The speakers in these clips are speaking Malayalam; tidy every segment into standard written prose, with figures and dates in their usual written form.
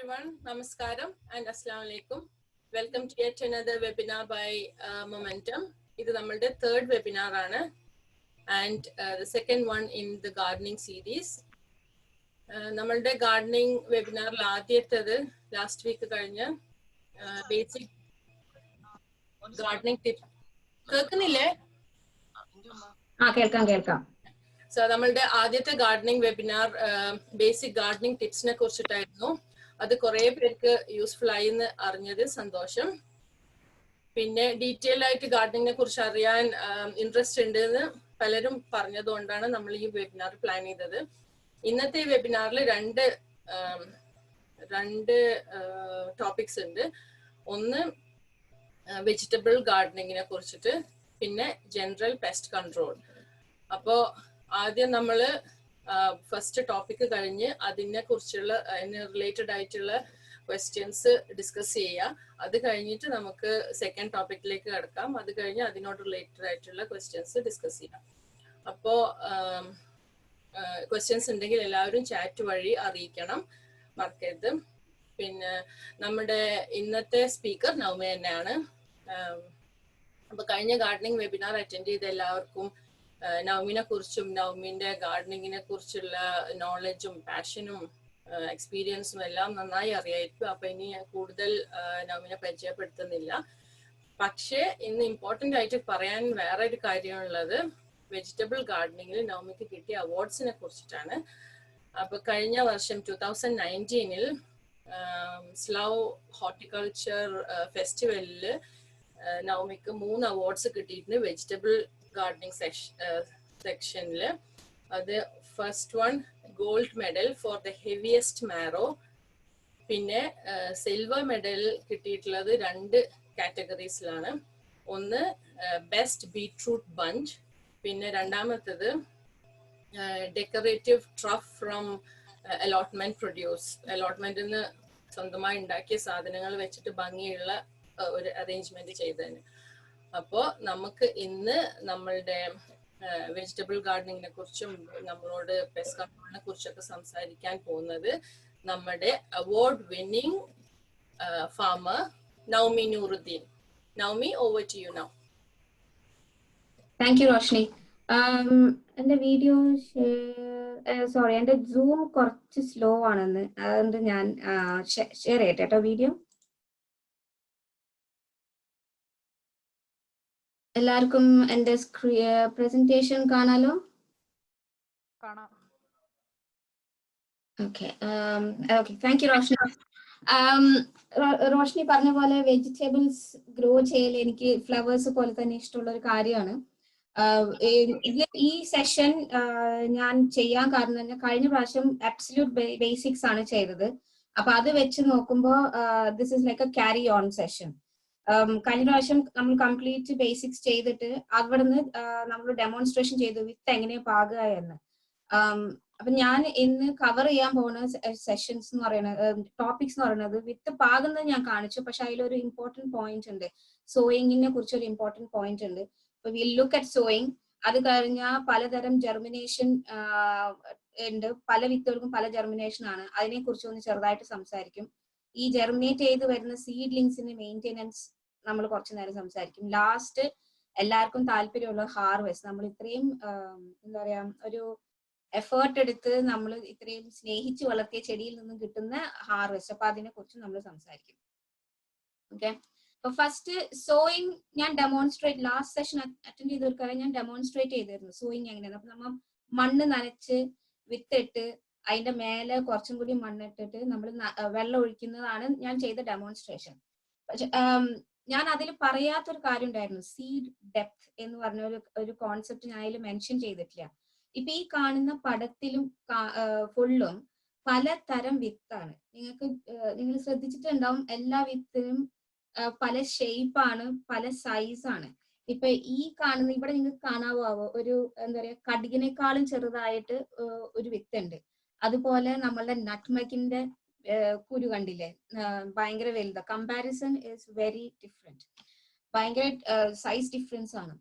everyone. Namaskaram and Assalamu alaikum. Welcome to yet another webinar by Momentum. This is our third webinar and the second one in the gardening series. നമ്മളുടെ ഗാർഡനിങ് വെബിനാറിൽ ആദ്യത്തേത് ലാസ്റ്റ് വീക്ക് കഴിഞ്ഞ് ബേസിക് ഗാർഡനിങ് ടിപ്പ് കേൾക്കുന്നില്ലേ? കേൾക്കാം. സോ നമ്മളുടെ ആദ്യത്തെ ഗാർഡനിങ് വെബിനാർ ബേസിക് ഗാർഡനിങ് ടിപ്സിനെ കുറിച്ചിട്ടായിരുന്നു. അത് കുറെ പേർക്ക് യൂസ്ഫുൾ ആയി എന്ന് അറിഞ്ഞത് സന്തോഷം. പിന്നെ ഡീറ്റെയിൽ ആയിട്ട് ഗാർഡനിങ്ങിനെ കുറിച്ച് അറിയാൻ ഇൻട്രസ്റ്റ് ഉണ്ട് എന്ന് പലരും പറഞ്ഞതുകൊണ്ടാണ് നമ്മൾ ഈ വെബിനാർ പ്ലാൻ ചെയ്തത്. ഇന്നത്തെ വെബിനാറിൽ രണ്ട് ടോപ്പിക്സ് ഉണ്ട്. ഒന്ന് വെജിറ്റബിൾ ഗാർഡനിങ്ങിനെ കുറിച്ചിട്ട്, പിന്നെ ജനറൽ പെസ്റ്റ് കൺട്രോൾ. അപ്പോൾ ആദ്യം നമ്മൾ ഫസ്റ്റ് ടോപ്പിക് കഴിഞ്ഞ് അതിനെ കുറിച്ചുള്ള അതിന് റിലേറ്റഡ് ആയിട്ടുള്ള ക്വസ്റ്റ്യൻസ് ഡിസ്കസ് ചെയ്യുക. അത് കഴിഞ്ഞിട്ട് നമുക്ക് സെക്കൻഡ് ടോപ്പിക്കിലേക്ക് കിടക്കാം. അത് കഴിഞ്ഞ് അതിനോട് റിലേറ്റഡ് ആയിട്ടുള്ള ക്വസ്റ്റ്യൻസ് ഡിസ്കസ് ചെയ്യാം. അപ്പോൾ ക്വസ്റ്റ്യൻസ് ഉണ്ടെങ്കിൽ എല്ലാവരും ചാറ്റ് വഴി അറിയിക്കണം, മറക്കരുത്. പിന്നെ നമ്മുടെ ഇന്നത്തെ സ്പീക്കർ നൗമ തന്നെയാണ്. അപ്പോൾ കഴിഞ്ഞ ഗാർഡനിങ് വെബിനാർ അറ്റൻഡ് ചെയ്ത എല്ലാവർക്കും നൗമിനെ കുറിച്ചും നൗമിന്റെ ഗാർഡനിങ്ങിനെ കുറിച്ചുള്ള നോളജും പാഷനും എക്സ്പീരിയൻസും എല്ലാം നന്നായി അറിയായിരിക്കും. അപ്പൊ ഇനി ഞാൻ കൂടുതൽ നൗമിനെ പരിചയപ്പെടുത്തുന്നില്ല. പക്ഷേ ഇന്ന് ഇമ്പോർട്ടൻ്റ് ആയിട്ട് പറയാൻ വേറെ ഒരു കാര്യമുള്ളത് വെജിറ്റബിൾ ഗാർഡനിങ്ങിൽ നൗമിക്ക് കിട്ടിയ അവാർഡ്സിനെ കുറിച്ചിട്ടാണ്. അപ്പൊ കഴിഞ്ഞ വർഷം 2019 സ്ലൗ ഹോർട്ടിക്കൾച്ചർ ഫെസ്റ്റിവലിൽ നൗമിക്ക് 3 അവാർഡ്സ് കിട്ടിയിട്ടുണ്ട് വെജിറ്റബിൾ ഗാർഡനിങ് സെക്ഷനിൽ. അത് first one gold medal for the heaviest marrow, പിന്നെ സിൽവർ മെഡൽ കിട്ടിയിട്ടുള്ളത് 2 കാറ്റഗറീസിലാണ്. ഒന്ന് ബെസ്റ്റ് ബീട്രൂട്ട് ബഞ്ച്, പിന്നെ രണ്ടാമത്തത് decorative trough from allotment produce. അലോട്ട്മെന്റിൽ നിന്ന് സ്വന്തമായി ഉണ്ടാക്കിയ സാധനങ്ങൾ വെച്ചിട്ട് ഭംഗിയുള്ള ഒരു അറേഞ്ച്മെന്റ് ചെയ്തതിന്. അപ്പോൾ നമുക്ക് ഇന്ന് നമ്മളുടെ വെജിറ്റബിൾ ഗാർഡനിങ്ങിനെ കുറിച്ചും നമ്മളോട് പെസ്റ്റ് കൺട്രോളിനെ കുറിച്ചൊക്കെ സംസാരിക്കാൻ പോകുന്നത് നമ്മുടെ award winning farmer Naomi Nooruddin. Naomi, over to you now. Thank you Roshni. എന്റെ വീഡിയോ സോറി, എന്റെ സൂം കുറച്ച് സ്ലോ ആണെന്ന്, അതുകൊണ്ട് ഞാൻ ഷെയർ ചെയ്യട്ടെ കേട്ടോ വീഡിയോ. എല്ലാവർക്കും എന്റെ പ്രസന്റേഷൻ കാണാലോ? Okay, thank you Roshni. Roshni പറഞ്ഞ പോലെ വെജിറ്റബിൾസ് ഗ്രോ ചെയ്യൽ എനിക്ക് ഫ്ലവേഴ്സ് പോലെ തന്നെ ഇഷ്ടമുള്ള ഒരു കാര്യമാണ്. ഈ സെഷൻ ഞാൻ ചെയ്യാൻ കാരണം തന്നെ കഴിഞ്ഞ പ്രാവശ്യം അബ്സല്യൂട്ട് ബേസിക്സ് ആണ് ചെയ്തത്. അപ്പൊ അത് വെച്ച് നോക്കുമ്പോൾ this is like A carry on session. കഴിഞ്ഞ പ്രാവശ്യം നമ്മൾ കംപ്ലീറ്റ് ബേസിക്സ് ചെയ്തിട്ട് അവിടുന്ന് നമ്മൾ ഡെമോൺസ്ട്രേഷൻ ചെയ്തു വിത്ത് എങ്ങനെ പാകുക എന്ന്. അപ്പൊ ഞാൻ ഇന്ന് കവർ ചെയ്യാൻ പോകുന്ന സെഷൻസ് എന്ന് പറയുന്നത്, ടോപ്പിക്സ് എന്ന് പറയുന്നത് വിത്ത് പാകുന്നത് ഞാൻ കാണിച്ചു. പക്ഷെ അതിലൊരു ഇമ്പോർട്ടന്റ് പോയിന്റ് ഉണ്ട്, സോയിങ്ങിനെ കുറിച്ച് ഒരു ഇമ്പോർട്ടന്റ് പോയിന്റ് ഉണ്ട്. Will look at sowing. അത് കഴിഞ്ഞാൽ പലതരം ജെർമിനേഷൻ ഉണ്ട്, പല വിത്തുകൾക്കും പല ജെർമിനേഷൻ ആണ്. അതിനെ കുറിച്ച് ഒന്ന് ചെറുതായിട്ട് സംസാരിക്കും. ഈ ജെർമിനേറ്റ് ചെയ്ത് വരുന്ന സീഡ്ലിങ്സിന്റെ മെയിൻ്റെനൻസ് നമ്മൾ കുറച്ചു നേരം സംസാരിക്കും. ലാസ്റ്റ് എല്ലാവർക്കും താല്പര്യമുള്ള ഹാർവെസ്റ്റ്. നമ്മൾ ഇത്രയും എന്താ പറയാ, ഒരു എഫേർട്ട് എടുത്ത് നമ്മൾ ഇത്രയും സ്നേഹിച്ച് വളർത്തിയ ചെടിയിൽ നിന്നും കിട്ടുന്ന ഹാർവെസ്റ്റ്. അപ്പൊ അതിനെ കുറിച്ച് നമ്മൾ സംസാരിക്കും. ഓക്കെ, അപ്പൊ ഫസ്റ്റ് സോയിങ് ഞാൻ ഡെമോൺസ്ട്രേറ്റ്, ലാസ്റ്റ് സെഷൻ അറ്റൻഡ് ചെയ്തവർക്കാരെ ഞാൻ ഡെമോൺസ്ട്രേറ്റ് ചെയ്തിരുന്നു സോയിങ് എങ്ങനെയാണ്. അപ്പൊ നമ്മൾ മണ്ണ് നനച്ച് വിത്തിട്ട് അതിന്റെ മേലെ കുറച്ചും കൂടി മണ്ണിട്ടിട്ട് നമ്മൾ വെള്ളം ഒഴിക്കുന്നതാണ് ഞാൻ ചെയ്ത ഡെമോൺസ്ട്രേഷൻ. പക്ഷെ ഞാൻ അതിൽ പറയാത്തൊരു കാര്യം ഉണ്ടായിരുന്നു, സീഡ് ഡെപ്ത് എന്ന് പറഞ്ഞ ഒരു കോൺസെപ്റ്റ് ഞാൻ അതിൽ മെൻഷൻ ചെയ്തിട്ടില്ല. ഇപ്പൊ ഈ കാണുന്ന പടത്തിലും ഫുള്ളും പലതരം വിത്താണ്. നിങ്ങൾ ശ്രദ്ധിച്ചിട്ടുണ്ടാവും, എല്ലാ വിത്തിനും പല ഷേപ്പാണ്, പല സൈസാണ്. ഇപ്പൊ ഈ കാണുന്ന ഇവിടെ നിങ്ങൾക്ക് കാണാവോ, ഒരു എന്താ പറയാ കടുകിനേക്കാളും ചെറുതായിട്ട് ഒരു വിത്തുണ്ട്. അതുപോലെ നമ്മളുടെ നട്ട്മക്കിന്റെ കുരു കണ്ടില്ലേ, ഭയങ്കര വലുതാ. കമ്പാരിസൺ ഈസ് വെരി ഡിഫറെന്റ്, ഭയങ്കര സൈസ് ഡിഫറൻസ് ആണ്.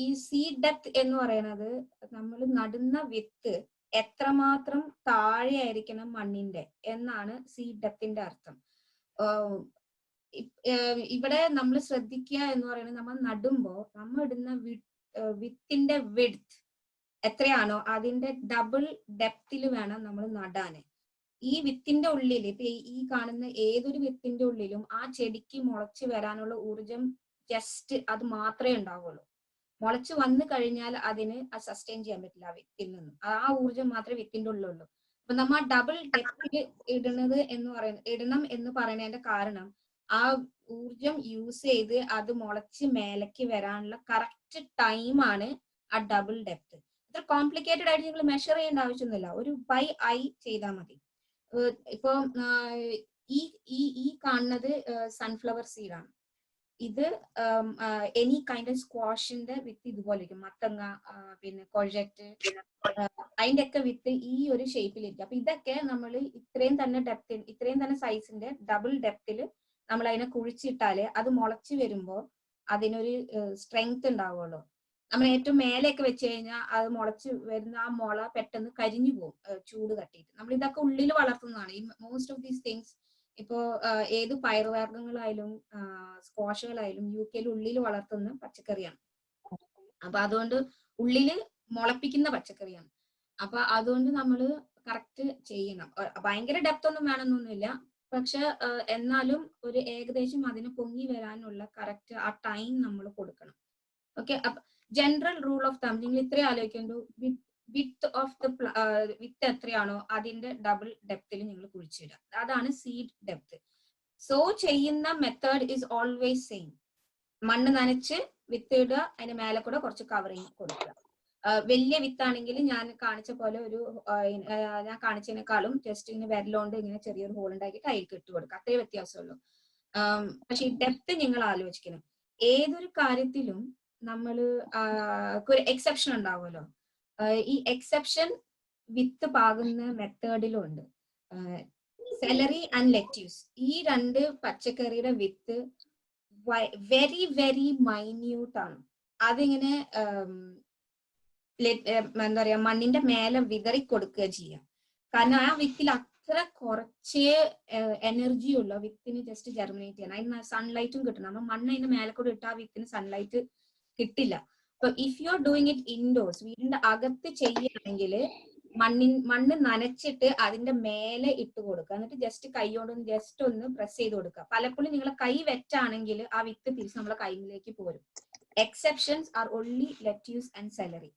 ഈ സീഡ് ഡെപ്ത് എന്ന് പറയുന്നത് നമ്മൾ നടുന്ന വിത്ത് എത്രമാത്രം താഴെ ആയിരിക്കണം മണ്ണിന്റെ എന്നാണ് സീഡ് ഡെപ്തിന്റെ അർത്ഥം. ഇവിടെ നമ്മൾ ശ്രദ്ധിക്കുക എന്ന് പറയുന്നത്, നമ്മൾ നടുമ്പോ നമ്മൾ ഇടുന്ന വിത്തിന്റെ വിഡ്ത്ത് എത്രയാണോ അതിന്റെ ഡബിൾ ഡെപ്തിൽ വേണം നമ്മൾ നടാന്. ഈ വിത്തിന്റെ ഉള്ളിൽ ഇപ്പൊ ഈ കാണുന്ന ഏതൊരു വിത്തിന്റെ ഉള്ളിലും ആ ചെടിക്ക് മുളച്ച് വരാനുള്ള ഊർജം ജസ്റ്റ് അത് മാത്രമേ ഉണ്ടാവുള്ളൂ. മുളച്ച് വന്നു കഴിഞ്ഞാൽ അതിന് സസ്റ്റെയിൻ ചെയ്യാൻ പറ്റില്ല ആ വിത്തിൽ നിന്നും. ആ ഊർജം മാത്രമേ വിത്തിന്റെ ഉള്ളിലുള്ളൂ. അപ്പൊ നമ്മ ഡബിൾ ഡെപ്തിൽ ഇടണം എന്ന് പറയുന്നതിന്റെ കാരണം ആ ഊർജം യൂസ് ചെയ്ത് അത് മുളച്ച് മേലേക്ക് വരാനുള്ള കറക്റ്റ് ടൈമാണ് ആ ഡബിൾ ഡെപ്ത്. ഇത്ര കോംപ്ലിക്കേറ്റഡ് ആയിട്ട് നിങ്ങൾ മെഷർ ചെയ്യേണ്ട ആവശ്യമൊന്നുമില്ല, ഒരു ബൈ ഐ ചെയ്താൽ മതി. ഇപ്പൊ ഈ കാണുന്നത് സൺഫ്ലവർ സീഡാണ്. ഇത് എനി കൈൻഡ് ഓഫ് സ്ക്വാഷിന്റെ വിത്ത് ഇതുപോലെ ഇരിക്കും. മത്തങ്ങ, പിന്നെ കൊഴറ്റ്, അതിന്റെ ഒക്കെ വിത്ത് ഈ ഒരു ഷേപ്പിലിരിക്കും. അപ്പൊ ഇതൊക്കെ നമ്മൾ ഇത്രയും തന്നെ ഡെപ്തിൽ, ഇത്രയും തന്നെ സൈസിന്റെ ഡബിൾ ഡെപ്തിൽ നമ്മൾ അതിനെ കുഴിച്ചിട്ടാല് അത് മുളച്ച് വരുമ്പോ അതിനൊരു സ്ട്രെങ്ത് ഉണ്ടാവുള്ളൂ. നമ്മൾ ഏറ്റവും മേലെയൊക്കെ വെച്ച് കഴിഞ്ഞാൽ അത് മുളച്ച് വരുന്ന ആ മുള പെട്ടെന്ന് കരിഞ്ഞു പോകും ചൂട് തട്ടിയിട്ട്. നമ്മൾ ഇതൊക്കെ ഉള്ളിൽ വളർത്തുന്നതാണ് ഈ മോസ്റ്റ് ഓഫ് ദീസ് തിങ്സ്. ഇപ്പോ ഏത് പയറുവർഗ്ഗങ്ങളായാലും സ്ക്വാഷുകളായാലും UK ഉള്ളിൽ വളർത്തുന്ന പച്ചക്കറിയാണ്. അപ്പൊ അതുകൊണ്ട് ഉള്ളില് മുളപ്പിക്കുന്ന പച്ചക്കറിയാണ്. അപ്പൊ അതുകൊണ്ട് നമ്മള് കറക്റ്റ് ചെയ്യണം. ഭയങ്കര ഡെപ്ത് ഒന്നും വേണമെന്നൊന്നുമില്ല, പക്ഷെ എന്നാലും ഒരു ഏകദേശം അതിന് പൊങ്ങി വരാനുള്ള കറക്റ്റ് ആ ടൈം നമ്മൾ കൊടുക്കണം. ഓക്കെ, അപ്പൊ ജനറൽ റൂൾ ഓഫ് തം നിങ്ങൾ ഇത്രയും ആലോചിക്കേണ്ടു. വിത്ത് ഓഫ് ദ വിത്ത് എത്രയാണോ അതിന്റെ ഡബിൾ ഡെപ്തിൽ നിങ്ങൾ കുഴിച്ചിടുക. അതാണ് സീഡ് ഡെപ്ത്. സോ ചെയ്യുന്ന മെത്തേഡ് ഈസ് ഓൾവേസ് സെയിം. മണ്ണ് നനച്ച് വിത്ത് ഇടുക, അതിന്റെ മേലെ കൂടെ കുറച്ച് കവറിങ് കൊടുക്കുക. വലിയ വിത്താണെങ്കിൽ ഞാൻ കാണിച്ച പോലെ ഞാൻ കാണിച്ചതിനേക്കാളും ജസ്റ്റ് ഇങ്ങനെ വിരലുകൊണ്ട് ഇങ്ങനെ ചെറിയൊരു ഹോൾ ഉണ്ടാക്കിയിട്ട് അതിലേക്ക് ഇട്ട് കൊടുക്കുക. അത്രേ വ്യത്യാസമുള്ളൂ. പക്ഷെ ഈ ഡെപ്ത് നിങ്ങൾ ആലോചിക്കണം. ഏതൊരു കാര്യത്തിലും നമ്മള് ഒരു എക്സെപ്ഷൻ ഉണ്ടാവുമല്ലോ. ഈ എക്സെപ്ഷൻ വിത്ത് പാകുന്ന മെത്തേഡിലും ഉണ്ട്. സെലറി ആൻഡ് ലെറ്റ്യൂസ്, ഈ രണ്ട് പച്ചക്കറിയുടെ വിത്ത് വെരി വെരി മൈന്യൂട്ട് ആണ്. അതിങ്ങനെ എന്താ പറയാ മണ്ണിന്റെ മേലെ വിതറി കൊടുക്കുക ചെയ്യാം. കാരണം ആ വിത്തിൽ അത്ര കുറച്ചേ എനർജി ഉള്ളൂ വിത്തിന് ജസ്റ്റ് ജെർമിനേറ്റ് ചെയ്യാൻ. അതിന് സൺലൈറ്റും കിട്ടണം. നമ്മൾ മണ്ണ് അതിന്റെ മേലെ കൂടെ ഇട്ട് ആ വിത്തിന് സൺലൈറ്റ് കിട്ടില്ല. അപ്പൊ if you are doing it endorse, വീടിന്റെ അകത്ത് ചെയ്യുകയാണെങ്കിൽ മണ്ണ് നനച്ചിട്ട് അതിന്റെ മേലെ ഇട്ട് കൊടുക്കുക. എന്നിട്ട് ജസ്റ്റ് കൈയോടൊന്ന് ജസ്റ്റ് ഒന്ന് പ്രസ് ചെയ്ത് കൊടുക്കുക. പലപ്പോഴും നിങ്ങളെ കൈ വെച്ചാണെങ്കിൽ ആ വിത്ത് തിരിച്ച് നമ്മളെ കൈയിലേക്ക് പോരും. Exceptions are only lettuce and celery.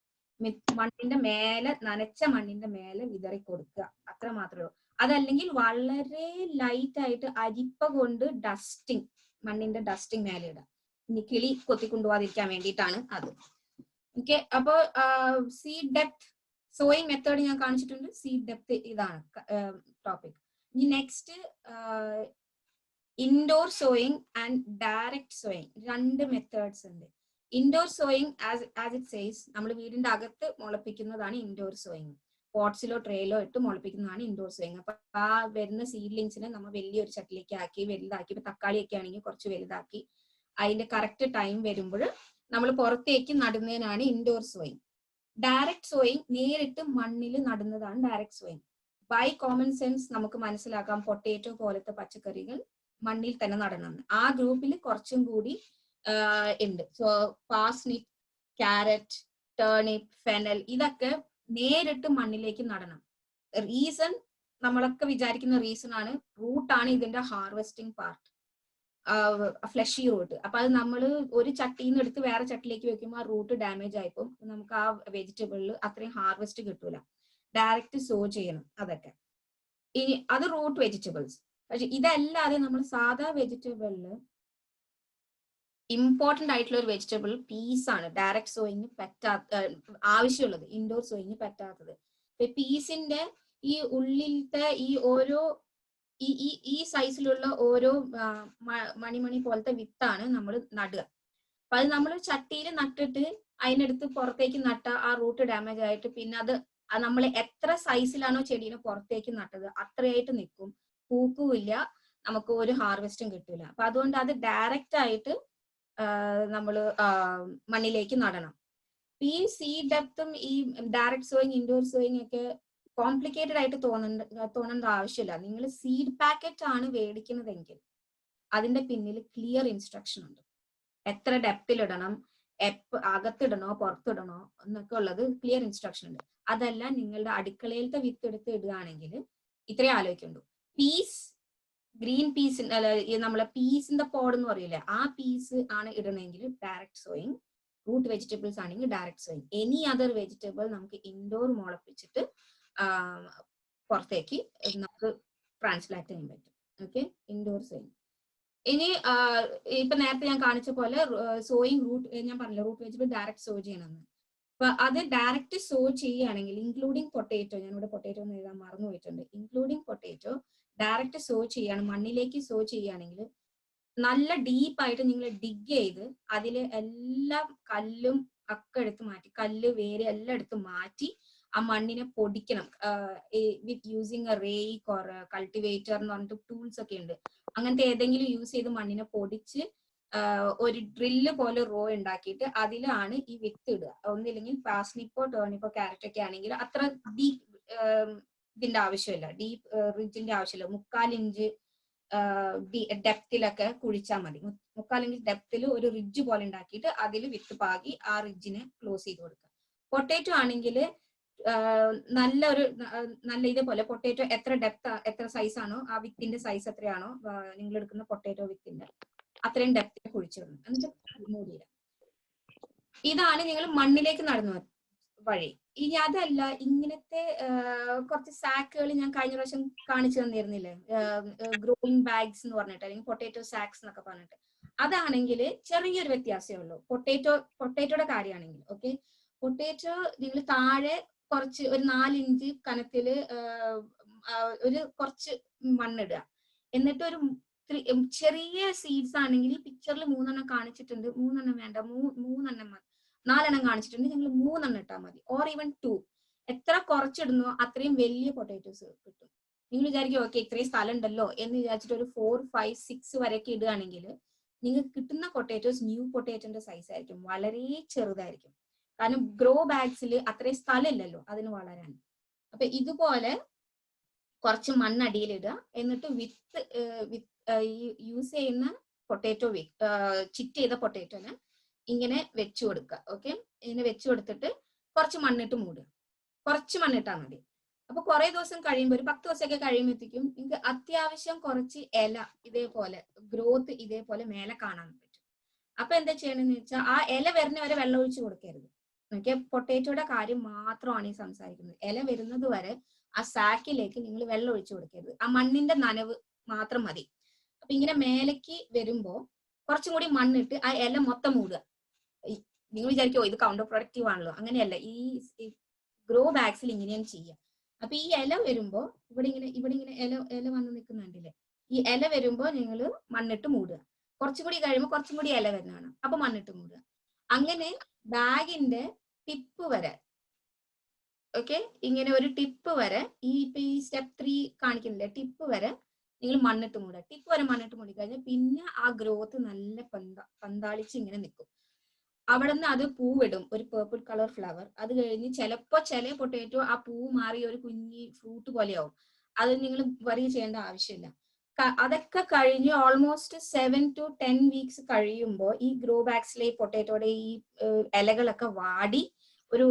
മണ്ണിന്റെ മേലെ, നനച്ച മണ്ണിന്റെ മേലെ വിതറി കൊടുക്കുക, അത്ര മാത്രമേ ഉള്ളൂ. അതല്ലെങ്കിൽ വളരെ ലൈറ്റ് ആയിട്ട് അരിപ്പ കൊണ്ട് ഡസ്റ്റിങ്, മണ്ണിന്റെ ഡസ്റ്റിങ് മേലെ ഇടുക. ഇനി കിളി കൊത്തിക്കൊണ്ടുപോകാതിരിക്കാൻ വേണ്ടിയിട്ടാണ് അത്. ഓക്കെ, അപ്പൊ സീഡ് ഡെപ്ത് സോയിങ് മെത്തേഡ് ഞാൻ കാണിച്ചിട്ടുണ്ട്. സീഡ് ഡെപ്ത് ഇതാണ് ടോപ്പിക്. ഇനി next indoor sowing and direct sowing, രണ്ട് മെത്തേഡ്സ് ഉണ്ട്. Indoor sowing as it says നമ്മൾ വീടിന്റെ അകത്ത് മുളപ്പിക്കുന്നതാണ് ഇൻഡോർ സോയിങ്. പോട്ട്സിലോ ട്രേയിലോ ഇട്ട് മുളപ്പിക്കുന്നതാണ് ഇൻഡോർ സോയിങ്. അപ്പൊ ആ വരുന്ന സീഡ്ലിങ്സിനെ നമ്മൾ വലിയൊരു ചട്ടിലേക്ക് ആക്കി വലുതാക്കി, ഇപ്പൊ തക്കാളിയൊക്കെ ആണെങ്കിൽ കുറച്ച് വലുതാക്കി അതിന്റെ കറക്റ്റ് ടൈം വരുമ്പോൾ നമ്മൾ പുറത്തേക്ക് നടുന്നതിനാണ് ഇൻഡോർ സോയിങ്. ഡയറക്റ്റ് സോയിങ് നേരിട്ട് മണ്ണിൽ നടുന്നതാണ് direct sowing. By common sense നമുക്ക് മനസ്സിലാക്കാം പൊട്ടേറ്റോ പോലത്തെ പച്ചക്കറികൾ മണ്ണിൽ തന്നെ നടണം. ആ ഗ്രൂപ്പിൽ കുറച്ചും കൂടി ഉണ്ട്. സോ പാസ്നിക്, ക്യാരറ്റ്, ടേണിപ്പ്, ഫെനൽ ഇതൊക്കെ നേരിട്ട് മണ്ണിലേക്ക് നടണം. റീസൺ നമ്മളൊക്കെ വിചാരിക്കുന്ന റീസൺ ആണ്, റൂട്ടാണ് ഇതിന്റെ ഹാർവെസ്റ്റിംഗ് പാർട്ട്, ഫ്ലഷി റൂട്ട്. അപ്പൊ അത് നമ്മൾ ഒരു ചട്ടിയിൽ നിന്ന് എടുത്ത് വേറെ ചട്ടിലേക്ക് വെക്കുമ്പോൾ ആ റൂട്ട് ഡാമേജ് ആയിപ്പോ നമുക്ക് ആ വെജിറ്റബിളിൽ അത്രയും ഹാർവെസ്റ്റ് കിട്ടൂല. ഡയറക്റ്റ് സോ ചെയ്യണം അതൊക്കെ. ഇനി അത് റൂട്ട് വെജിറ്റബിൾസ്. പക്ഷെ ഇതല്ലാതെ നമ്മൾ സാധാ വെജിറ്റബിളില് ഇമ്പോർട്ടന്റ് ആയിട്ടുള്ള ഒരു വെജിറ്റബിൾ പീസ് ആണ് ഡയറക്റ്റ് സോയിങ് ആവശ്യമുള്ളത്, ഇൻഡോർ സോയിങ് പറ്റാത്തത്. പീസിന്റെ ഈ ഉള്ളിലത്തെ ഈ ഓരോ ഈ സൈസിലുള്ള ഓരോ മണി പോലത്തെ വിത്താണ് നമ്മൾ നടുക. അപ്പൊ അത് നമ്മൾ ചട്ടിയിൽ നട്ടിട്ട് അതിനടുത്ത് പുറത്തേക്ക് നട്ട ആ റൂട്ട് ഡാമേജ് ആയിട്ട് പിന്നെ അത് നമ്മൾ എത്ര സൈസിലാണോ ചെടീനെ പുറത്തേക്ക് നട്ടത് അത്രയായിട്ട് നിൽക്കും, പൂക്കുമില്ല, നമുക്ക് ഒരു ഹാർവെസ്റ്റും കിട്ടൂല. അപ്പൊ അതുകൊണ്ട് അത് ഡയറക്റ്റ് ആയിട്ട് നമ്മൾ മണ്ണിലേക്ക് നടണം. ഈ സീഡ് ഡെപ്തും ഈ ഡയറക്റ്റ് സോയിങ്, ഇൻഡോർ സോയിങ് ഒക്കെ കോംപ്ലിക്കേറ്റഡ് ആയിട്ട് തോന്നേണ്ട ആവശ്യമില്ല. നിങ്ങൾ സീഡ് പാക്കറ്റ് ആണ് മേടിക്കുന്നതെങ്കിൽ അതിന്റെ പിന്നിൽ ക്ലിയർ ഇൻസ്ട്രക്ഷൻ ഉണ്ട്. എത്ര ഡെപ്തിൽ ഇടണം, അകത്തിടണോ പുറത്തിടണോ എന്നൊക്കെ ഉള്ളത് ക്ലിയർ ഇൻസ്ട്രക്ഷൻ ഉണ്ട്. അതല്ല നിങ്ങളുടെ അടുക്കളയിലത്തെ വിത്ത് എടുത്ത് ഇടുകയാണെങ്കിൽ ഇത്രയും ആലോചിക്കുന്നുണ്ട്. പീസ്, ഗ്രീൻ പീസ്, നമ്മളെ പീസിന്റെ പോഡ് എന്ന് പറയില്ലേ, ആ പീസ് ആണ് ഇടണമെങ്കിൽ ഡയറക്റ്റ് സോയിങ്. റൂട്ട് വെജിറ്റബിൾസ് ആണെങ്കിൽ direct sowing. Any other vegetable നമുക്ക് ഇൻഡോർ മുളപ്പിച്ചിട്ട് പുറത്തേക്ക് നമുക്ക് ട്രാൻസ്പ്ലാന്റ് ചെയ്യാൻ പറ്റും. Okay, indoor sowing. ഇനി ഇപ്പൊ നേരത്തെ ഞാൻ കാണിച്ച പോലെ സോയിങ് റൂട്ട്, ഞാൻ പറഞ്ഞില്ല റൂട്ട് വെജിറ്റബിൾ ഡയറക്റ്റ് സോ ചെയ്യണമെന്ന്. അപ്പൊ അത് ഡയറക്റ്റ് സോ ചെയ്യുകയാണെങ്കിൽ ഇൻക്ലൂഡിങ് പൊട്ടേറ്റോ, ഞാനിവിടെ പൊട്ടേറ്റോ എന്ന് എഴുതാൻ മറന്നു പോയിട്ടുണ്ട്, ഇൻക്ലൂഡിങ് പൊട്ടേറ്റോ ഡയറക്റ്റ് സോ ചെയ്യാണ്, മണ്ണിലേക്ക് സോ ചെയ്യുകയാണെങ്കിൽ നല്ല ഡീപ്പായിട്ട് നിങ്ങൾ ഡിഗ് ചെയ്ത് അതിൽ എല്ലാ കല്ലും ഒക്കെ എടുത്ത് മാറ്റി, കല്ല് വേര് എല്ലാം എടുത്ത് മാറ്റി ആ മണ്ണിനെ പൊടിക്കണം. With using a rake or cultivator എന്ന് പറഞ്ഞിട്ട് ടൂൾസ് ഒക്കെ ഉണ്ട്. അങ്ങനത്തെ ഏതെങ്കിലും യൂസ് ചെയ്ത് മണ്ണിനെ പൊടിച്ച് ഒരു ഡ്രില്ല് പോലെ റോ ഉണ്ടാക്കിയിട്ട് അതിലാണ് ഈ വിത്ത് ഇടുക. ഒന്നില്ലെങ്കിൽ പാസ്നിപ്പോ ടേണിപ്പോ ക്യാരറ്റ് ഒക്കെ ആണെങ്കിൽ അത്ര ഡീപ്പ് ഇതിന്റെ ആവശ്യമില്ല, ഡീപ്പ് റിഡ്ജിന്റെ ആവശ്യമില്ല. 3/4 ഇഞ്ച് ഡെപ്തിലൊക്കെ കുഴിച്ചാൽ മതി. 3/4 ഇഞ്ച് ഡെപ്തിൽ ഒരു റിഡ്ജ് പോലെ ഉണ്ടാക്കിയിട്ട് അതിൽ വിത്ത് പാകി ആ റിഡ്ജിനെ ക്ലോസ് ചെയ്ത് കൊടുക്കുക. പൊട്ടേറ്റോ ആണെങ്കിൽ നല്ല ഇതേപോലെ പൊട്ടേറ്റോ എത്ര ഡെപ്ത്, എത്ര സൈസ് ആണോ ആ വിത്തിന്റെ സൈസ് എത്രയാണോ നിങ്ങൾ എടുക്കുന്ന പൊട്ടേറ്റോ വിത്തിന്റെ അത്രയും ഡെപ്തിൽ കുഴിച്ചിടണം. എന്നിട്ട് മൂടിയിടാം. ഇതാണ് നിങ്ങൾ മണ്ണിലേക്ക് നടന്നു വഴി. ഇനി അതല്ല, ഇങ്ങനത്തെ കുറച്ച് സാക്കുകൾ ഞാൻ കഴിഞ്ഞ പ്രാവശ്യം കാണിച്ചു തന്നിരുന്നില്ലേ, ഗ്രോയിങ് ബാഗ്സ് എന്ന് പറഞ്ഞിട്ട്, അല്ലെങ്കിൽ പൊട്ടേറ്റോ സാക്സ് എന്നൊക്കെ പറഞ്ഞിട്ട്. അതാണെങ്കിൽ ചെറിയൊരു വ്യത്യാസമേ ഉള്ളൂ പൊട്ടേറ്റോയുടെ കാര്യമാണെങ്കിൽ. ഓക്കെ, പൊട്ടേറ്റോ നിങ്ങൾ താഴെ കുറച്ച് ഒരു 4 ഇഞ്ച് കനത്തില് ഒരു കുറച്ച് മണ്ണിടുക. എന്നിട്ട് ഒരു ചെറിയ സീഡ്സ് ആണെങ്കിൽ പിക്ചറിൽ 3 കാണിച്ചിട്ടുണ്ട്, 3 വേണ്ട, 4 കാണിച്ചിട്ടുണ്ട്, നിങ്ങൾ 3 ഇട്ടാൽ മതി, ഓർ ഈവൻ 2. എത്ര കുറച്ചിടുന്നോ അത്രയും വലിയ പൊട്ടേറ്റോസ് കിട്ടും. നിങ്ങൾ വിചാരിക്കും ഓക്കെ ഇത്രയും സ്ഥലം ഉണ്ടല്ലോ എന്ന് വിചാരിച്ചിട്ട് ഒരു 4, 5, 6 വരെയൊക്കെ ഇടുകയാണെങ്കിൽ നിങ്ങൾക്ക് കിട്ടുന്ന പൊട്ടേറ്റോസ് ന്യൂ പൊട്ടേറ്റോന്റെ സൈസ് ആയിരിക്കും, വളരെ ചെറുതായിരിക്കും. കാരണം ഗ്രോ ബാഗ്സിൽ അത്രയും സ്ഥലം ഇല്ലല്ലോ അതിന് വളരാൻ. അപ്പൊ ഇതുപോലെ കുറച്ച് മണ്ണടിയിലിടുക. എന്നിട്ട് യൂസ് ചെയ്യുന്ന പൊട്ടേറ്റോ ചിറ്റ് ചെയ്ത പൊട്ടേറ്റോനെ ഇങ്ങനെ വെച്ചു കൊടുക്കുക. ഓക്കെ, ഇങ്ങനെ വെച്ചു കൊടുത്തിട്ട് കുറച്ച് മണ്ണിട്ട് മൂടുക. കുറച്ച് മണ്ണിട്ടാൽ മതി. അപ്പൊ കുറെ ദിവസം കഴിയുമ്പോൾ, ഒരു 10 ദിവസമൊക്കെ കഴിയുമ്പോഴത്തേക്കും നിങ്ങൾക്ക് അത്യാവശ്യം കുറച്ച് ഇല ഇതേപോലെ ഗ്രോത്ത് ഇതേപോലെ മേലെ കാണാൻ പറ്റും. അപ്പൊ എന്താ ചെയ്യണമെന്ന് വെച്ചാൽ ആ ഇല വരുന്ന വരെ വെള്ളം ഒഴിച്ചു കൊടുക്കരുത്. ഓക്കെ, പൊട്ടേറ്റോയുടെ കാര്യം മാത്രമാണ് ഈ സംസാരിക്കുന്നത്. ഇല വരുന്നത് വരെ ആ സാക്കിലേക്ക് നിങ്ങൾ വെള്ളം ഒഴിച്ചു കൊടുക്കരുത്, ആ മണ്ണിന്റെ നനവ് മാത്രം മതി. അപ്പൊ ഇങ്ങനെ മേലേക്ക് വരുമ്പോ കുറച്ചും കൂടി മണ്ണിട്ട് ആ ഇല മൊത്തം മൂടുക. നിങ്ങൾ വിചാരിക്കോ ഇത് കൗണ്ടർ പ്രൊഡക്റ്റീവ് ആണല്ലോ, അങ്ങനെയല്ല. ഈ ഗ്രോ ബാഗ്സിൽ ഇങ്ങനെയാണ് ചെയ്യുക. അപ്പൊ ഈ ഇല വരുമ്പോ ഇവിടെ ഇങ്ങനെ ഇല വന്ന് നിൽക്കുന്നുണ്ടല്ലേ, ഈ ഇല വരുമ്പോ നിങ്ങൾ മണ്ണിട്ട് മൂടുക. കുറച്ചുകൂടി കഴിയുമ്പോൾ കുറച്ചും കൂടി ഇല വരുന്നതാണ്, അപ്പൊ മണ്ണിട്ട് മൂടുക. അങ്ങനെ ബാഗിന്റെ ടിപ്പ് വരെ, ഓക്കെ, ഇങ്ങനെ ഒരു ടിപ്പ് വരെ ഈ സ്റ്റെപ്പ് 3 കാണിക്കുന്നില്ലേ, ടിപ്പ് വരെ നിങ്ങൾ മണ്ണിട്ട് മൂടുക. ടിപ്പ് വരെ മണ്ണിട്ട് മൂടി കഴിഞ്ഞാൽ പിന്നെ ആ ഗ്രോത്ത് നല്ല പന്താളിച്ച് ഇങ്ങനെ നിൽക്കും. അവിടെ നിന്ന് അത് പൂവിടും, ഒരു പേർപ്പിൾ കളർ ഫ്ലവർ. അത് കഴിഞ്ഞ് ചിലപ്പോ ചില പൊട്ടേറ്റോ ആ പൂ മാറി ഒരു കുഞ്ഞി ഫ്രൂട്ട് പോലെയാവും. അത് നിങ്ങൾ വറി ചെയ്യേണ്ട ആവശ്യമില്ല. അതൊക്കെ കഴിഞ്ഞ് ഓൾമോസ്റ്റ് 7 to 10 വീക്സ് കഴിയുമ്പോൾ ഈ ഗ്രോ ബാഗ്സിലെ പൊട്ടേറ്റോയുടെ ഈ ഇലകളൊക്കെ വാടി ഒരു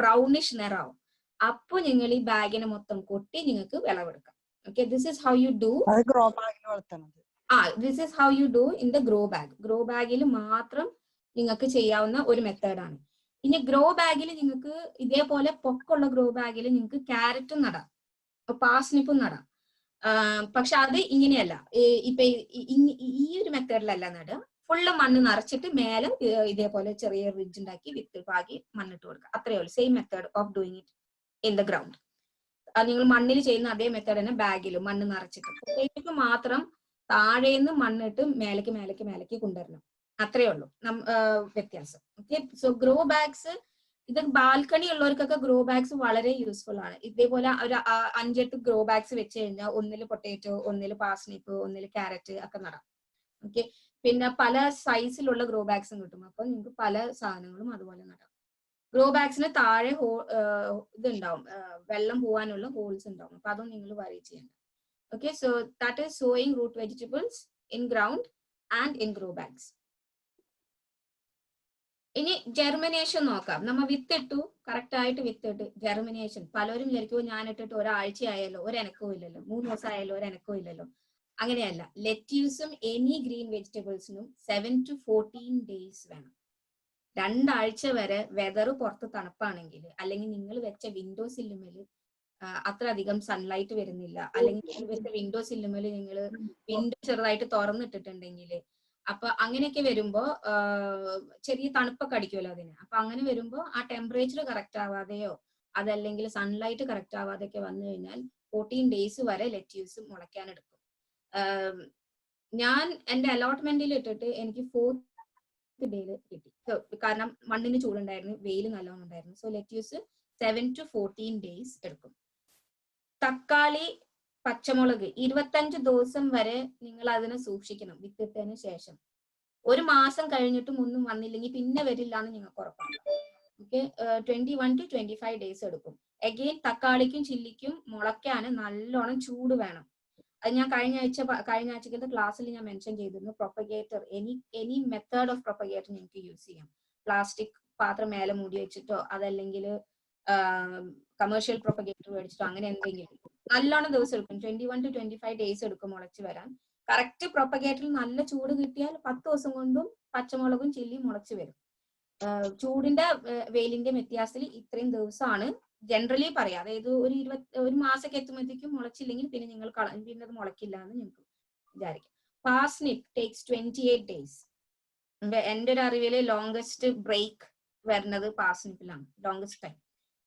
ബ്രൗണിഷ് നിറാവും. അപ്പൊ നിങ്ങൾ ഈ ബാഗിനെ മൊത്തം കൊട്ടി നിങ്ങൾക്ക് വിളവെടുക്കാം. Okay, this is how you do. This is how you do in the grow bag. Grow ബാഗിൽ മാത്രം നിങ്ങൾക്ക് ചെയ്യാവുന്ന ഒരു മെത്തേഡാണ്. ഇനി ഗ്രോ ബാഗിൽ നിങ്ങൾക്ക് ഇതേപോലെ പൊക്കമുള്ള ഗ്രോ ബാഗിൽ നിങ്ങൾക്ക് ക്യാരറ്റും നടാം, പാസ്നിപ്പും നടാം. പക്ഷെ അത് ഇങ്ങനെയല്ല, ഇപ്പൊ ഈ ഒരു മെത്തേഡിലല്ല നടുക. ഫുള്ള് മണ്ണ് നിറച്ചിട്ട് മേലെ ഇതേപോലെ ചെറിയ റിഡ്ജ് ഉണ്ടാക്കി വിത്ത് പാകി മണ്ണിട്ട് കൊടുക്കുക. അത്രയേ ഉള്ളൂ. Same method of doing it in the ground. നിങ്ങൾ മണ്ണിൽ ചെയ്യുന്ന അതേ മെത്തേഡ് തന്നെ ബാഗിലും മണ്ണ് നിറച്ചിട്ട്. പൊട്ടേറ്റോക്ക് മാത്രം താഴേന്ന് മണ്ണിട്ട് മേലേക്ക് കൊണ്ടുവരണം. അത്രേ ഉള്ളൂ വ്യത്യാസം. ഓക്കെ, സോ ഗ്രോ ബാഗ്സ്, ഇത് ബാൽക്കണി ഉള്ളവർക്കൊക്കെ ഗ്രോ ബാഗ്സ് വളരെ യൂസ്ഫുൾ ആണ്. ഇതേപോലെ ഒരു 5-8 ഗ്രോ ബാഗ്സ് വെച്ച് കഴിഞ്ഞാൽ ഒന്നില് പൊട്ടേറ്റോ, ഒന്നില് പാസ്നിപ്പ്, ഒന്നില് ക്യാരറ്റ് ഒക്കെ നടാം. ഓക്കെ, പിന്നെ പല സൈസിലുള്ള ഗ്രോ ബാഗ്സും കിട്ടും. അപ്പൊ നിങ്ങൾക്ക് പല സാധനങ്ങളും അതുപോലെ നടാം. ഗ്രോ ബാഗ്സിന് താഴെ ഇതുണ്ടാവും, വെള്ളം പോകാനുള്ള ഹോൾസ് ഉണ്ടാവും. അപ്പൊ അതും നിങ്ങൾ വറി ചെയ്യണ്ട. Okay, so that is sowing root vegetables in ground and in grow bags. ഇനി ജെർമിനേഷൻ നോക്കാം. നമ്മ വിത്തിട്ടു, കറക്റ്റ് ആയിട്ട് വിത്തിട്ട് ജെർമിനേഷൻ. പലരും വിചാരിക്കും ഞാൻ ഇട്ടിട്ട് ഒരാഴ്ച ആയാലോ ഒരനക്കവും ഇല്ലല്ലോ, 3 ദിവസം ആയാലോ ഒരനക്കവും ഇല്ലല്ലോ. അങ്ങനെയല്ല. ലെറ്റ്യൂസും എനി ഗ്രീൻ വെജിറ്റബിൾസിനും 7 to 14 days വേണം. 2 ആഴ്ച വരെ വെതർ പുറത്ത് തണുപ്പാണെങ്കിൽ, അല്ലെങ്കിൽ നിങ്ങൾ വെച്ച വിൻഡോ സില്ലുമേല് അത്ര അധികം സൺലൈറ്റ് വരുന്നില്ല, അല്ലെങ്കിൽ വെച്ച വിൻഡോ സില്ലുമേല് നിങ്ങൾ വിൻഡോ ചെറുതായിട്ട് തുറന്നിട്ടിട്ടുണ്ടെങ്കിൽ, അപ്പൊ അങ്ങനെയൊക്കെ വരുമ്പോ ചെറിയ തണുപ്പൊക്കെ അടിക്കുമല്ലോ അതിന്. അപ്പൊ അങ്ങനെ വരുമ്പോ ആ ടെമ്പറേച്ചർ കറക്റ്റ് ആവാതെയോ അതല്ലെങ്കിൽ സൺലൈറ്റ് കറക്റ്റ് ആവാതെയൊക്കെ വന്നു കഴിഞ്ഞാൽ 14 days വരെ ലെറ്റ്യൂസ് മുളയ്ക്കാൻ എടുക്കും. ഞാൻ എന്റെ അലോട്ട്മെന്റിൽ ഇട്ടിട്ട് എനിക്ക് 4th ഡേയിൽ കിട്ടി. കാരണം മണ്ണിന് ചൂടുണ്ടായിരുന്നു, വെയിൽ നല്ലോണം ഉണ്ടായിരുന്നു. സോ ലെറ്റ്യൂസ് 7 to 14 days എടുക്കും. തക്കാളി, പച്ചമുളക് 25 ദിവസം വരെ നിങ്ങൾ അതിനെ സൂക്ഷിക്കണം വിത്തിട്ടതിന് ശേഷം. 1 മാസം കഴിഞ്ഞിട്ടും ഒന്നും വന്നില്ലെങ്കിൽ പിന്നെ വരില്ല എന്ന് നിങ്ങൾക്ക് ഉറപ്പാണ്. ഓക്കെ, 21 to 25 days എടുക്കും. അഗെയിൻ തക്കാളിക്കും ചില്ലിക്കും മുളയ്ക്കാൻ നല്ലോണം ചൂട് വേണം. അത് ഞാൻ കഴിഞ്ഞ ആഴ്ചത്തെ ക്ലാസ്സിൽ ഞാൻ മെൻഷൻ ചെയ്തിരുന്നു. പ്രൊപ്പഗേറ്റർ, എനി മെത്തേഡ് ഓഫ് പ്രൊപ്പഗേറ്റർ നിങ്ങൾക്ക് യൂസ് ചെയ്യാം. പ്ലാസ്റ്റിക് പാത്രം മേലെ മൂടി വെച്ചിട്ടോ അതല്ലെങ്കിൽ കമേഴ്ഷ്യൽ പ്രൊപ്പഗേറ്റർ മേടിച്ചിട്ടോ അങ്ങനെ എന്തെങ്കിലും. നല്ലോണം ദിവസം എടുക്കും. 21 to 25 days എടുക്കും മുളച്ച് വരാൻ. കറക്റ്റ് പ്രൊപ്പഗേറ്ററിൽ നല്ല ചൂട് കിട്ടിയാൽ 10 ദിവസം കൊണ്ടും പച്ചമുളകും ചില്ലിയും മുളച്ച് വരും. ചൂടിന്റെ വെയിലിന്റെ വ്യത്യാസത്തിൽ ഇത്രയും ദിവസമാണ് ജനറലി പറയാം. അതായത് ഒരു മാസമൊക്കെ എത്തുമ്പോഴത്തേക്കും മുളച്ചില്ലെങ്കിൽ പിന്നെ നിങ്ങൾ പിന്നെ അത് മുളക്കില്ല എന്ന് നിങ്ങൾക്ക് വിചാരിക്കും. പാസ്നിപ്പ് ടേക്സ് 28 days. എന്റെ ഒരു അറിവില് ലോങ്സ്റ്റ് ബ്രേക്ക് വരുന്നത് പാസ്നിപ്പിലാണ്. ലോങ്സ്റ്റ് ടൈം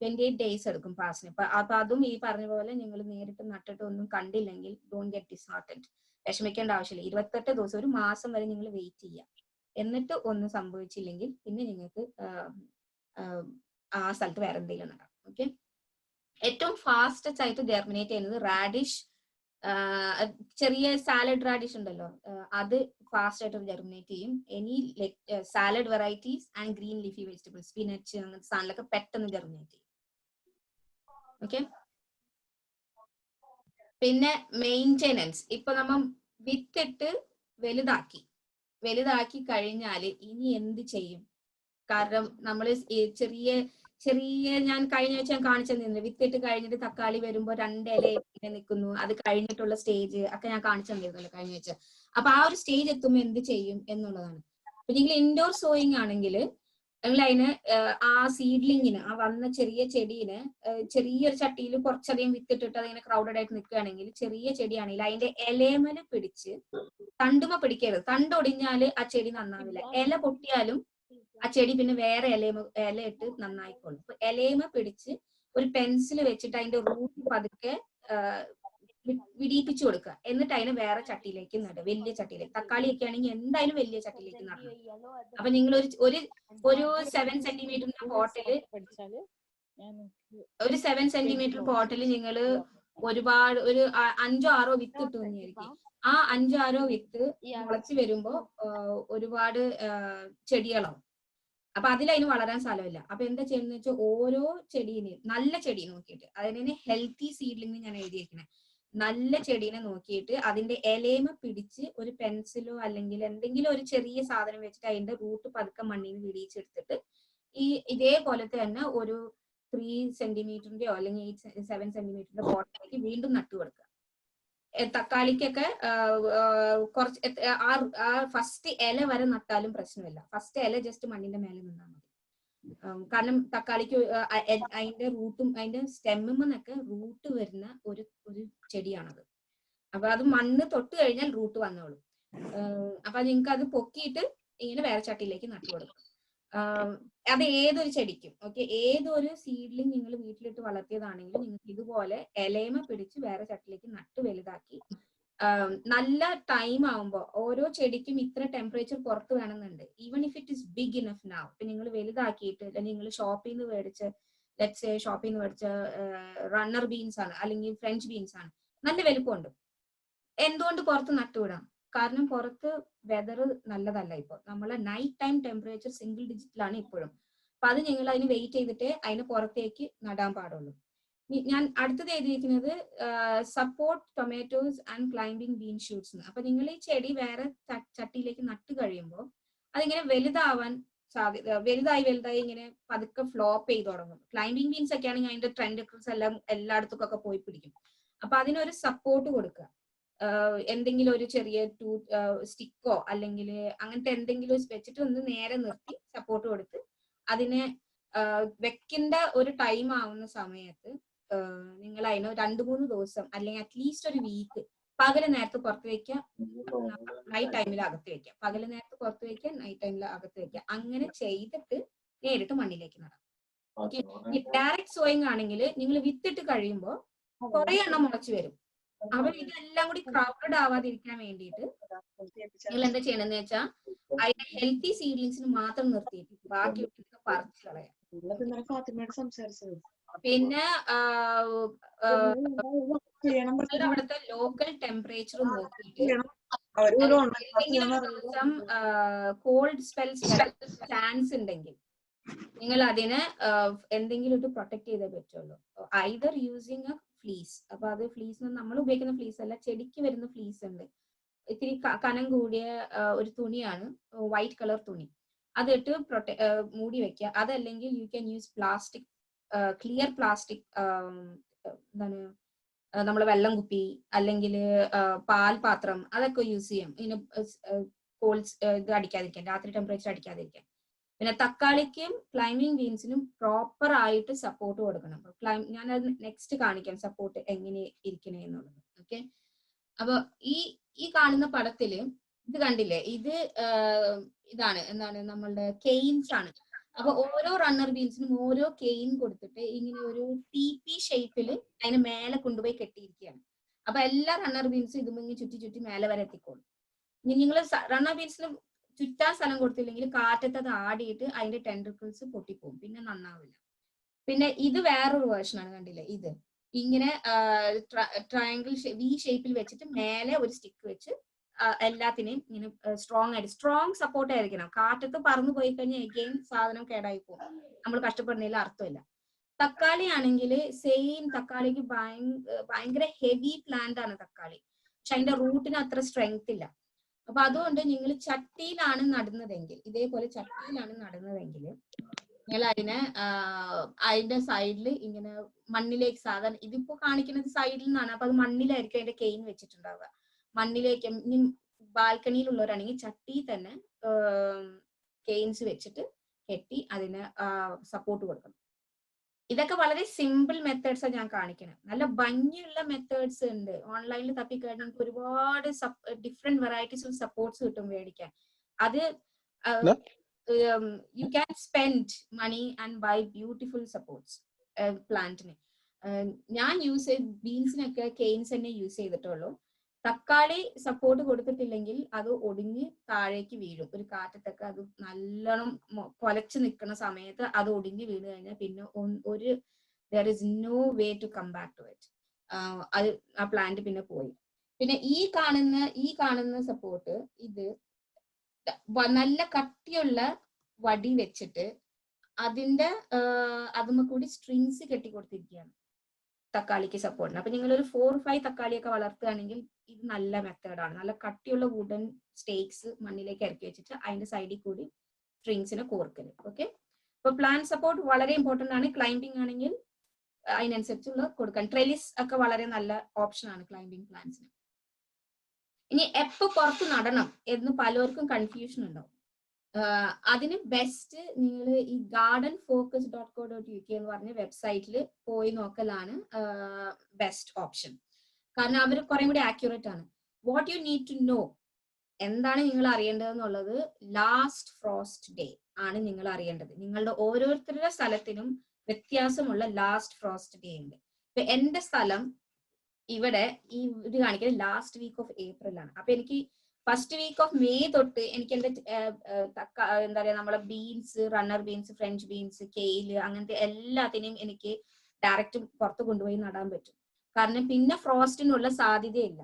28 days എടുക്കും പാസ്നിപ്പ്. അപ്പൊ അതും ഈ പറഞ്ഞ പോലെ നിങ്ങൾ നേരിട്ട് നട്ടിട്ട് ഒന്നും കണ്ടില്ലെങ്കിൽ ഡോണ്ട് ഗെറ്റ് ഡിസ്ഹാർട്ടൻഡ്, വിഷമിക്കേണ്ട ആവശ്യമില്ല. 28 ദിവസം, 1 മാസം വരെ നിങ്ങൾ വെയിറ്റ് ചെയ്യുക. എന്നിട്ട് ഒന്നും സംഭവിച്ചില്ലെങ്കിൽ പിന്നെ നിങ്ങൾക്ക് ആ സ്ഥലത്ത് വേറെ എന്തെങ്കിലും നടാം. ഓക്കെ, ഏറ്റവും ഫാസ്റ്റസ്റ്റ് ആയിട്ട് ജെർമിനേറ്റ് ചെയ്യുന്നത് റാഡിഷ്, ചെറിയ സാലഡ് റാഡിഷ് ഉണ്ടല്ലോ, അത് ഫാസ്റ്റ് ആയിട്ട് ജെർമിനേറ്റ് ചെയ്യും. Any salad varieties and green leafy vegetables, spinach അങ്ങനത്തെ സാധനങ്ങളൊക്കെ പെട്ടെന്ന് ജെർമിനേറ്റ് ചെയ്യും. ഓക്കെ, പിന്നെ മെയിൻ്റെനൻസ്. ഇപ്പൊ നമ്മൾ വിത്തിട്ട് വലുതാക്കി കഴിഞ്ഞാൽ ഇനി എന്ത് ചെയ്യും? കാരണം നമ്മൾ ചെറിയ ഞാൻ കഴിഞ്ഞ ആഴ്ച ഞാൻ കാണിച്ചു തന്നിരുന്നു. വിത്തിട്ട് കഴിഞ്ഞിട്ട് തക്കാളി വരുമ്പോൾ 2 ഇല ഇങ്ങനെ നിൽക്കുന്നു, അത് കഴിഞ്ഞിട്ടുള്ള സ്റ്റേജ് ഒക്കെ ഞാൻ കാണിച്ചു തന്നിരുന്നല്ലോ കഴിഞ്ഞ ആഴ്ച. അപ്പൊ ആ ഒരു സ്റ്റേജ് എത്തുമ്പോൾ എന്ത് ചെയ്യും എന്നുള്ളതാണ്. അപ്പൊ നിങ്ങൾ ഇൻഡോർ സോയിങ് ആണെങ്കിൽ നിങ്ങൾ അതിന് ആ സീഡ്ലിങ്ങിന്, ആ വന്ന ചെറിയ ചെടീനെ ചെറിയൊരു ചട്ടിയിൽ കുറച്ചധികം വിത്തിട്ടിട്ട് അതിങ്ങനെ ക്രൗഡഡ് ആയിട്ട് നിൽക്കുകയാണെങ്കിൽ, ചെറിയ ചെടിയാണെങ്കിൽ അതിന്റെ ഇലമേല് പിടിച്ച്, തണ്ടുമ പിടിക്കരുത്. തണ്ടൊടിഞ്ഞാല് ആ ചെടി നന്നാവില്ല. ഇല പൊട്ടിയാലും ആ ചെടി പിന്നെ വേറെ ഇല ഇട്ട് നന്നായിക്കോളും. അപ്പൊ ഇലയമ പിടിച്ച് ഒരു പെൻസിൽ വെച്ചിട്ട് അതിന്റെ റൂട്ട് പതുക്കെ വിടിയിപ്പിച്ചു കൊടുക്കുക. എന്നിട്ട് അതിനെ വേറെ ചട്ടിയിലേക്ക് നടുക, വലിയ ചട്ടിയിലേക്ക്. തക്കാളിയൊക്കെ ആണെങ്കിൽ എന്തായാലും വലിയ ചട്ടിയിലേക്ക് നടണം. അപ്പൊ നിങ്ങൾ ഒരു 7 സെന്റിമീറ്ററിന്റെ പോട്ടില് നിങ്ങൾ ഒരുപാട് ഒരു 5 or 6 വിത്ത് ഇട്ടു തന്നെയായിരിക്കും. ആ 5 or 6 വിത്ത് മുളച്ച് വരുമ്പോ ഒരുപാട് ചെടികളാവും. അപ്പൊ അതിന് വളരാൻ സ്ഥലമില്ല. അപ്പൊ എന്താ ചെയ്യുന്നത് വെച്ചാൽ ഓരോ ചെടീനെയും, നല്ല ചെടി നോക്കിയിട്ട്, അതിനെ ഹെൽത്തി സീഡ്ലിംഗ് ഞാൻ എഴുതിയിരിക്കണേ, നല്ല ചെടീനെ നോക്കിയിട്ട് അതിന്റെ ഇലയമ പിടിച്ച് ഒരു പെൻസിലോ അല്ലെങ്കിൽ എന്തെങ്കിലും ഒരു ചെറിയ സാധനം വെച്ചിട്ട് അതിന്റെ റൂട്ട് പതുക്കെ മണ്ണിന് വിടിയിച്ചെടുത്തിട്ട് ഇതേപോലെ തന്നെ ഒരു 3 സെന്റിമീറ്ററിന്റെയോ അല്ലെങ്കിൽ 7 സെന്റിമീറ്ററിന്റെ പോട്ടിലേക്ക് വീണ്ടും നട്ടു കൊടുക്കുക. തക്കാളിക്കൊക്കെ കുറച്ച് ഫസ്റ്റ് ഇല വരെ നട്ടാലും പ്രശ്നമില്ല. ഫസ്റ്റ് ഇല ജസ്റ്റ് മണ്ണിന്റെ മേലെ നിന്നാൽ മതി. കാരണം തക്കാളിക്ക് അതിന്റെ റൂട്ടും അതിന്റെ സ്റ്റെമ്മിന്നൊക്കെ റൂട്ട് വരുന്ന ഒരു ചെടിയാണത്. അപ്പൊ അത് മണ്ണ് തൊട്ട് കഴിഞ്ഞാൽ റൂട്ട് വന്നോളും. അപ്പൊ നിങ്ങൾക്ക് അത് പൊക്കിയിട്ട് ഇങ്ങനെ വേറെ ചട്ടിയിലേക്ക് നട്ടു കൊടുക്കും. അത് ഏതൊരു ചെടിക്കും ഓക്കെ, ഏതൊരു സീഡ്ലിംഗ് നിങ്ങൾ വീട്ടിലിട്ട് വളർത്തിയതാണെങ്കിലും നിങ്ങൾക്ക് ഇതുപോലെ ഇലയമ പിടിച്ച് വേറെ ചട്ടിയിലേക്ക് നട്ട് വലുതാക്കി, നല്ല ടൈം ആവുമ്പോൾ ഓരോ ചെടിക്കും ഇത്ര ടെമ്പറേച്ചർ പുറത്ത് വേണമെന്നുണ്ട്. Even if it is big enough now. ഇപ്പൊ നിങ്ങൾ വലുതാക്കിയിട്ട് നിങ്ങൾ ഷോപ്പിൽ നിന്ന് മേടിച്ച റണ്ണർ ബീൻസ് ആണ് അല്ലെങ്കിൽ ഫ്രഞ്ച് ബീൻസ് ആണ്, നല്ല വലുപ്പമുണ്ട്. എന്തുകൊണ്ട് പുറത്ത് നട്ടുവിടാം? കാരണം പുറത്ത് വെതർ നല്ലതല്ല. ഇപ്പോൾ നമ്മളെ നൈറ്റ് ടൈം ടെമ്പറേച്ചർ സിംഗിൾ ഡിജിറ്റിലാണ് ഇപ്പോഴും. അപ്പൊ അത് നിങ്ങൾ അതിന് വെയിറ്റ് ചെയ്തിട്ട് അതിന് പുറത്തേക്ക് നടാൻ പാടുള്ളൂ. ഞാൻ അടുത്തത് എഴുതിയിരിക്കുന്നത് support tomatoes and climbing been shoots. അപ്പൊ നിങ്ങൾ ഈ ചെടി വേറെ ചട്ടിയിലേക്ക് നട്ട് കഴിയുമ്പോൾ അതിങ്ങനെ വലുതാവാൻ സാധ്യത, വലുതായി ഇങ്ങനെ പതുക്കെ ഫ്ലോപ്പ് ചെയ്ത് തുടങ്ങും. ക്ലൈംബിംഗ് ബീൻസ് ഒക്കെ ആണെങ്കിൽ അതിന്റെ ട്രെൻഡിക്കിൾസ് എല്ലാം എല്ലായിടത്തും പോയി പിടിക്കും. അപ്പൊ അതിനൊരു സപ്പോർട്ട് കൊടുക്കുക. എന്തെങ്കിലും ഒരു ചെറിയ സ്റ്റിക്കോ അല്ലെങ്കിൽ അങ്ങനത്തെ എന്തെങ്കിലും വെച്ചിട്ട് ഒന്ന് നേരെ നിർത്തി സപ്പോർട്ട് കൊടുത്ത് അതിനെ വെക്കേണ്ട ഒരു ടൈം ആവുന്ന സമയത്ത് നിങ്ങൾ അതിന് 2-3 ദിവസം അല്ലെങ്കിൽ അറ്റ്ലീസ്റ്റ് ഒരു വീക്ക് പകല് നേരത്ത് പുറത്ത് വെക്കുക, നൈറ്റ് ടൈമിൽ അകത്ത് വെക്കുക. പകല് നേരത്ത് പുറത്ത് വെക്കുക, നൈറ്റ് ടൈമിൽ അകത്ത് വെക്കുക. അങ്ങനെ ചെയ്തിട്ട് നേരിട്ട് മണ്ണിലേക്ക് നടാം. ഓക്കെ. ഈ ഡയറക്റ്റ് സോയിങ് ആണെങ്കിൽ നിങ്ങൾ വിത്തിട്ട് കഴിയുമ്പോൾ കുറെ എണ്ണം മുളച്ചു വരും. അവർ ഇതെല്ലാം കൂടി ക്രൗഡഡ് ആവാതിരിക്കാൻ വേണ്ടിയിട്ട് നിങ്ങൾ എന്താ ചെയ്യണമെന്ന് വെച്ചാൽ അതിന്റെ ഹെൽത്തി സീഡ്ലിങ്സിന് മാത്രം നിർത്തിയിട്ട് ബാക്കി പറിച്ചു കളയാം. പിന്നെ അവിടുത്തെ ലോക്കൽ ടെമ്പറേച്ചർ നോക്കിയിട്ട് ഏതെങ്കിലും ദിവസം കോൾഡ് സ്പെൽസ് ചാൻസ് ഉണ്ടെങ്കിൽ നിങ്ങൾ അതിനെ എന്തെങ്കിലും ഒരു പ്രൊട്ടക്ട് ചെയ്തേ പറ്റുള്ളൂ. Either using A fleece. അപ്പൊ അത് ഫ്ലീസ് നമ്മൾ ഉപയോഗിക്കുന്ന ഫ്ലീസ് അല്ല, ചെടിക്ക് വരുന്ന ഫ്ലീസ് ഉണ്ട്. ഇത്തിരി കനം കൂടിയ ഒരു തുണിയാണ്, വൈറ്റ് കളർ തുണി. അതിട്ട് മൂടി വെക്കുക. അതല്ലെങ്കിൽ you can use plastic, clear plastic, എന്താണ് നമ്മളെ വെള്ളം കുപ്പി അല്ലെങ്കിൽ പാൽപാത്രം, അതൊക്കെ യൂസ് ചെയ്യാം. ഇങ്ങനെ കോൾഡ് ഇത് അടിക്കാതിരിക്കാൻ, രാത്രി ടെമ്പറേച്ചർ അടിക്കാതിരിക്കാൻ. പിന്നെ തക്കാളിക്കും ക്ലൈംബിംഗ് ബീൻസിനും പ്രോപ്പർ ആയിട്ട് സപ്പോർട്ട് കൊടുക്കണം. ഞാനത് നെക്സ്റ്റ് കാണിക്കാം സപ്പോർട്ട് എങ്ങനെ ഇരിക്കണേ എന്നുള്ളത്. ഓക്കെ. അപ്പൊ ഈ കാണുന്ന പടത്തില് ഇത് കണ്ടില്ലേ, ഇത് ഇതാണ് എന്താണ് നമ്മളുടെ കെയിൻസ് ആണ്. അപ്പൊ ഓരോ റണ്ണർ ബീൻസിനും ഓരോ കെയിൻ കൊടുത്തിട്ട് ഇങ്ങനെ ഒരു TP ഷേപ്പില് അതിന് മേലെ കൊണ്ടുപോയി കെട്ടിയിരിക്കുകയാണ്. അപ്പൊ എല്ലാ റണ്ണർ ബീൻസും ഇതുമെങ്കിൽ ചുറ്റി മേലെ വരെ എത്തിക്കോളും. ഇനി നിങ്ങൾ റണ്ണർ ബീൻസിന് ചുറ്റാൻ സ്ഥലം കൊടുത്തില്ലെങ്കിൽ കാറ്റത്ത് അത് ആടിയിട്ട് അതിന്റെ ടെൻട്രിക്കിൾസ് പൊട്ടിപ്പോവും, പിന്നെ നന്നാവില്ല. പിന്നെ ഇത് വേറൊരു വേർഷനാണ്, കണ്ടില്ലേ, ഇത് ഇങ്ങനെ ട്രയാങ്കിൾ V ഷേപ്പിൽ വെച്ചിട്ട് മേലെ ഒരു സ്റ്റിക്ക് വെച്ച് എല്ലാത്തിനെയും ഇങ്ങനെ സ്ട്രോങ് സപ്പോർട്ട് ആയിരിക്കണം. കാറ്റത്ത് പറന്നു പോയി കഴിഞ്ഞാൽ എഗെയിൻ സാധനം കേടായി പോകും. നമ്മൾ കഷ്ടപ്പെടുന്നതിൽ അർത്ഥമില്ല. തക്കാളി ആണെങ്കിൽ സെയിം, തക്കാളിക്ക് ഭയങ്കര ഹെവി പ്ലാന്റ് ആണ് തക്കാളി. പക്ഷെ അതിന്റെ റൂട്ടിന് അത്ര സ്ട്രെങ്ത് ഇല്ല. അപ്പൊ അതുകൊണ്ട് നിങ്ങൾ ചട്ടിയിലാണ് നടുന്നതെങ്കിൽ, ഇതേപോലെ ചട്ടിയിലാണ് നടുന്നതെങ്കിൽ നിങ്ങൾ അതിന്റെ സൈഡിൽ ഇങ്ങനെ മണ്ണിലേക്ക്, സാധാരണ ഇതിപ്പോ കാണിക്കുന്നത് സൈഡിൽ നിന്നാണ്, അപ്പൊ അത് മണ്ണിലായിരിക്കും അതിന്റെ കെയിൻ വെച്ചിട്ടുണ്ടാവുക. മണ്ണിലേക്ക് ബാൽക്കണിയിലുള്ളവരാണെങ്കിൽ ചട്ടിയിൽ തന്നെ കെയിൻസ് വെച്ചിട്ട് കെട്ടി അതിന് സപ്പോർട്ട് കൊടുക്കണം. ഇതൊക്കെ വളരെ സിമ്പിൾ മെത്തേഡ്സ് ഞാൻ കാണിക്കണം. നല്ല ഭംഗിയുള്ള മെത്തേഡ്സ് ഉണ്ട്. ഓൺലൈനിൽ തപ്പിക്കഴിഞ്ഞാൽ നിങ്ങൾക്ക് ഒരുപാട് ഡിഫറെന്റ് വെറൈറ്റീസ് ഓഫ് സപ്പോർട്ട്സ് കിട്ടും മേടിക്കാൻ. അത് you can spend money and buy beautiful supports പ്ലാന്റിന്. ഞാൻ യൂസ് ചെയ്ത് ബീൻസിനൊക്കെ കെയിൻസ് തന്നെ യൂസ് ചെയ്തിട്ടുള്ളൂ. തക്കാളി സപ്പോർട്ട് കൊടുത്തിട്ടില്ലെങ്കിൽ അത് ഒടിഞ്ഞ് താഴേക്ക് വീഴും. ഒരു കാറ്റത്തൊക്കെ അത് നല്ലോണം കൊലച്ച് നിൽക്കുന്ന സമയത്ത് അത് ഒടിഞ്ഞ് വീണ് കഴിഞ്ഞാൽ പിന്നെ there is no way to come back to it. അത് ആ പ്ലാന്റ് പിന്നെ പോയി. പിന്നെ ഈ കാണുന്ന സപ്പോർട്ട് ഇത് നല്ല കട്ടിയുള്ള വടി വെച്ചിട്ട് അതിന്റെ അതുമ്മ കൂടി സ്ട്രിങ്സ് കെട്ടി കൊടുത്തിരിക്കുകയാണ് തക്കാളിക്ക് സപ്പോർട്ടിന്. അപ്പൊ നിങ്ങൾ ഒരു 4-5 തക്കാളിയൊക്കെ വളർത്തുകയാണെങ്കിൽ ഇത് നല്ല മെത്തേഡാണ്. നല്ല കട്ടിയുള്ള വുഡൻ സ്റ്റേക്സ് മണ്ണിലേക്ക് ഇറക്കി വെച്ചിട്ട് അതിന്റെ സൈഡിൽ കൂടി സ്ട്രിങ്സിനെ കോർക്കല്. ഓക്കെ. അപ്പൊ പ്ലാന്റ് സപ്പോർട്ട് വളരെ ഇമ്പോർട്ടന്റ് ആണ്. ക്ലൈംബിംഗ് ആണെങ്കിൽ അതിനനുസരിച്ചുള്ള കൊടുക്കാൻ. ട്രെലിസ് ഒക്കെ വളരെ നല്ല ഓപ്ഷൻ ആണ് ക്ലൈംബിംഗ് പ്ലാന്റ്സിന്. ഇനി എപ്പോ പുറത്ത് നടണം എന്ന് പലർക്കും കൺഫ്യൂഷൻ ഉണ്ടാവും. അതിന് ബെസ്റ്റ് നിങ്ങൾ ഈ gardenfocus.co.uk എന്ന് പറഞ്ഞ വെബ്സൈറ്റിൽ പോയി നോക്കലാണ് ബെസ്റ്റ് ഓപ്ഷൻ. കാരണം അവർ കുറെ കൂടി ആക്യുറേറ്റ് ആണ്. What you need to know, എന്താണ് നിങ്ങൾ അറിയേണ്ടതെന്നുള്ളത്, ലാസ്റ്റ് ഫ്രോസ്റ്റ് ഡേ ആണ് നിങ്ങൾ അറിയേണ്ടത്. നിങ്ങളുടെ ഓരോരുത്തരുടെ സ്ഥലത്തിനും വ്യത്യാസമുള്ള ലാസ്റ്റ് ഫ്രോസ്റ്റ് ഡേ ഉണ്ട്. ഇപ്പൊ എന്റെ സ്ഥലം ഇവിടെ ഈ ഇത് കാണിക്കുന്നത് ലാസ്റ്റ് വീക്ക് ഓഫ് ഏപ്രിൽ ആണ്. അപ്പൊ എനിക്ക് ഫസ്റ്റ് വീക്ക് ഓഫ് മെയ് തൊട്ട് എനിക്ക് എന്റെ എന്താ പറയാ നമ്മളെ beans, runner beans, French beans, kale, അങ്ങനത്തെ എല്ലാത്തിനെയും എനിക്ക് ഡയറക്റ്റ് പുറത്ത് കൊണ്ടുപോയി നടാൻ പറ്റും. കാരണം പിന്നെ ഫ്രോസ്റ്റിനുള്ള സാധ്യതയില്ല.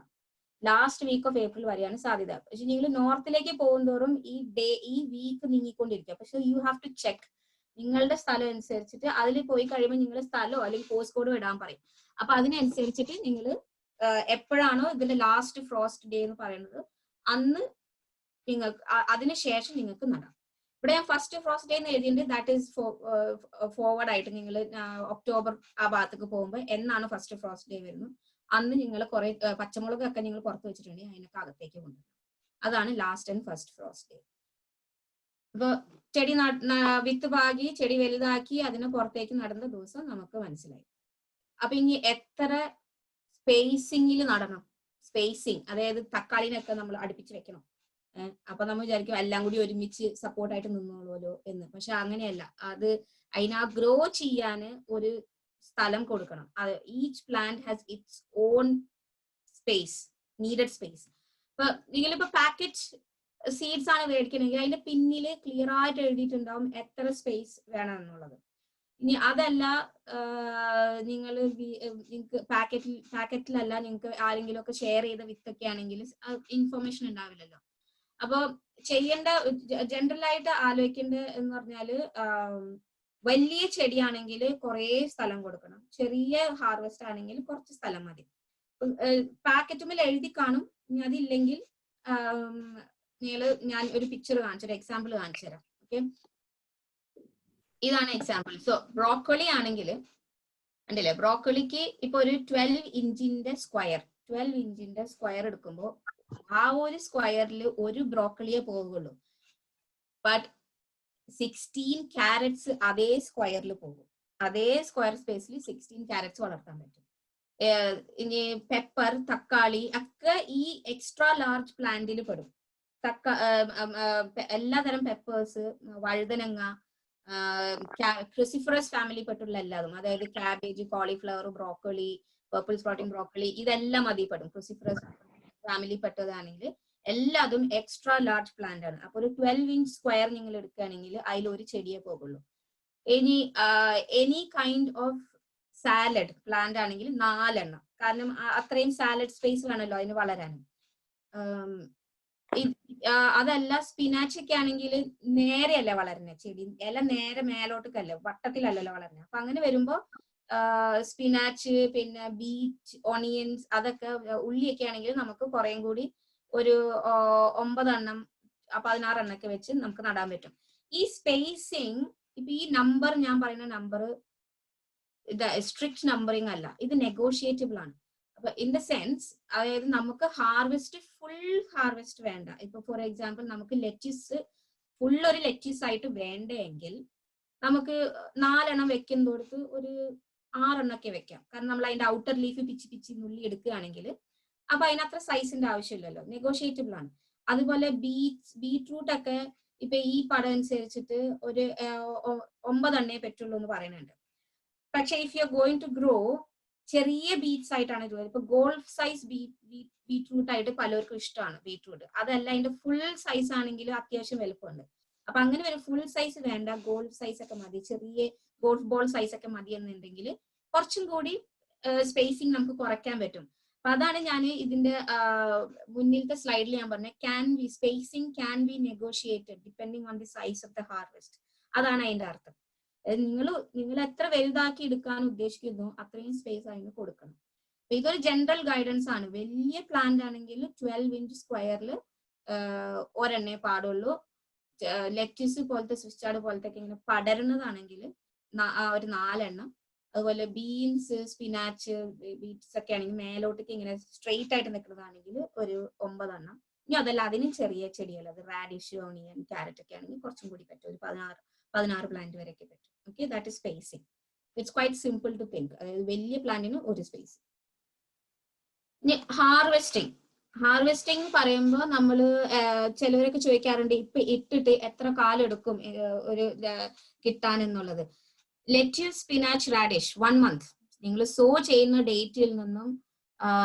ലാസ്റ്റ് വീക്ക് ഓഫ് ഏപ്രിൽ വരെയാണ് സാധ്യത. പക്ഷെ നിങ്ങൾ നോർത്തിലേക്ക് പോകുന്തോറും ഈ വീക്ക് നീങ്ങിക്കൊണ്ടിരിക്കുക. പക്ഷെ യു ഹാവ് ടു ചെക്ക് നിങ്ങളുടെ സ്ഥലം അനുസരിച്ചിട്ട് അതിൽ പോയി കഴിയുമ്പോൾ നിങ്ങളുടെ സ്ഥലമോ അല്ലെങ്കിൽ പോസ്റ്റ് കോഡോ ഇടാൻ പറയും. അപ്പൊ അതിനനുസരിച്ചിട്ട് നിങ്ങൾ എപ്പോഴാണോ ഇതിന്റെ ലാസ്റ്റ് ഫ്രോസ്റ്റ് ഡേ എന്ന് പറയുന്നത് അന്ന് നിങ്ങൾക്ക് അതിനുശേഷം നിങ്ങൾക്ക് നടാം. ഇവിടെ ഞാൻ ഫസ്റ്റ് ഫ്രോസ്റ്റ് ഡേ എന്ന് എഴുതിയിട്ടുണ്ട്. ദാറ്റ് ഈസ് ഫോർവേഡ് ആയിട്ട് നിങ്ങൾ ഒക്ടോബർ ആ ഭാഗത്തേക്ക് പോകുമ്പോൾ എന്നാണ് ഫസ്റ്റ് ഫ്രോസ്റ്റ് ഡേ വരുന്നത് അന്ന് നിങ്ങൾ കുറെ പച്ചമുളകൊക്കെ നിങ്ങൾ പുറത്ത് വെച്ചിട്ടുണ്ടെങ്കിൽ അതിനൊക്കെ അകത്തേക്ക് കൊണ്ടുവരും. അതാണ് last and first frost day. അപ്പൊ ചെടി വിത്ത് പാകി ചെടി വലുതാക്കി അതിനെ പുറത്തേക്ക് നടന്ന ദിവസം നമുക്ക് മനസ്സിലായി. അപ്പൊ ഇനി എത്ര സ്പേസിങ്ങിൽ നടണം? സ്പേസിങ് അതായത് തക്കാളിനൊക്കെ നമ്മൾ അടുപ്പിച്ച് വെക്കണം. അപ്പൊ നമ്മൾ വിചാരിക്കും എല്ലാം കൂടി ഒരുമിച്ച് സപ്പോർട്ടായിട്ട് നിന്നോളൂല്ലോ എന്ന്. പക്ഷെ അങ്ങനെയല്ല. അത് അതിനാ ഗ്രോ ചെയ്യാന് ഒരു സ്ഥലം കൊടുക്കണം. Each plant has it's on space, needed space. ഇപ്പൊ നിങ്ങളിപ്പോ പാക്കറ്റ് സീഡ്സ് ആണ് മേടിക്കണമെങ്കിൽ അതിന്റെ പിന്നില് ക്ലിയർ ആയിട്ട് എഴുതിയിട്ടുണ്ടാവും എത്ര സ്പേസ് വേണം എന്നുള്ളത്. ഇനി അതല്ല നിങ്ങൾക്ക് പാക്കറ്റിലല്ല നിങ്ങൾക്ക് ആരെങ്കിലും ഒക്കെ ഷെയർ ചെയ്ത വിത്തൊക്കെ ആണെങ്കിൽ ഇൻഫർമേഷൻ ഉണ്ടാവില്ലല്ലോ. അപ്പൊ ചെയ്യേണ്ട ജനറൽ ആയിട്ട് ആലോചിക്കേണ്ട എന്ന് പറഞ്ഞാല് വലിയ ചെടിയാണെങ്കിൽ കുറെ സ്ഥലം കൊടുക്കണം. ചെറിയ ഹാർവെസ്റ്റ് ആണെങ്കിൽ കുറച്ച് സ്ഥലം മതി. പാക്കറ്റുമിൽ എഴുതി കാണും. ഇനി അതില്ലെങ്കിൽ ഞാൻ ഒരു പിക്ചർ കാണിച്ചു എക്സാമ്പിൾ കാണിച്ചു തരാം. ഓക്കെ, ഇതാണ് എക്സാമ്പിൾ. സോ ബ്രോക്കോളി ആണെങ്കിൽ ഉണ്ടല്ലേ, ബ്രോക്കോളിക്ക് ഇപ്പൊ ഒരു 12 ഇഞ്ചിന്റെ സ്ക്വയർ എടുക്കുമ്പോൾ ആ ഒരു സ്ക്വയറിൽ ഒരു ബ്രോക്കോളിയെ പോകുള്ളൂ. ബട്ട് 16 ക്യാരറ്റ്സ് അതേ സ്ക്വയറിൽ പോകും. അതേ സ്ക്വയർ സ്പേസിൽ 16 ക്യാരറ്റ്സ് വളർത്താൻ പറ്റും. ഇനി പെപ്പർ, തക്കാളി ഒക്കെ ഈ എക്സ്ട്രാ ലാർജ് പ്ലാന്റിൽ പെടും. എല്ലാതരം പെപ്പേഴ്സ്, വഴുതനങ്ങ, ക്രൂസിഫറസ് ഫാമിലി പെട്ടുള്ള എല്ലാതും, അതായത് cabbage, cauliflower, broccoli, purple sprouting broccoli, ഇതെല്ലാം അതിൽ പെടും. ക്രൂസിഫറസ് ഫാമിലി പെട്ടതാണെങ്കിൽ എല്ലാതും എക്സ്ട്രാ ലാർജ് പ്ലാന്റ് ആണ്. അപ്പൊ ഒരു 12 ഇഞ്ച് സ്ക്വയർ നിങ്ങൾ എടുക്കുകയാണെങ്കിൽ അതിൽ ഒരു ചെടിയെ പോകുള്ളൂ. ഇനി any kind of salad plant ആണെങ്കിൽ 4 എണ്ണം. കാരണം അത്രയും സാലഡ് സ്പേസ് വേണമല്ലോ അതിന് വളരാനും. അതല്ല സ്പിനാച്ച് ഒക്കെ ആണെങ്കിൽ നേരെയല്ല വളരുന്നത് ചെടി, ഇല നേരെ മേലോട്ടേക്കല്ല, വട്ടത്തിലല്ലല്ലോ വളരുന്നത്. അപ്പൊ അങ്ങനെ വരുമ്പോ സ്പിനാച്ച്, പിന്നെ ബീറ്റ്, ഓണിയൻസ്, അതൊക്കെ ഉള്ളിയൊക്കെ ആണെങ്കിൽ നമുക്ക് കുറേം കൂടി ഒരു 9 എണ്ണം 16 എണ്ണൊക്കെ വെച്ച് നമുക്ക് നടാൻ പറ്റും. ഈ സ്പേസിങ് ഇപ്പൊ ഈ നമ്പർ ഞാൻ പറയുന്ന നമ്പർ ഇത് സ്ട്രിക്റ്റ് നമ്പറിങ് അല്ല, ഇത് നെഗോഷിയേറ്റബിൾ ആണ്. അപ്പൊ ഇൻ ദ സെൻസ്, അതായത് നമുക്ക് ഫുൾ ഹാർവെസ്റ്റ് വേണ്ട. ഇപ്പൊ ഫോർ എക്സാമ്പിൾ നമുക്ക് ലെറ്റിസ് ഫുൾ ഒരു ലെറ്റിസ് ആയിട്ട് വേണ്ടെങ്കിൽ നമുക്ക് 4 എണ്ണം വെക്കുന്നതോടത്ത് ഒരു 6 എണ്ണൊക്കെ വെക്കാം. കാരണം നമ്മൾ അതിന്റെ ഔട്ടർ ലീഫ് പിച്ചി നുള്ളി എടുക്കുകയാണെങ്കിൽ അപ്പൊ അതിനത്ര സൈസിന്റെ ആവശ്യമില്ലല്ലോ, നെഗോഷിയേറ്റബിൾ ആണ്. അതുപോലെ ബീറ്റ്റൂട്ട് ഒക്കെ ഇപ്പൊ ഈ പടം അനുസരിച്ചിട്ട് ഒരു 9 എണ്ണേ പറ്റുള്ളൂ എന്ന് പറയുന്നുണ്ട്. പക്ഷെ if you are going to grow ചെറിയ ബീറ്റ്സ് ആയിട്ടാണ് ഇത്. ഇപ്പൊ ഗോൾഫ് സൈസ് ബീറ്റ്റൂട്ട് ആയിട്ട് പലർക്കും ഇഷ്ടമാണ് ബീറ്റ്റൂട്ട്. അതല്ല അതിന്റെ ഫുൾ സൈസ് ആണെങ്കിലും അത്യാവശ്യം വലുപ്പമുണ്ട്. അപ്പൊ അങ്ങനെ വരും. ഫുൾ സൈസ് വേണ്ട, ഗോൾഫ് സൈസ് ഒക്കെ മതി, ചെറിയ ഗോൾഫ് ബോൾ സൈസ് ഒക്കെ മതി എന്നുണ്ടെങ്കിൽ കുറച്ചും കൂടി സ്പേസിങ് നമുക്ക് കുറയ്ക്കാൻ പറ്റും. അപ്പൊ അതാണ് ഞാൻ ഇതിന്റെ മുന്നിലത്തെ സ്ലൈഡിൽ ഞാൻ പറഞ്ഞത്, spacing can be negotiated depending on the size of the harvest. അതാണ് അതിന്റെ അർത്ഥം. നിങ്ങൾ എത്ര വലുതാക്കി എടുക്കാൻ ഉദ്ദേശിക്കുന്നു അത്രയും സ്പേസ് അതിന് കൊടുക്കണം. ഇതൊരു ജനറൽ ഗൈഡൻസ് ആണ്. വലിയ പ്ലാന്റ് ആണെങ്കിൽ 12 ഇഞ്ച് സ്ക്വയറിൽ ഒരെണ്ണേ പാടുള്ളൂ. ലെറ്റിസ് പോലത്തെ, സ്വിച്ചാർഡ് പോലത്തെ ഒക്കെ ഇങ്ങനെ പടരുന്നതാണെങ്കിൽ ഒരു 4 എണ്ണം. അതുപോലെ ബീൻസ്, സ്പിനാച്ച്, ബീറ്റ്സ് ഒക്കെ ആണെങ്കിൽ മേലോട്ടേക്ക് ഇങ്ങനെ സ്ട്രെയിറ്റ് ആയിട്ട് നിൽക്കുന്നതാണെങ്കിൽ ഒരു 9 എണ്ണം. ഇനി അതല്ല അതിനും ചെറിയ ചെടികൾ, അത് റാഡിഷ്, ഓണിയൻ, ക്യാരറ്റ് ഒക്കെ ആണെങ്കിൽ കുറച്ചും കൂടി പറ്റും, ഒരു 16 പ്ലാന്റ് വരെയൊക്കെ പറ്റും. Okay, that is spacing. It's quite simple to think. അതായത് വലിയ പ്ലാന്റിന് ഒരു സ്പേസ്. ഇനി ഹാർവെസ്റ്റിംഗ് പറയുമ്പോൾ നമ്മൾ ചിലവരൊക്കെ ചോദിക്കാറുണ്ട് ഇപ്പൊ ഇട്ടിട്ട് എത്ര കാലം എടുക്കും ഒരു കിട്ടാൻ എന്നുള്ളത്. Lettuce, spinach, radish 1 month. നിങ്ങൾ സോ ചെയ്യുന്ന ഡേറ്റിൽ നിന്നും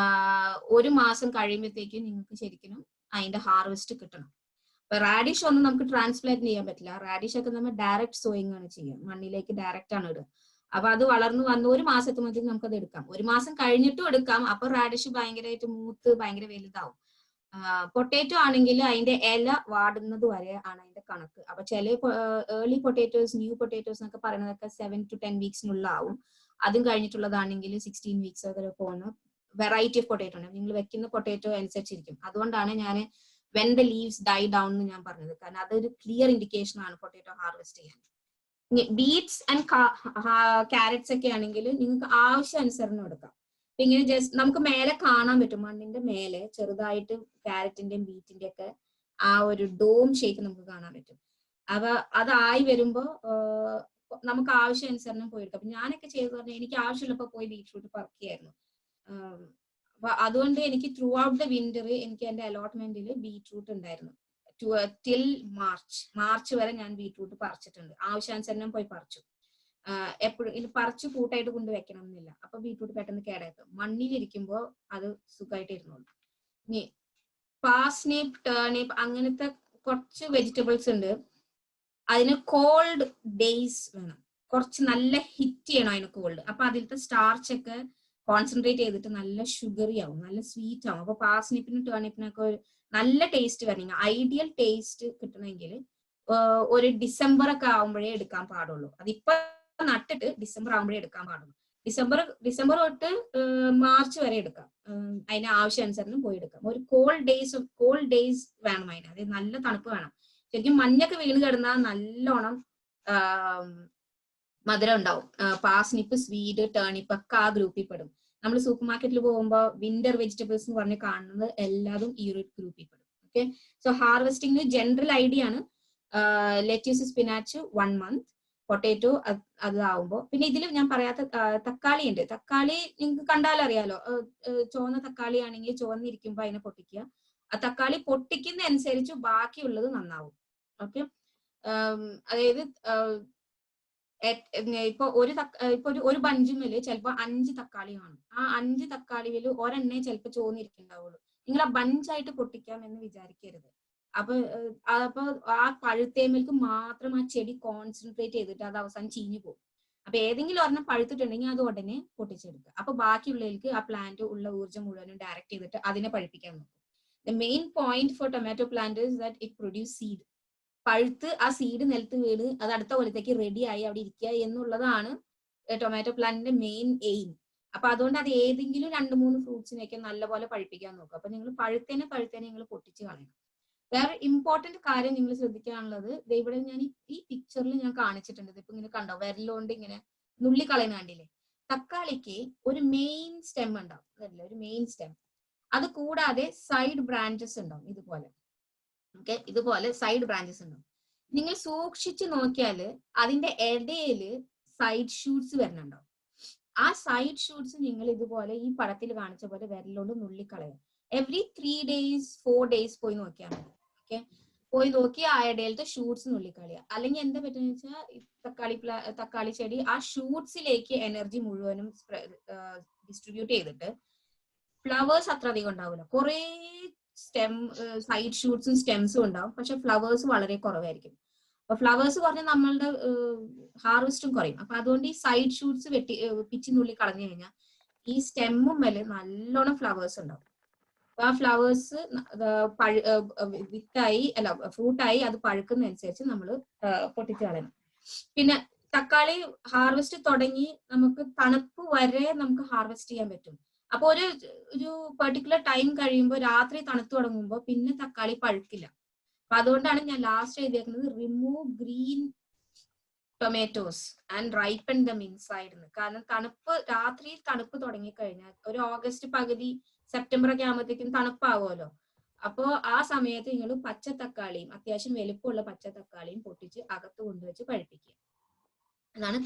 1 മാസം കഴിയുമ്പോഴത്തേക്കും നിങ്ങൾക്ക് ശരിക്കും അതിന്റെ ഹാർവെസ്റ്റ് കിട്ടണം. അപ്പൊ റാഡിഷ് ഒന്നും നമുക്ക് ട്രാൻസ്പ്ലാന്റ് ചെയ്യാൻ പറ്റില്ല. റാഡിഷ് ഒക്കെ നമ്മൾ ഡയറക്റ്റ് സോയിങ് ആണ് ചെയ്യുക, മണ്ണിലേക്ക് ഡയറക്റ്റ് ആണ് ഇടുക. അപ്പൊ അത് വളർന്നു വന്ന് 1 മാസത്തുമ്പോഴത്തേക്കും നമുക്കത് എടുക്കാം. 1 മാസം കഴിഞ്ഞിട്ടും എടുക്കാം. അപ്പൊ റാഡിഷ് ഭയങ്കരമായിട്ട് മൂത്ത് ഭയങ്കര വലുതാവും. പൊട്ടാറ്റോ ആണെങ്കിൽ അതിന്റെ ഇല വാടുന്നത് വരെ ആണ് അതിന്റെ കണക്ക്. അപ്പൊ ചില ഏർലി പൊട്ടാറ്റോസ്, ന്യൂ പൊട്ടാറ്റോസ് എന്നൊക്കെ പറയുന്നതൊക്കെ 7 to 10 വീക്സിനുള്ളിലാവും. അതും കഴിഞ്ഞിട്ടുള്ളതാണെങ്കിൽ 16 വീക്സ് വരെ പോകുന്ന വെറൈറ്റി ഓഫ് പൊട്ടാറ്റോ ആണ്. നിങ്ങൾ വെക്കുന്ന പൊട്ടാറ്റോ അനുസരിച്ചിരിക്കും. അതുകൊണ്ടാണ് ഞാൻ when the leaves die down എന്ന് ഞാൻ പറഞ്ഞത്. കാരണം അതൊരു ക്ലിയർ ഇൻഡിക്കേഷൻ ആണ് പൊട്ടാറ്റോ ഹാർവെസ്റ്റ് ചെയ്യാൻ. ബീറ്റ്സ് ആൻഡ് ക്യാരറ്റ്സ് ഒക്കെ ആണെങ്കിൽ നിങ്ങൾക്ക് ആവശ്യാനുസരണം എടുക്കാം. ഇങ്ങനെ ജസ്റ്റ് നമുക്ക് മേലെ കാണാൻ പറ്റും, മണ്ണിന്റെ മേലെ ചെറുതായിട്ട് ക്യാരറ്റിന്റെയും ബീറ്റിന്റെ ഒക്കെ ആ ഒരു ഡോം ഷേപ്പ് നമുക്ക് കാണാൻ പറ്റും. അപ്പൊ അതായി വരുമ്പോ നമുക്ക് ആവശ്യാനുസരണം പോയി എടുക്കാം. അപ്പൊ ഞാനൊക്കെ ചെയ്തു പറഞ്ഞാൽ എനിക്ക് ആവശ്യമുള്ളപ്പോ പോയി ബീറ്റ്റൂട്ട് പറിക്കുകയായിരുന്നു. അപ്പൊ അതുകൊണ്ട് എനിക്ക് ത്രൂ ഔട്ട് ദ വിന്റർ എനിക്ക് എന്റെ അലോട്ട്മെന്റിൽ ബീറ്റ്റൂട്ട് ഉണ്ടായിരുന്നു. ടിൽ മാർച്ച് വരെ ഞാൻ ബീറ്റ്റൂട്ട് പറിച്ചിട്ടുണ്ട്. ആവശ്യാനുസരണം പോയി പറിച്ചു. എപ്പോഴും ഇത് പറിച്ചു കൂട്ടായിട്ട് കൊണ്ട് വെക്കണം എന്നില്ല. അപ്പൊ ബീറ്റ്റൂട്ട് പെട്ടെന്ന് കേടായിട്ടും മണ്ണിലിരിക്കുമ്പോ അത് സുഖമായിട്ട് ഇരുന്നോളൂ. ഇനി പാസ്നേപ്പ്, ടേണിപ്പ് അങ്ങനത്തെ കുറച്ച് വെജിറ്റബിൾസ് ഉണ്ട്. അതിന് കോൾഡ് ഡേയ്സ് വേണം. കുറച്ച് നല്ല ഹിറ്റ് ചെയ്യണം അതിന് കോൾഡ്. അപ്പൊ അതിലത്തെ സ്റ്റാർച്ച് ഒക്കെ കോൺസെൻട്രേറ്റ് ചെയ്തിട്ട് നല്ല ഷുഗറി ആവും, നല്ല സ്വീറ്റ് ആവും. അപ്പൊ പാസ്നിപ്പിനും ടേണിപ്പിനൊക്കെ ഒരു നല്ല ടേസ്റ്റ് വരണമെങ്കിൽ, ഐഡിയൽ ടേസ്റ്റ് കിട്ടണമെങ്കിൽ ഒരു ഡിസംബർ ഒക്കെ ആവുമ്പോഴേ എടുക്കാൻ പാടുള്ളൂ. അതിപ്പോ നട്ടിട്ട് ഡിസംബർ ആകുമ്പോഴേ എടുക്കാൻ പാടുള്ളൂ. ഡിസംബർ തൊട്ട് മാർച്ച് വരെ എടുക്കാം. അതിന് ആവശ്യാനുസരണം പോയി എടുക്കാം. ഒരു കോൾഡ് ഡേയ്സ് വേണം അതിന്. അത് നല്ല തണുപ്പ് വേണം. ശരിക്കും മഞ്ഞൊക്കെ വീണ് കിടന്നാൽ നല്ലോണം മധുരം ഉണ്ടാവും. പാസ്നിപ്പ്, സ്വീറ്റ്, ടേണിപ്പ് ഒക്കെ ആ ഗ്രൂപ്പിൽ പെടും. നമ്മൾ സൂപ്പർ മാർക്കറ്റിൽ പോകുമ്പോൾ വിന്റർ വെജിറ്റബിൾസ് എന്ന് പറഞ്ഞ് കാണുന്നത് എല്ലാതും ഈ ഒരു ഗ്രൂപ്പിൽ പെടും. Okay, so harvesting general idea ആണ്. ലെറ്റ്യൂസ്, സ്പിനാച്ച് 1 month, പൊട്ടാറ്റോ അതാവുമ്പോ. പിന്നെ ഇതിൽ ഞാൻ പറയാത്ത തക്കാളി ഉണ്ട്. തക്കാളി നിങ്ങൾക്ക് കണ്ടാലറിയാലോ, ചുവന്ന തക്കാളി ആണെങ്കിൽ ചുവന്നിരിക്കുമ്പോ അതിനെ പൊട്ടിക്കുക. ആ തക്കാളി പൊട്ടിക്കുന്ന അനുസരിച്ച് ബാക്കിയുള്ളത് നന്നാവും. ഓക്കെ, അതായത് ഇപ്പൊ ഒരു ബഞ്ചുമേല് ചിലപ്പോ 5 തക്കാളി കാണും. ആ 5 തക്കാളിയില് ഒരെണ്ണേ ചിലപ്പോ ചോന്നിരിക്കുന്നുണ്ടാവുള്ളൂ. നിങ്ങൾ ആ ബഞ്ചായിട്ട് പൊട്ടിക്കാം എന്ന് വിചാരിക്കരുത്. അപ്പൊ ആ പഴുത്തേമേൽക്ക് മാത്രം ആ ചെടി കോൺസെൻട്രേറ്റ് ചെയ്തിട്ട് അത് അവസാനം ചീഞ്ഞു പോകും. അപ്പൊ ഏതെങ്കിലും ഒരെണ്ണം പഴുത്തിട്ടുണ്ടെങ്കിൽ അത് ഉടനെ പൊട്ടിച്ചെടുക്കുക. അപ്പൊ ബാക്കിയുള്ളതിലേക്ക് ആ പ്ലാന്റ് ഉള്ള ഊർജ്ജം മുഴുവനും ഡയറക്ട് ചെയ്തിട്ട് അതിനെ പഴിപ്പിക്കാൻ നോക്കും. The main point for tomato plant is that it produce seed. പഴുത്ത് ആ സീഡ് നിലത്ത് വീണ് അത് അടുത്ത കൊല്ലത്തേക്ക് റെഡി ആയി അവിടെ ഇരിക്കുക എന്നുള്ളതാണ് ടൊമാറ്റോ പ്ലാന്റിന്റെ മെയിൻ എയിം. അപ്പൊ അതുകൊണ്ട് അത് ഏതെങ്കിലും 2-3 ഫ്രൂട്ട്സിനെയൊക്കെ നല്ലപോലെ പഴിപ്പിക്കാൻ നോക്കുക. അപ്പൊ നിങ്ങൾ പഴുത്തേനെ നിങ്ങൾ പൊട്ടിച്ച് കളയണം. വേറെ ഇമ്പോർട്ടന്റ് കാര്യം നിങ്ങൾ ശ്രദ്ധിക്കാനുള്ളത്, ഇവിടെ ഞാൻ ഈ പിക്ചറിൽ ഞാൻ കാണിച്ചിട്ടുണ്ട്. ഇപ്പൊ ഇങ്ങനെ കണ്ടോ, വിരലുകൊണ്ട് ഇങ്ങനെ നുള്ളി കളയുന്ന കണ്ടില്ലേ? തക്കാളിക്ക് ഒരു മെയിൻ സ്റ്റെം ഉണ്ടാവും, അതല്ല ഒരു മെയിൻ സ്റ്റെം. അത് കൂടാതെ സൈഡ് ബ്രാഞ്ചസ് ഉണ്ടാവും ഇതുപോലെ. ഓക്കെ, ഇതുപോലെ സൈഡ് ബ്രാഞ്ചസ് ഉണ്ടാവും. നിങ്ങൾ സൂക്ഷിച്ച് നോക്കിയാല് അതിന്റെ ഇടയില് സൈഡ് ഷൂട്ട്സ് വരുന്നുണ്ടാവും. ആ സൈഡ് ഷൂട്ട്സ് നിങ്ങൾ ഇതുപോലെ ഈ പടത്തിൽ കാണിച്ച പോലെ വിരലോണ്ട് നുള്ളിക്കളയാം. എവറി 3 days 4 days പോയി നോക്കിയാൽ മതി. ഓക്കെ, പോയി നോക്കി ആ ഇടയിലത്തെ ഷൂട്ട്സ് നുള്ളിക്കളയുക. അല്ലെങ്കിൽ എന്താ പറ്റുന്ന വെച്ചാൽ തക്കാളി ചെടി ആ ഷൂട്ട്സിലേക്ക് എനർജി മുഴുവനും ഡിസ്ട്രിബ്യൂട്ട് ചെയ്തിട്ട് ഫ്ലവേഴ്സ് അത്ര അധികം ഉണ്ടാവില്ല. കുറേ സൈഡ് ഷൂട്ട്സും സ്റ്റെംസും ഉണ്ടാവും, പക്ഷെ ഫ്ലവേഴ്സ് വളരെ കുറവായിരിക്കും. അപ്പൊ ഫ്ലവേഴ്സ് പറഞ്ഞാൽ നമ്മളുടെ ഹാർവെസ്റ്റും കുറയും. അപ്പൊ അതുകൊണ്ട് ഈ സൈഡ് ഷൂട്ട്സ് പിച്ചിനുള്ളിൽ കളഞ്ഞു കഴിഞ്ഞാൽ ഈ സ്റ്റെമ്മും മേലെ നല്ലോണം ഫ്ലവേഴ്സ് ഉണ്ടാവും. അപ്പൊ ആ ഫ്ലവേഴ്സ് ഫ്രൂട്ടായി അത് പഴുക്കുന്നതനുസരിച്ച് നമ്മൾ പൊട്ടിച്ച് കളയണം. പിന്നെ തക്കാളി ഹാർവെസ്റ്റ് തുടങ്ങി നമുക്ക് തണുപ്പ് വരെ നമുക്ക് ഹാർവെസ്റ്റ് ചെയ്യാൻ പറ്റും. അപ്പൊ ഒരു പെർട്ടിക്കുലർ ടൈം കഴിയുമ്പോൾ രാത്രി തണുത്തു തുടങ്ങുമ്പോൾ പിന്നെ തക്കാളി പഴുക്കില്ല. അപ്പൊ അതുകൊണ്ടാണ് ഞാൻ ലാസ്റ്റ് എഴുതിയേക്കുന്നത് remove green tomatoes and ripen them inside. കാരണം രാത്രി തണുപ്പ് തുടങ്ങിക്കഴിഞ്ഞാൽ ഒരു ഓഗസ്റ്റ് പകുതി സെപ്റ്റംബർ ഒക്കെ ആകുമ്പോഴത്തേക്കും തണുപ്പാവുമല്ലോ. അപ്പോ ആ സമയത്ത് നിങ്ങൾ പച്ചത്തക്കാളിയും അത്യാവശ്യം വലുപ്പമുള്ള പച്ചത്തക്കാളിയും പൊട്ടിച്ച് അകത്ത് കൊണ്ടുവച്ച് പഴുപ്പിക്കുക. അതാണ്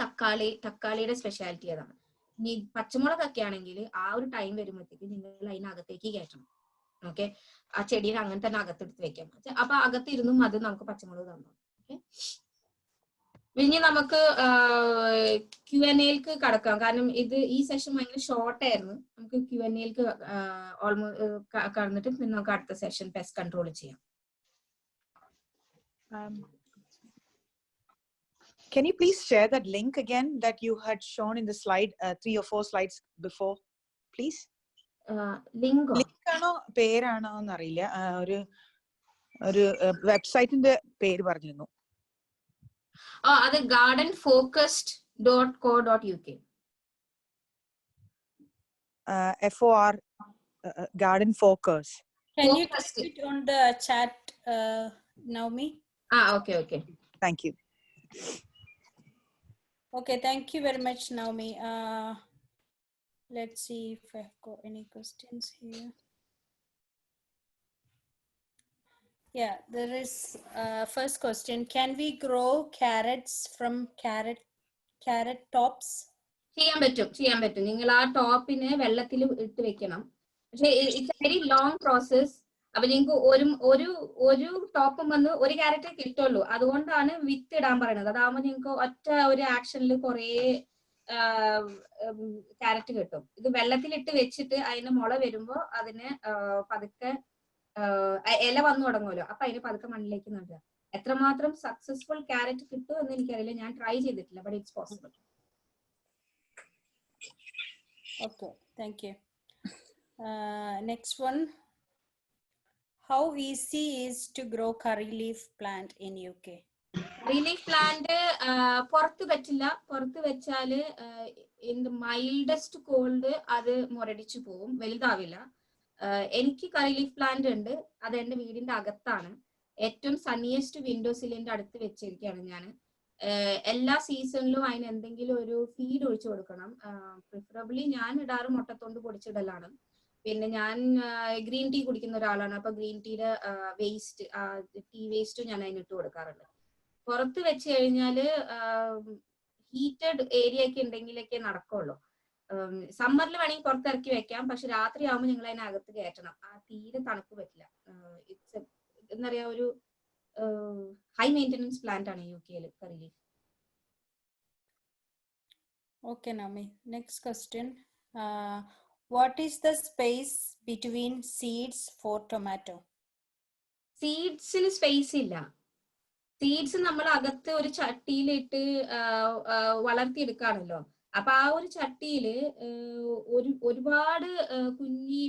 തക്കാളിയുടെ സ്പെഷ്യാലിറ്റി. അതാണ്. ഇനി പച്ചമുളകൊക്കെ ആണെങ്കിൽ ആ ഒരു ടൈം വരുമ്പോഴത്തേക്ക് നിങ്ങൾ അതിനകത്തേക്ക് കയറ്റണം. ഓക്കെ, ആ ചെടീനെ അങ്ങനെ തന്നെ അകത്തെടുത്ത് വെക്കാം. അപ്പൊ അകത്തിരുന്നും അത് നമുക്ക് പച്ചമുളക് തന്നു. ഓക്കെ, ഇനി നമുക്ക് Q&Aക്ക് കടക്കാം. കാരണം ഈ സെഷൻ ഭയങ്കര ഷോർട്ട് ആയിരുന്നു. നമുക്ക് Q&Aക്ക് ഓൾമോസ്റ്റ് കടന്നിട്ട് പിന്നെ നമുക്ക് അടുത്ത സെഷൻ പെസ്റ്റ് കൺട്രോൾ ചെയ്യാം. Can you please share that link again that you had shown in the slide 3 or 4 slides before, please? ലിങ്കോ? Link ആണോ പേരാണോ എന്നറിയില്ല. ഒരു വെബ്സൈറ്റിന്റെ പേര് പറഞ്ഞിരുന്നു. അത് gardenfocused.co.uk. FOR Garden Focus. Can you type it on the chat, Naomi? Okay. Thank you. Okay, thank you very much, Naomi. Let's see if I've got any questions here. Yeah, there is first question. Can we grow carrots from carrot tops? ചെയ്യാൻ പറ്റും. നിങ്ങൾ ആ ടോപ്പിനെ വെള്ളത്തിൽ ഇട്ട് വെക്കണം. പക്ഷെ it's A very long process. അപ്പൊ നിങ്ങൾക്ക് ഒരു ടോപ്പും വന്ന് ഒരു ക്യാരറ്റ് കിട്ടുള്ളൂ. അതുകൊണ്ടാണ് വിത്ത് ഇടാൻ പറയുന്നത്. അതാവുമ്പോൾ നിങ്ങൾക്ക് ഒറ്റ ഒരു ആക്ഷനിൽ കുറേ ക്യാരറ്റ് കിട്ടും. ഇത് വെള്ളത്തിലിട്ട് വെച്ചിട്ട് അതിന് മുള വരുമ്പോ അതിന് പതുക്കെ ഇല വന്നു തുടങ്ങുമല്ലോ, അപ്പൊ അതിന് പതുക്കെ മണ്ണിലേക്ക് നടുക. എത്രമാത്രം സക്സസ്ഫുൾ ക്യാരറ്റ് കിട്ടും എന്ന് എനിക്കറിയില്ല, ഞാൻ ട്രൈ ചെയ്തിട്ടില്ല, but it's possible. Okay, thank you. Next one. How easy is to grow curry leaf plant in UK? Curry leaf plant പുറത്ത് പറ്റില്ല. പുറത്ത് വെച്ചാല് ഇൻ ദ മൈൽഡസ്റ്റ് കോൾഡ് അത് മുരടിച്ചു പോവും, വലുതാവില്ല. എനിക്ക് കറി ലീഫ് പ്ലാന്റ് ഉണ്ട്. അത് എന്റെ വീടിന്റെ അകത്താണ്. ഏറ്റവും സണ്ണിയസ്റ്റ് വിൻഡോ സില്ലിന്റെ അടുത്ത് വെച്ചിരിക്കുകയാണ് ഞാൻ. എല്ലാ സീസണിലും അതിന് എന്തെങ്കിലും ഒരു ഫീഡ് ഒഴിച്ചു കൊടുക്കണം. പ്രിഫറബിളി ഞാൻ ഇടാറ് മുട്ടത്തോണ്ട് പൊടിച്ചിടലാണ്. പിന്നെ ഞാൻ ഗ്രീൻ ടീ കുടിക്കുന്ന ഒരാളാണ്. അപ്പൊ ഗ്രീൻ ടീയുടെ വേസ്റ്റ്, ടീ വേസ്റ്റ് ഞാൻ അതിനിട്ട് കൊടുക്കാറുണ്ട്. പുറത്ത് വെച്ച് കഴിഞ്ഞാല് ഹീറ്റഡ് ഏരിയ ഒക്കെ ഉണ്ടെങ്കിലൊക്കെ നടക്കുള്ളൂ. സമ്മറിൽ വേണമെങ്കിൽ പുറത്തിറക്കി വെക്കാം, പക്ഷെ രാത്രി ആവുമ്പോൾ നിങ്ങൾ അതിനകത്ത് കയറ്റണം. തീരെ തണുപ്പ് പറ്റില്ല. ഇറ്റ്സ് എന്താ പറയാ, ഒരു ഹൈ മെയിൻ്റെനൻസ് പ്ലാന്റ് ആണ് UK curry leaf. Okay, Nami. Next question. What is the space between seeds for tomato? സീഡ്സിന് സ്പേസ് ഇല്ല. സീഡ്സ് നമ്മൾ അകത്ത് ഒരു ചട്ടിയിലിട്ട് വളർത്തിയെടുക്കാണല്ലോ. അപ്പൊ ആ ഒരു ചട്ടിയില് ഒരുപാട് കുഞ്ഞി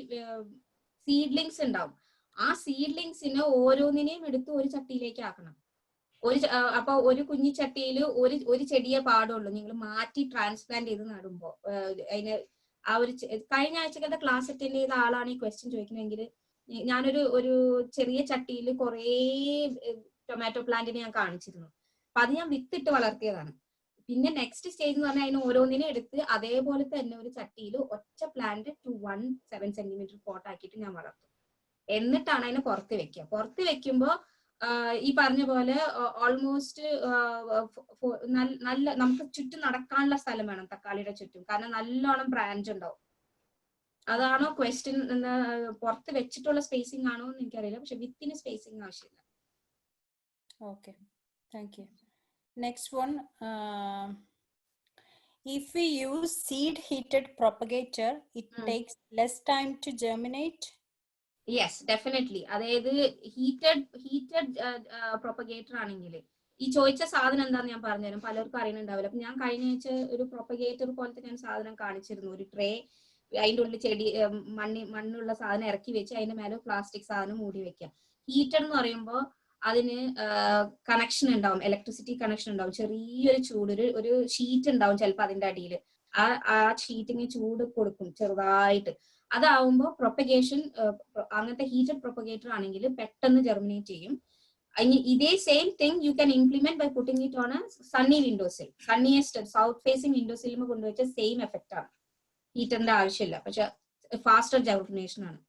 സീഡ്ലിങ്സ് ഉണ്ടാവും. ആ സീഡ്ലിങ്സിനെ ഓരോന്നിനെയും എടുത്ത് ഒരു ചട്ടിയിലേക്ക് ആക്കണം. അപ്പൊ ഒരു കുഞ്ഞി ചട്ടിയിൽ ഒരു ചെടിയെ പാടുള്ളൂ. നിങ്ങൾ മാറ്റി ട്രാൻസ്പ്ലാന്റ് ചെയ്ത് നടുമ്പോ അതിന് ആ ഒരു കഴിഞ്ഞ ആഴ്ചക്കത്തെ ക്ലാസ് അറ്റൻഡ് ചെയ്ത ആളാണ് ഈ ക്വസ്റ്റ്യൻ ചോദിക്കണമെങ്കിൽ, ഞാനൊരു ചെറിയ ചട്ടിയിൽ കുറേ ടൊമാറ്റോ പ്ലാന്റിനെ ഞാൻ കാണിച്ചിരുന്നു. അപ്പൊ അത് ഞാൻ വിത്തിട്ട് വളർത്തിയതാണ്. പിന്നെ നെക്സ്റ്റ് സ്റ്റേജ് എന്ന് പറഞ്ഞാൽ അതിന് ഓരോന്നിനെ എടുത്ത് അതേപോലെ തന്നെ ഒരു ചട്ടിയിൽ ഒറ്റ പ്ലാന്റ് 1.7 cm പോട്ട് ആക്കിയിട്ട് ഞാൻ വളർത്തും. എന്നിട്ടാണ് അതിനെ പുറത്ത് വെക്കുക. പുറത്ത് വെക്കുമ്പോ ഈ പറഞ്ഞ പോലെ ഓൾമോസ്റ്റ് നല്ല നമുക്ക് ചുറ്റും നടക്കാനുള്ള സ്ഥലം വേണം തക്കാളിയുടെ ചുറ്റും, കാരണം നല്ലോണം ബ്രാഞ്ച് ഉണ്ടാവും. അതാണോ ക്വസ്റ്റ്യൻ? പുറത്ത് വെച്ചിട്ടുള്ള സ്പേസിംഗ് ആണോ എന്ന് എനിക്കറിയില്ല, പക്ഷെ വിത്തിന് സ്പേസിംഗ് ആവശ്യമില്ല. Okay, thank you. Next one. If we use seed heated propagator, it takes less time to germinate. Yes, definitely. അതായത് ഹീറ്റഡ് പ്രൊപ്പഗേറ്റർ ആണെങ്കിൽ ഈ ചോദിച്ച സാധനം എന്താന്ന് ഞാൻ പറഞ്ഞുതരാം. പലർക്കും അറിയുന്നുണ്ടാവില്ല. അപ്പൊ ഞാൻ കഴിഞ്ഞ ആഴ്ച ഒരു പ്രൊപ്പഗേറ്റർ പോലത്തെ ഞാൻ സാധനം കാണിച്ചിരുന്നു. ഒരു ട്രേ, അതിൻ്റെ ഉള്ളിൽ ചെടി മണ്ണുള്ള സാധനം ഇറക്കി വെച്ച് അതിന്റെ മേലെ പ്ലാസ്റ്റിക് സാധനം മൂടി വെക്കാം. ഹീറ്റഡ് എന്ന് പറയുമ്പോൾ അതിന് കണക്ഷൻ ഉണ്ടാവും, ഇലക്ട്രിസിറ്റി കണക്ഷൻ ഉണ്ടാവും. ചെറിയൊരു ചൂട്, ഒരു ഷീറ്റ് ഉണ്ടാവും ചിലപ്പോൾ അതിന്റെ അടിയിൽ. ആ ഷീറ്റിന് ചൂട് കൊടുക്കും ചെറുതായിട്ട്. അതാവുമ്പോൾ പ്രൊപ്പഗേഷൻ അങ്ങനത്തെ ഹീറ്റഡ് പ്രൊപ്പഗേറ്റർ ആണെങ്കിൽ പെട്ടെന്ന് ജെർമിനേറ്റ് ചെയ്യും. ഇതേ same thing you can implement by putting it on a sunny windowsill. Sunniest south facing windowsill കൊണ്ടുവച്ച സെയിം എഫക്റ്റ് ആണ്. ഹീറ്ററിന്റെ ആവശ്യമില്ല, പക്ഷെ ഫാസ്റ്റർ ജെർമിനേഷൻ ആണ്.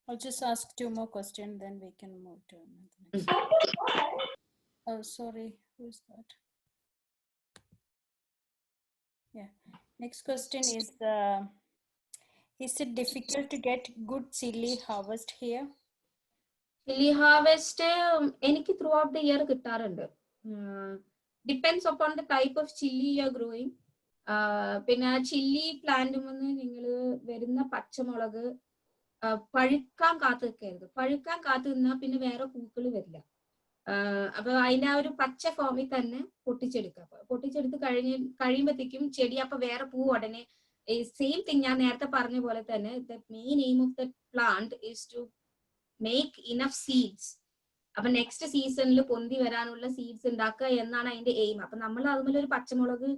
I'll just ask 2 more questions, then we can move to another. Oh, sorry, who's that? Yeah. Next question is it difficult to get good chili harvest here? Chili harvest എനിക്ക് ത്രൂ ഔട്ട് ദ ഇയർ കിട്ടാറുണ്ട്. Depends upon the type of chili you are growing. പിന്നെ ചില്ലി പ്ലാന്റ് വന്ന് നിങ്ങൾ വരുന്ന പച്ചമുളക് പഴുക്കാൻ കാത്തു നിൽക്കരുത്. പഴുക്കാൻ കാത്തു നിന്നാൽ പിന്നെ വേറെ പൂക്കൾ വരില്ല. അപ്പൊ അതിന്റെ ആ ഒരു പച്ച ഫോമിൽ തന്നെ പൊട്ടിച്ചെടുക്കുക. പൊട്ടിച്ചെടുത്ത് കഴിയുമ്പോഴത്തേക്കും ചെടി അപ്പൊ വേറെ പൂ ഉടനെ സെയിം തിങ് ഞാൻ നേരത്തെ പറഞ്ഞ പോലെ തന്നെ the main aim of the plant is to make enough seeds. അപ്പൊ നെക്സ്റ്റ് സീസണിൽ പൊന്തി വരാനുള്ള സീഡ്സ് ഉണ്ടാക്കുക എന്നാണ് അതിന്റെ എയിം. അപ്പൊ നമ്മൾ അതുപോലെ ഒരു പച്ചമുളക്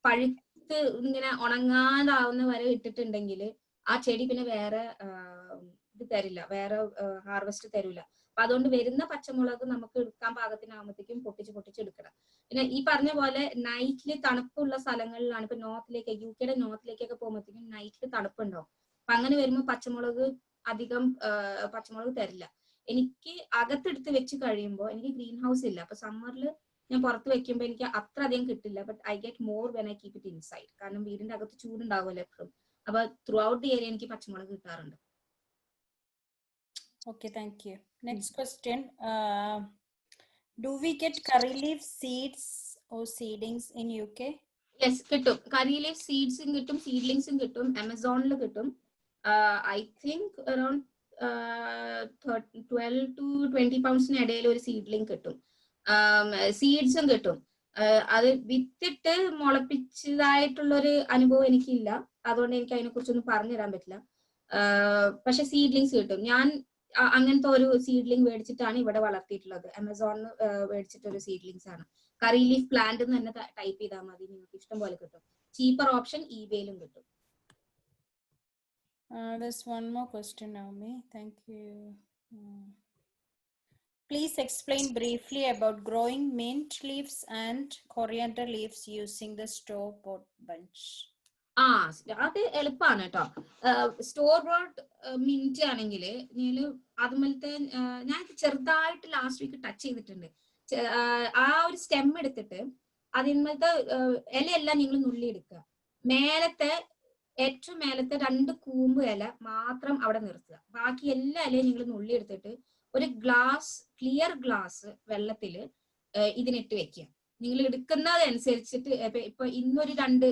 പഴുത്ത് ഇങ്ങനെ ഉണങ്ങാതാവുന്ന വരെ ഇട്ടിട്ടുണ്ടെങ്കിൽ ആ ചെടി പിന്നെ വേറെ ഇത് തരില്ല, വേറെ ഹാർവെസ്റ്റ് തരില്ല. അപ്പൊ അതുകൊണ്ട് വരുന്ന പച്ചമുളക് നമുക്ക് എടുക്കാൻ പാകത്തിനാകുമ്പോഴത്തേക്കും പൊട്ടിച്ച് എടുക്കണം. പിന്നെ ഈ പറഞ്ഞ പോലെ നൈറ്റിൽ തണുപ്പുള്ള സ്ഥലങ്ങളിലാണ്, ഇപ്പൊ നോർത്തിലേക്ക് UK നോർത്തിലേക്കൊക്കെ പോകുമ്പോഴത്തേക്കും നൈറ്റിൽ തണുപ്പുണ്ടാവും. അപ്പൊ അങ്ങനെ വരുമ്പോൾ പച്ചമുളക് അധികം പച്ചമുളക് തരില്ല. എനിക്ക് അകത്തെടുത്ത് വെച്ച് കഴിയുമ്പോൾ എനിക്ക് ഗ്രീൻ ഹൗസ് ഇല്ല. അപ്പൊ സമ്മറിൽ ഞാൻ പുറത്ത് വെക്കുമ്പോൾ എനിക്ക് അത്ര അധികം കിട്ടില്ല. But I get more when I keep it inside. കാരണം വീടിന്റെ അകത്ത് ചൂടുണ്ടാവുമല്ലോ എപ്പോഴും. അപ്പൊ ത്രൂ ഔട്ട് ദി ഏരിയ എനിക്ക് പച്ചമുളക് കിട്ടാറുണ്ട്. Okay, thank you. Next question. Do we get curry leaf seeds or seedlings in UK? Yes, കിട്ടും. കറി ലീഫ് സീഡ്സും കിട്ടും, സീഡ്ലിങ്സും കിട്ടും. ആമസോണിൽ കിട്ടും. I think around 12 to 20 pounds ഇടയിൽ ഒരു സീഡ്ലിംഗ് കിട്ടും. സീഡ്സും കിട്ടും. അത് വിത്തിട്ട് മുളപ്പിച്ചതായിട്ടുള്ളൊരു അനുഭവം എനിക്കില്ല, അതുകൊണ്ട് എനിക്ക് അതിനെ കുറിച്ചൊന്നും പറഞ്ഞു തരാൻ പറ്റില്ല. പക്ഷെ സീഡ്ലിങ്സ് കിട്ടും. ഞാൻ അങ്ങനത്തെ ഒരു സീഡ്ലിംഗ് മേടിച്ചിട്ടാണ് ഇവിടെ വളർത്തിയിട്ടുള്ളത്. ആമസോണിൽ മേടിച്ചിട്ടൊരു സീഡ്ലിങ്സ് ആണ്. കറി ലീഫ് പ്ലാന്റ് എന്ന് തന്നെ ടൈപ്പ് ചെയ്താൽ മതി, നിങ്ങൾക്ക് ഇഷ്ടം പോലെ കിട്ടും. ചീപ്പർ ഓപ്ഷൻ eBayയിലും കിട്ടും. There's one more question, Naomi. Thank you. Please explain briefly about growing mint leaves and coriander leaves using the store-bought bunch. അത് എളുപ്പമാണ് കേട്ടോ. സ്റ്റോർ ബോട്ട് മിന്റ് ആണെങ്കിൽ അതുപോലത്തെ ഞാൻ ചെറുതായിട്ട് ലാസ്റ്റ് വീക്ക് ടച്ച് ചെയ്തിട്ടുണ്ട്. ആ ഒരു സ്റ്റെം എടുത്തിട്ട് അതിന്മേലത്തെ ഇലയെല്ലാം നിങ്ങൾ നുള്ളി എടുക്കുക. ഏറ്റവും മേലത്തെ 2 കൂമ്പ് ഇല മാത്രം അവിടെ നിർത്തുക. ബാക്കി എല്ലാ ഇലയും നിങ്ങൾ നുള്ളി എടുത്തിട്ട് ഒരു ക്ലിയർ ഗ്ലാസ് വെള്ളത്തില് ഇതിനിട്ട് വെക്കുക. നിങ്ങൾ എടുക്കുന്നതനുസരിച്ചിട്ട് ഇപ്പൊ ഇന്നൊരു രണ്ട്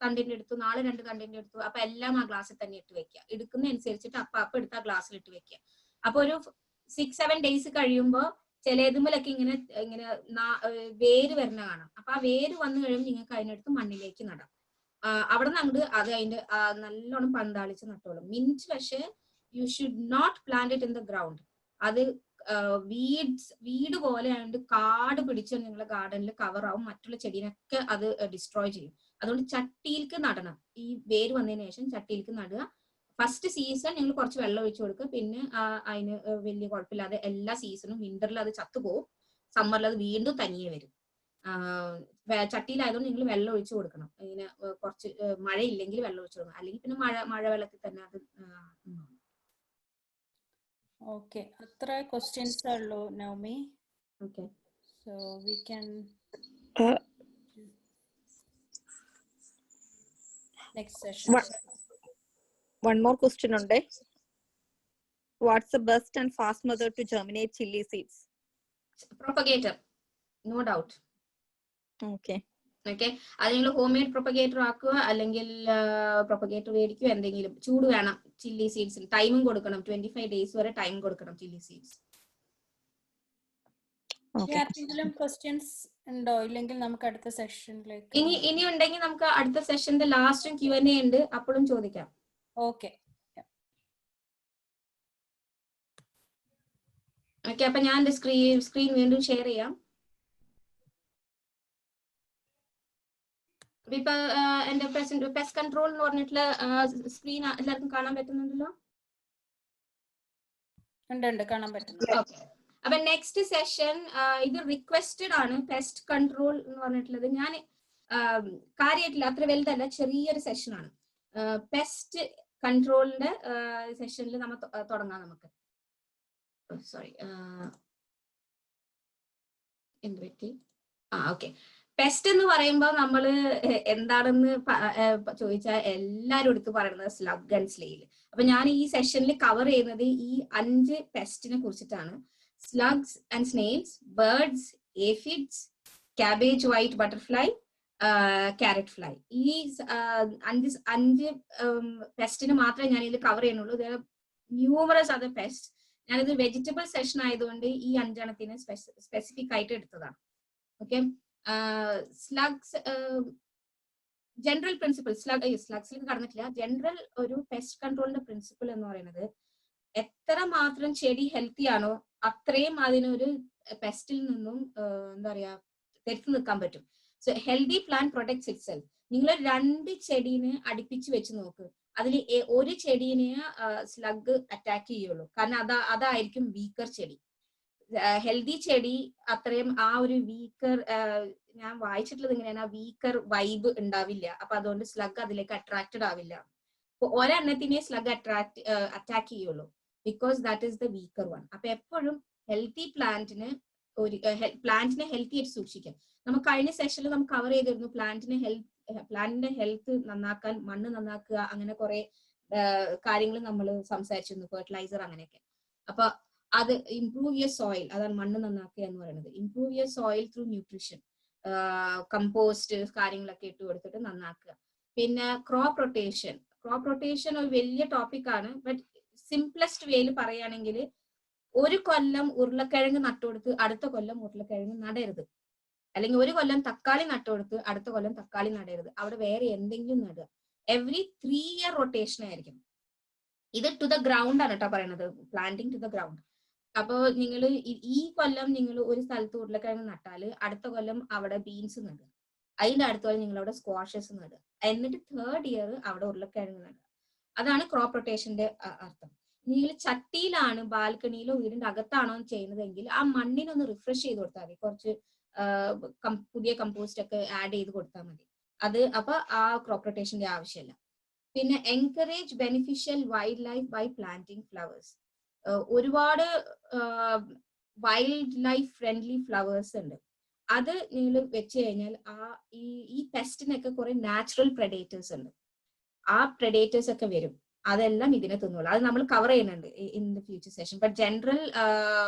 തണ്ടിന്റെ എടുത്തു, നാളെ 2 തണ്ടിന്റെ എടുത്തു, അപ്പൊ എല്ലാം ആ ഗ്ലാസ്സിൽ തന്നെ ഇട്ട് വെക്കുക. എടുക്കുന്നതനുസരിച്ചിട്ട് അപ്പൊ എടുത്ത് ആ ഗ്ലാസ്സിൽ ഇട്ട് വെക്കുക. അപ്പൊ ഒരു 6-7 ഡേയ്സ് കഴിയുമ്പോ ചിലതുമലൊക്കെ ഇങ്ങനെ വേര് വരുന്ന കാണാം. അപ്പൊ ആ വേര് വന്നു കഴിയുമ്പോൾ നിങ്ങൾക്ക് അതിനടുത്ത് മണ്ണിലേക്ക് നടാം. അവിടെ നിന്ന് അത് അതിന്റെ നല്ലോണം പന്താളിച്ച് നട്ടോളും. മിന്റ് പക്ഷേ you should not plant it in the ground. അത് വീട് പോലെ ആയതുകൊണ്ട് കാട് പിടിച്ച് നിങ്ങളുടെ ഗാർഡനിൽ കവർ ആവും, മറ്റുള്ള ചെടീനൊക്കെ അത് ഡിസ്ട്രോയ് ചെയ്യും. അതുകൊണ്ട് ചട്ടിയിലേക്ക് നടണം. ഈ വേര് വന്നതിന് ശേഷം ചട്ടിയിലേക്ക് നടുക. ഫസ്റ്റ് സീസൺ നിങ്ങൾ കുറച്ച് വെള്ളം ഒഴിച്ചു കൊടുക്കുക. പിന്നെ അതിന് വലിയ കുഴപ്പമില്ലാതെ എല്ലാ സീസണും വിന്ററിൽ അത് ചത്തുപോകും, സമ്മറിൽ അത് വീണ്ടും തനിയെ വരും. ചട്ടിയിലായതുകൊണ്ട് നിങ്ങൾ വെള്ളം ഒഴിച്ചു കൊടുക്കണം. ഇങ്ങനെ കുറച്ച് മഴയില്ലെങ്കിൽ വെള്ളം ഒഴിച്ചു കൊടുക്കണം, അല്ലെങ്കിൽ പിന്നെ മഴ വെള്ളത്തിൽ തന്നെ അത്. Okay, അത്ര questions ഉള്ളൂ Navami. Okay. So we can next session. One more question ഉണ്ട്. What's the best and fast method to germinate chili seeds? Propagator, no doubt. Okay. അത് നിങ്ങൾ ഹോം മെയ്ഡ് പ്രൊപ്പഗേറ്റർ ആക്കുക, അല്ലെങ്കിൽ പ്രൊപ്പഗേറ്റർ മേടിക്കുക. എന്തെങ്കിലും ചൂട് വേണം ചില്ലി സീഡ്സിന്. ടൈമും കൊടുക്കണം, 25 days വരെ ടൈം കൊടുക്കണം ചില്ലി സീഡ്സ്. ആർക്കെങ്കിലും ക്വസ്റ്റ്യൻസ് ഉണ്ടോ? ഇല്ലെങ്കിൽ നമുക്ക് അടുത്ത സെഷനിലേക്ക്. ഇനി ഉണ്ടെങ്കിൽ നമുക്ക് അടുത്ത സെഷന്റെ ലാസ്റ്റും Q&A ഉണ്ട്, അപ്പോഴും ചോദിക്കാം. ഓക്കെ. അപ്പൊ ഞാൻ എന്റെ സ്ക്രീൻ വീണ്ടും ഷെയർ ചെയ്യാം. ഇപ്പൊ എന്റെ പെസ്റ്റ് കൺട്രോൾ എന്ന് പറഞ്ഞിട്ടുള്ള സ്ക്രീൻ എല്ലാവർക്കും കാണാൻ പറ്റുന്നുണ്ടല്ലോ? ഉണ്ട്, കാണാൻ പറ്റുന്നു. അപ്പൊ നെക്സ്റ്റ് സെഷൻ ഇത് റിക്വസ്റ്റഡ് ആണ്. പെസ്റ്റ് കൺട്രോൾ എന്ന് പറഞ്ഞിട്ടുള്ളത് ഞാൻ കാര്യമായിട്ടില്ല, അത്ര വലുതല്ല, ചെറിയൊരു സെഷനാണ്. പെസ്റ്റ് കൺട്രോളിന്റെ സെഷനിൽ നമ്മൾ തുടങ്ങാം. നമുക്ക് സോറി എന്ത് പറ്റി? ഓക്കെ. പെസ്റ്റ് എന്ന് പറയുമ്പോൾ നമ്മൾ എന്താണെന്ന് ചോദിച്ചാൽ എല്ലാവരും എടുത്ത് പറയുന്നത് സ്ലഗ് ആൻഡ് സ്നെയിൽ. അപ്പൊ ഞാൻ ഈ സെഷനിൽ കവർ ചെയ്യുന്നത് ഈ 5 പെസ്റ്റിനെ കുറിച്ചിട്ടാണ്. Slugs and snails, birds, aphids, cabbage white butterfly, carrot fly. ഈ 5 പെസ്റ്റിന് മാത്രമേ ഞാൻ ഇതിൽ കവർ ചെയ്യുന്നുള്ളൂ. Numerous other pest. ഞാനിത് വെജിറ്റബിൾ സെഷൻ ആയതുകൊണ്ട് ഈ 5 എണ്ണത്തിന് സ്പെസിഫിക് ആയിട്ട് എടുത്തതാണ്. ഓക്കെ. സ്ലഗ്സ് ജനറൽ പ്രിൻസിപ്പിൾ സ്ലഗ്സിലേക്ക് കടന്നിട്ടില്ല. ജനറൽ ഒരു പെസ്റ്റ് കൺട്രോളിന്റെ പ്രിൻസിപ്പിൾ എന്ന് പറയുന്നത് എത്ര മാത്രം ചെടി ഹെൽത്തി ആണോ അത്രയും അതിനൊരു പെസ്റ്റിൽ നിന്നും എന്താ പറയാ തെറ്റി നിൽക്കാൻ പറ്റും. So healthy plant protects it self. നിങ്ങൾ 2 ചെടീനെ അടുപ്പിച്ച് വെച്ച് നോക്ക്, അതിൽ ഒരു ചെടീനെ സ്ലഗ് അറ്റാക്ക് ചെയ്യുള്ളൂ, കാരണം അതായിരിക്കും വീക്കർ ചെടി. ഹെൽത്തി ചെടി അത്രയും ആ ഒരു വീക്കർ, ഞാൻ വായിച്ചിട്ടുള്ളത് ഇങ്ങനെയാണ്, ആ വീക്കർ വൈബ് ഉണ്ടാവില്ല. അപ്പൊ അതുകൊണ്ട് സ്ലഗ് അതിലേക്ക് അട്രാക്റ്റഡ് ആവില്ല. അപ്പൊ ഒരെണ്ണത്തിനെ സ്ലഗ് അറ്റാക്ക് ചെയ്യുള്ളൂ, because that is the weaker one. അപ്പൊ എപ്പോഴും ഹെൽത്തി പ്ലാന്റിനെ ഹെൽത്തി ആയിട്ട് സൂക്ഷിക്കാം. നമുക്ക് കഴിഞ്ഞ സെഷനിൽ നമുക്ക് കവർ ചെയ്തിരുന്നു പ്ലാന്റിന്റെ ഹെൽത്ത് നന്നാക്കാൻ മണ്ണ് നന്നാക്കുക, അങ്ങനെ കുറെ കാര്യങ്ങൾ നമ്മൾ സംസാരിച്ചിരുന്നു, ഫെർട്ടിലൈസർ അങ്ങനെയൊക്കെ. അപ്പൊ അത് ഇംപ്രൂവ് യുവർ സോയിൽ, അതാണ് മണ്ണ് നന്നാക്കുക എന്ന് പറയുന്നത്. Improve your soil through nutrition, compost കാര്യങ്ങളൊക്കെ ഇട്ട് കൊടുത്തിട്ട് നന്നാക്കുക. പിന്നെ ക്രോപ്പ് റൊട്ടേഷൻ ഒരു വലിയ ടോപ്പിക് ആണ്. ബട്ട് സിംപ്ലസ്റ്റ് വേയിൽ പറയുകയാണെങ്കിൽ, ഒരു കൊല്ലം ഉരുളക്കിഴങ്ങ് നട്ടുകൊടുത്ത് അടുത്ത കൊല്ലം ഉരുളക്കിഴങ്ങ് നടരുത്, അല്ലെങ്കിൽ ഒരു കൊല്ലം തക്കാളി നട്ടുകൊടുത്ത് അടുത്ത കൊല്ലം തക്കാളി നടരുത്, അവിടെ വേറെ എന്തെങ്കിലും നടുക. എവറി 3 year റൊട്ടേഷൻ ആയിരിക്കും. ഇത് ടു ദ ഗ്രൗണ്ട് ആണ് കേട്ടോ പറയുന്നത്, പ്ലാന്റിങ് ടു ദ ഗ്രൗണ്ട്. അപ്പൊ നിങ്ങൾ ഈ കൊല്ലം നിങ്ങൾ ഒരു സ്ഥലത്ത് ഉരുളക്കിഴങ്ങ് നട്ടാല് അടുത്ത കൊല്ലം അവിടെ ബീൻസ് നടുക, അതിന്റെ അടുത്ത കൊല്ലം നിങ്ങൾ അവിടെ സ്ക്വാഷസ് നടുക, എന്നിട്ട് 3rd year അവിടെ ഉരുളക്കിഴങ്ങ് നടുക. അതാണ് ക്രോപ്പ് റൊട്ടേഷന്റെ അർത്ഥം. നിങ്ങൾ ചട്ടിയിലാണ് ബാൽക്കണിയിലോ വീടിന്റെ അകത്താണോ ചെയ്യുന്നതെങ്കിൽ ആ മണ്ണിനൊന്ന് റിഫ്രഷ് ചെയ്ത് കൊടുത്താൽ മതി, കുറച്ച് പുതിയ കമ്പോസ്റ്റ് ഒക്കെ ആഡ് ചെയ്ത് കൊടുത്താൽ മതി. അപ്പൊ ആ ക്രോപ്പ് റൊട്ടേഷന്റെ ആവശ്യമില്ല. പിന്നെ encourage beneficial wildlife by planting flowers. ഒരുപാട് വൈൽഡ് ലൈഫ് ഫ്രണ്ട്ലി ഫ്ലവേഴ്സ് ഉണ്ട്. അത് നിങ്ങൾ വെച്ച് കഴിഞ്ഞാൽ ഈ പെസ്റ്റിനൊക്കെ കുറെ നാച്ചുറൽ പ്രെഡേറ്റേഴ്സ് ഉണ്ട്. ആ പ്രെഡേറ്റേഴ്സ് ഒക്കെ വരും, അതെല്ലാം ഇതിനെ തിന്നോളൂ. അത് നമ്മൾ കവർ ചെയ്യുന്നുണ്ട് in the future session. But general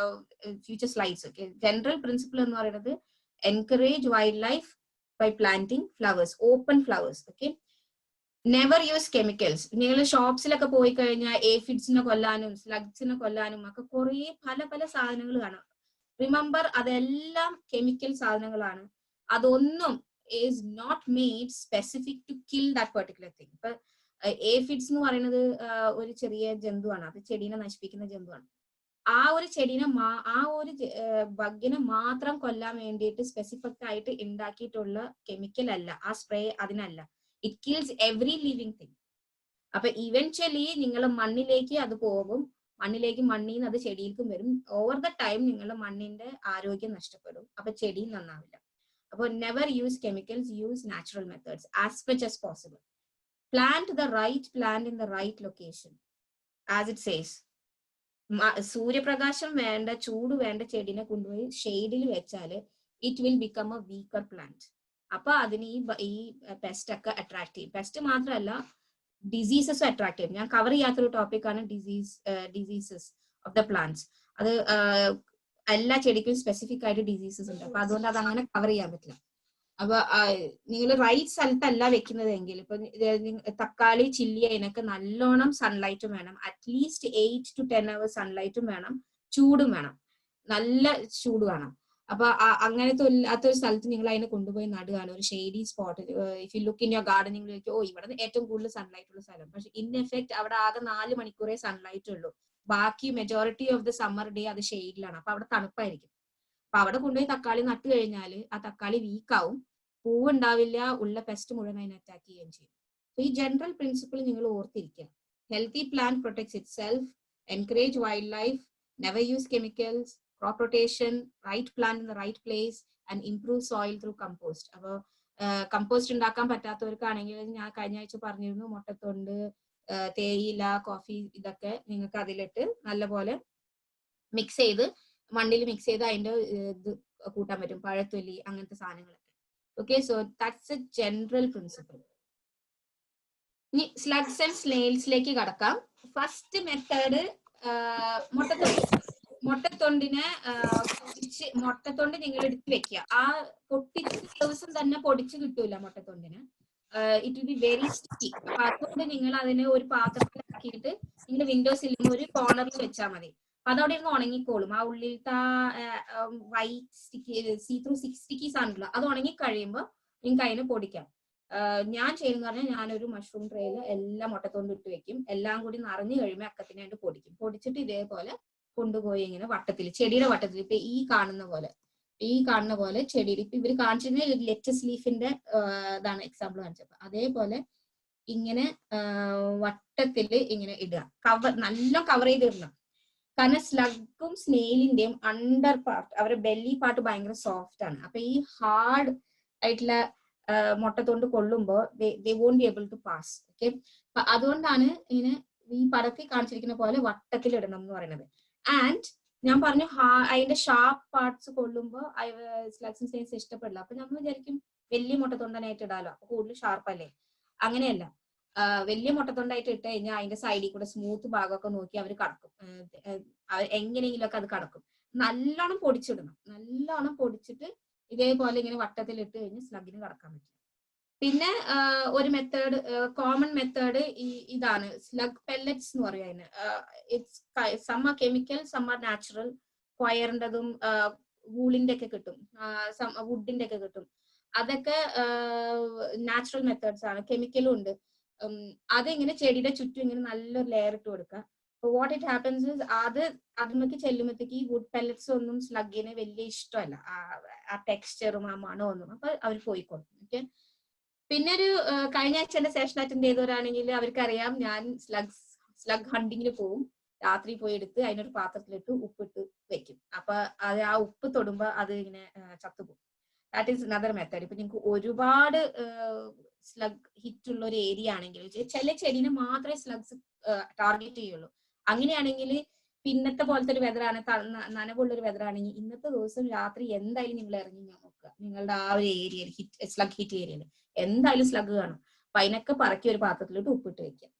future slides ഒക്കെ ജനറൽ പ്രിൻസിപ്പിൾ എന്ന് പറയുന്നത് encourage wildlife by planting flowers, open flowers. Okay, never use chemicals. നിങ്ങൾ ഷോപ്സിലൊക്കെ പോയി കഴിഞ്ഞാൽ ഏഫിഡ്സിനെ കൊല്ലാനും സ്ലഗ്സിനെ കൊല്ലാനും ഒക്കെ കുറെ പല സാധനങ്ങൾ കാണാം. റിമെമ്പർ, അതെല്ലാം കെമിക്കൽ സാധനങ്ങളാണ്. അതൊന്നും is not made specific to kill that particular thing. ഇപ്പൊ ഏഫിഡ്സ് എന്ന് പറയുന്നത് ഒരു ചെറിയ ജന്തുവാണ്, അത് ചെടീനെ നശിപ്പിക്കുന്ന ജന്തുവാണ്. ആ ഒരു ചെടീനെ ആ ഒരു ബഗ്ഗിനെ മാത്രം കൊല്ലാൻ വേണ്ടിയിട്ട് സ്പെസിഫിക് ആയിട്ട് ഉണ്ടാക്കിയിട്ടുള്ള കെമിക്കൽ അല്ല ആ സ്പ്രേ, അതിനല്ല. It kills every living thing. അപ്പൊ ഇവൻച്വലി നിങ്ങൾ മണ്ണിലേക്ക് അത് പോകും, മണ്ണിന്ന് അത് ചെടിയിലേക്കും വരും. ഓവർ ദ ടൈം നിങ്ങളുടെ മണ്ണിന്റെ ആരോഗ്യം നഷ്ടപ്പെടും, അപ്പൊ ചെടി നന്നാവില്ല. അപ്പൊ never use chemicals, use natural methods as much as possible. Plant the right plant in the right location. As it says, സൂര്യപ്രകാശം വേണ്ട, ചൂട് വേണ്ട ചെടിനെ കൊണ്ടുപോയി ഷെയ്ഡിൽ വെച്ചാൽ it will become a weaker plant. അപ്പൊ അതിന് ഈ പെസ്റ്റ് ഒക്കെ അട്രാക്ട് ചെയ്യും. പെസ്റ്റ് മാത്രമല്ല, ഡിസീസസും അട്രാക്ട് ചെയ്യും. ഞാൻ കവർ ചെയ്യാത്തൊരു ടോപ്പിക്കാണ് ഡിസീസസ് ഓഫ് ദ പ്ലാന്റ്സ്. അത് എല്ലാ ചെടിക്കും സ്പെസിഫിക് ആയിട്ട് ഡിസീസസ് ഉണ്ട്, അപ്പൊ അതുകൊണ്ട് അത് അങ്ങനെ കവർ ചെയ്യാൻ പറ്റില്ല. അപ്പൊ നിങ്ങൾ റൈറ്റ് സ്ഥലത്തല്ല വെക്കുന്നതെങ്കിൽ, ഇപ്പൊ തക്കാളി, ചില്ലി, അതിനൊക്കെ നല്ലോണം സൺലൈറ്റും വേണം. അറ്റ്ലീസ്റ്റ് 8 to 10 hours സൺലൈറ്റും വേണം, ചൂടും വേണം, നല്ല ചൂട് വേണം. അപ്പൊ അങ്ങനത്തെ ഇല്ലാത്തൊരു സ്ഥലത്ത് നിങ്ങൾ അതിനെ കൊണ്ടുപോയി നടുകയാണ്, ഒരു ഷെയ്ഡി സ്പോട്ടിൽ. If you look in your garden, നിങ്ങൾ ചോദിക്കും, ഓ ഇവിടെ ഏറ്റവും കൂടുതൽ സൺലൈറ്റ് ഉള്ള സ്ഥലം. പക്ഷെ ഇൻ എഫക്ട് അവിടെ ആകെ 4 മണിക്കൂറേ സൺലൈറ്റ് ഉള്ളൂ. ബാക്കി majority of the summer day അത് ഷെയ്ഡിലാണ്, അപ്പൊ അവിടെ തണുപ്പായിരിക്കും. അപ്പൊ അവിടെ കൊണ്ടുപോയി തക്കാളി നട്ടു കഴിഞ്ഞാൽ ആ തക്കാളി വീക്കാവും, പൂവ് ഉണ്ടാവില്ല, ഉള്ള പെസ്റ്റ് മുഴുവൻ അതിനെ അറ്റാക്ക് ചെയ്യുകയും ചെയ്യും. ഈ ജനറൽ പ്രിൻസിപ്പിൾ നിങ്ങൾ ഓർത്തിരിക്കുക. Healthy plant protects it self, encourage wild life, never use chemicals, crop rotation, right plant in the right place, and improve soil through compost. അപ്പോൾ കമ്പോസ്റ്റ് ഉണ്ടാക്കാൻ പറ്റാത്തവർക്കാണെങ്കിൽ ഞാൻ കഴിഞ്ഞ ആഴ്ച പറഞ്ഞിരുന്നു, മുട്ടത്തൊണ്ട്, തേയില, കോഫി, ഇതൊക്കെ നിങ്ങൾക്ക് അതിലിട്ട് നല്ലപോലെ മിക്സ് ചെയ്ത് മണ്ണിൽ മിക്സ് ചെയ്ത് അതിന്റെ ഇത് കൂട്ടാൻ പറ്റും, പഴത്തൊലി, അങ്ങനത്തെ സാധനങ്ങളൊക്കെ. Okay, so that's A general principle. ഇനി സ്ലഗ്സ് ആൻഡ് സ്നെയിൽസിലേക്ക് കടക്കാം. ഫസ്റ്റ് മെത്തേഡ് മുട്ടത്തൊണ്ട് നിങ്ങൾ എടുത്ത് വെക്കുക. ആ പൊട്ടിച്ച ദിവസം തന്നെ പൊടിച്ച് കിട്ടൂല മുട്ടത്തൊണ്ടിന്, it will be very sticky. അപ്പൊ അതുകൊണ്ട് നിങ്ങൾ അതിനെ ഒരു പാത്രത്തിലാക്കിയിട്ട് നിങ്ങൾ വിൻഡോസിൽ ഒരു കോർണറിൽ വെച്ചാൽ മതി. അപ്പൊ അതവിടെ ഇരുന്ന് ഉണങ്ങിക്കോളും. ആ ഉള്ളിലത്തെ വൈറ്റ് സ്റ്റിക്കി, സീ ത്രൂ സ്റ്റിക്കീസ് ആണല്ലോ, അത് ഉണങ്ങി കഴിയുമ്പോൾ നിങ്ങൾക്ക് അതിനെ പൊടിക്കാം. ഞാൻ ചെയ്യുന്ന പറഞ്ഞാൽ ഞാനൊരു മഷ്റൂം ട്രേയിൽ എല്ലാം മുട്ടത്തോണ്ട് ഇട്ട് വെക്കും. എല്ലാം കൂടി നിറഞ്ഞു കഴിയുമ്പോൾ അക്കത്തിനായിട്ട് പൊടിക്കും. പൊടിച്ചിട്ട് ഇതേപോലെ കൊണ്ടുപോയി ഇങ്ങനെ വട്ടത്തിൽ, ചെടിയുടെ വട്ടത്തിൽ, ഇപ്പൊ ഈ കാണുന്ന പോലെ ചെടിയിൽ, ഇപ്പൊ ഇവര് കാണിച്ചിരുന്ന ലെറ്റസ് ലീഫിന്റെ ഇതാണ് എക്സാമ്പിൾ കാണിച്ചത്. അതേപോലെ ഇങ്ങനെ വട്ടത്തില് ഇങ്ങനെ ഇടുക, നല്ല കവർ ചെയ്ത് ഇടണം. കാരണം സ്ലഗും സ്നെയിലിന്റെയും അണ്ടർ പാർട്ട്, അവരുടെ ബെല്ലി പാർട്ട് ഭയങ്കര സോഫ്റ്റ് ആണ്. അപ്പൊ ഈ ഹാർഡ് ആയിട്ടുള്ള മുട്ടത്തോണ്ട് കൊള്ളുമ്പോ they won't be able to pass. Okay, അതുകൊണ്ടാണ് ഇങ്ങനെ ഈ പടത്തിൽ കാണിച്ചിരിക്കുന്ന പോലെ വട്ടത്തിൽ ഇടണം എന്ന് പറയുന്നത്. ആൻഡ് ഞാൻ പറഞ്ഞു അതിന്റെ ഷാർപ്പ് പാർട്സ് കൊള്ളുമ്പോ സ്ലഗ്സും സ്നെയിൽസ് ഇഷ്ടപ്പെടില്ല. അപ്പൊ നമ്മൾ വിചാരിക്കും വലിയ മുട്ടത്തൊണ്ടനായിട്ട് ഇടാലോ, അപ്പൊ കൂടുതൽ ഷാർപ്പ് അല്ലേ. അങ്ങനെയല്ല, വലിയ മുട്ടത്തൊണ്ടായിട്ട് ഇട്ട് കഴിഞ്ഞാൽ അതിന്റെ സൈഡിൽ കൂടെ സ്മൂത്ത് ഭാഗമൊക്കെ നോക്കി അവർ കടക്കും, എങ്ങനെയെങ്കിലും ഒക്കെ അത് കടക്കും. നല്ലോണം പൊടിച്ചിടണം. നല്ലോണം പൊടിച്ചിട്ട് ഇതേപോലെ ഇങ്ങനെ വട്ടത്തിൽ ഇട്ട് കഴിഞ്ഞ് സ്ലഗിന് കടക്കാൻ പറ്റും. പിന്നെ ഒരു മെത്തേഡ്, കോമൺ മെത്തേഡ് ഇതാണ്, സ്ലഗ് പെല്ലറ്റ്സ് എന്ന് പറയും അതിന്. It's some are chemical, some are natural. കൊയറിൻ്റെതും വൂളിന്റെ ഒക്കെ കിട്ടും, വുഡിന്റെ ഒക്കെ കിട്ടും. അതൊക്കെ നാച്ചുറൽ മെത്തേഡ്സ് ആണ്. കെമിക്കലും ഉണ്ട്. അതിങ്ങനെ ചെടിയുടെ ചുറ്റും ഇങ്ങനെ നല്ലൊരു ലെയർ ഇട്ട് കൊടുക്കുക. വാട്ട് ഇറ്റ് ഹാപ്പൻസ് ഇസ് അതിലേക്ക് ചെല്ലുമ്പോഴത്തേക്ക് ഈ വുഡ് പെല്ലറ്റ്സ് ഒന്നും സ്ലഗിന് വലിയ ഇഷ്ടമല്ല, ആ ടെക്സ്ചറും ആ മണമൊന്നും. അപ്പൊ അവർ പോയിക്കോളും. ഓക്കെ, പിന്നെ ഒരു കഴിഞ്ഞ ആഴ്ച എന്റെ സെഷൻ അറ്റൻഡ് ചെയ്തവരാണെങ്കിൽ അവർക്കറിയാം, ഞാൻ സ്ലഗ് ഹണ്ടിങ്ങിന് പോവും. രാത്രി പോയി എടുത്ത് അതിനൊരു പാത്രത്തിലിട്ട് ഉപ്പിട്ട് വെക്കും. അപ്പൊ അത് ആ ഉപ്പ് തൊടുമ്പോ അത് ഇങ്ങനെ ചത്തുപോകും. That is another method. ഇപ്പൊ നിങ്ങൾക്ക് ഒരുപാട് സ്ലഗ് ഹിറ്റ് ഉള്ള ഒരു ഏരിയ ആണെങ്കിൽ, ചില ചെടീനെ മാത്രമേ സ്ലഗ്സ് ടാർഗറ്റ് ചെയ്യുള്ളൂ. അങ്ങനെയാണെങ്കിൽ പിന്നത്തെ പോലത്തെ ഒരു വെതറാണ്, നനവുള്ള ഒരു വെതറാണെങ്കിൽ ഇന്നത്തെ ദിവസം രാത്രി എന്തായാലും നിങ്ങൾ ഇറങ്ങി നോക്കുക, നിങ്ങളുടെ ആ ഒരു ഏരിയയിൽ സ്ലഗ് ഹിറ്റ് ഏരിയയിൽ എന്തായാലും സ്ലഗ് കാണും. അപ്പൊ അതിനൊക്കെ പറക്കി ഒരു പാത്രത്തിലോട്ട് ഉപ്പിട്ട് വെക്കുക.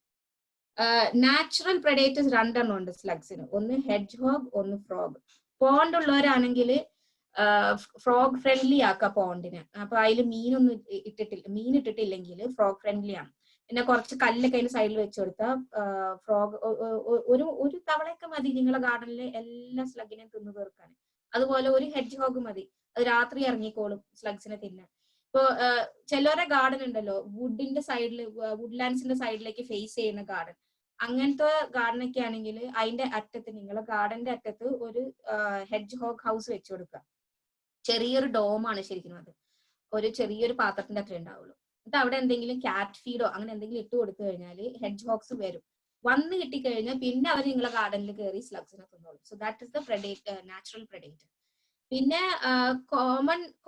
നാച്ചുറൽ പ്രെഡേറ്റേഴ്സ് 2 എണ്ണം ഉണ്ട് സ്ലഗ്സിന്. ഒന്ന് ഹെഡ്ജ് ഹോഗ്, ഒന്ന് ഫ്രോഗ്. പോണ്ട് ഉള്ളവരാണെങ്കിൽ ഫ്രോഗ് ഫ്രണ്ട്ലി ആക്കുക പോണ്ടിന്. അപ്പൊ അതിൽ മീൻ ഇട്ടിട്ടില്ലെങ്കിൽ ഫ്രോഗ് ഫ്രണ്ട്ലി ആണ്. പിന്നെ കുറച്ച് കല്ലൊക്കെ അതിന്റെ സൈഡിൽ വെച്ച് കൊടുത്താൽ ഫ്രോഗ് ഒരു തവളയൊക്കെ മതി നിങ്ങളെ ഗാർഡനിലെ എല്ലാ സ്ലഗിനെയും തിന്നു തീർക്കാൻ. അതുപോലെ ഒരു ഹെഡ്ജ് ഹോഗ് മതി, അത് രാത്രി ഇറങ്ങിക്കോളും സ്ലഗ്സിനെ തിന്നാൻ. ഇപ്പൊ ചിലവരെ ഗാർഡൻ ഉണ്ടല്ലോ, വുഡിന്റെ സൈഡിൽ, വുഡ്ലാൻഡ്സിന്റെ സൈഡിലേക്ക് ഫേസ് ചെയ്യുന്ന ഗാർഡൻ. അങ്ങനത്തെ ഗാർഡനൊക്കെ ആണെങ്കിൽ അതിന്റെ അറ്റത്ത്, നിങ്ങളെ ഗാർഡന്റെ അറ്റത്ത് ഒരു ഹെഡ്ജ് ഹോഗ് ഹൗസ് വെച്ചു കൊടുക്കുക. ചെറിയൊരു ഡോമാണ് ശരിക്കും അത്, ഒരു ചെറിയൊരു പാത്രത്തിന്റെ അത്ര ഉണ്ടാവുള്ളൂ. എന്നിട്ട് അവിടെ എന്തെങ്കിലും ക്യാറ്റ് ഫീഡോ അങ്ങനെ എന്തെങ്കിലും ഇട്ട് കൊടുത്തു കഴിഞ്ഞാൽ ഹെഡ്ജ് ഹോഗ്സ് വരും. വന്ന് കിട്ടിക്കഴിഞ്ഞാൽ പിന്നെ അവർ നിങ്ങളെ ഗാർഡനിൽ കയറി സ്ലഗ്സിനെ തിന്നോളും. So that is the natural predator. പിന്നെ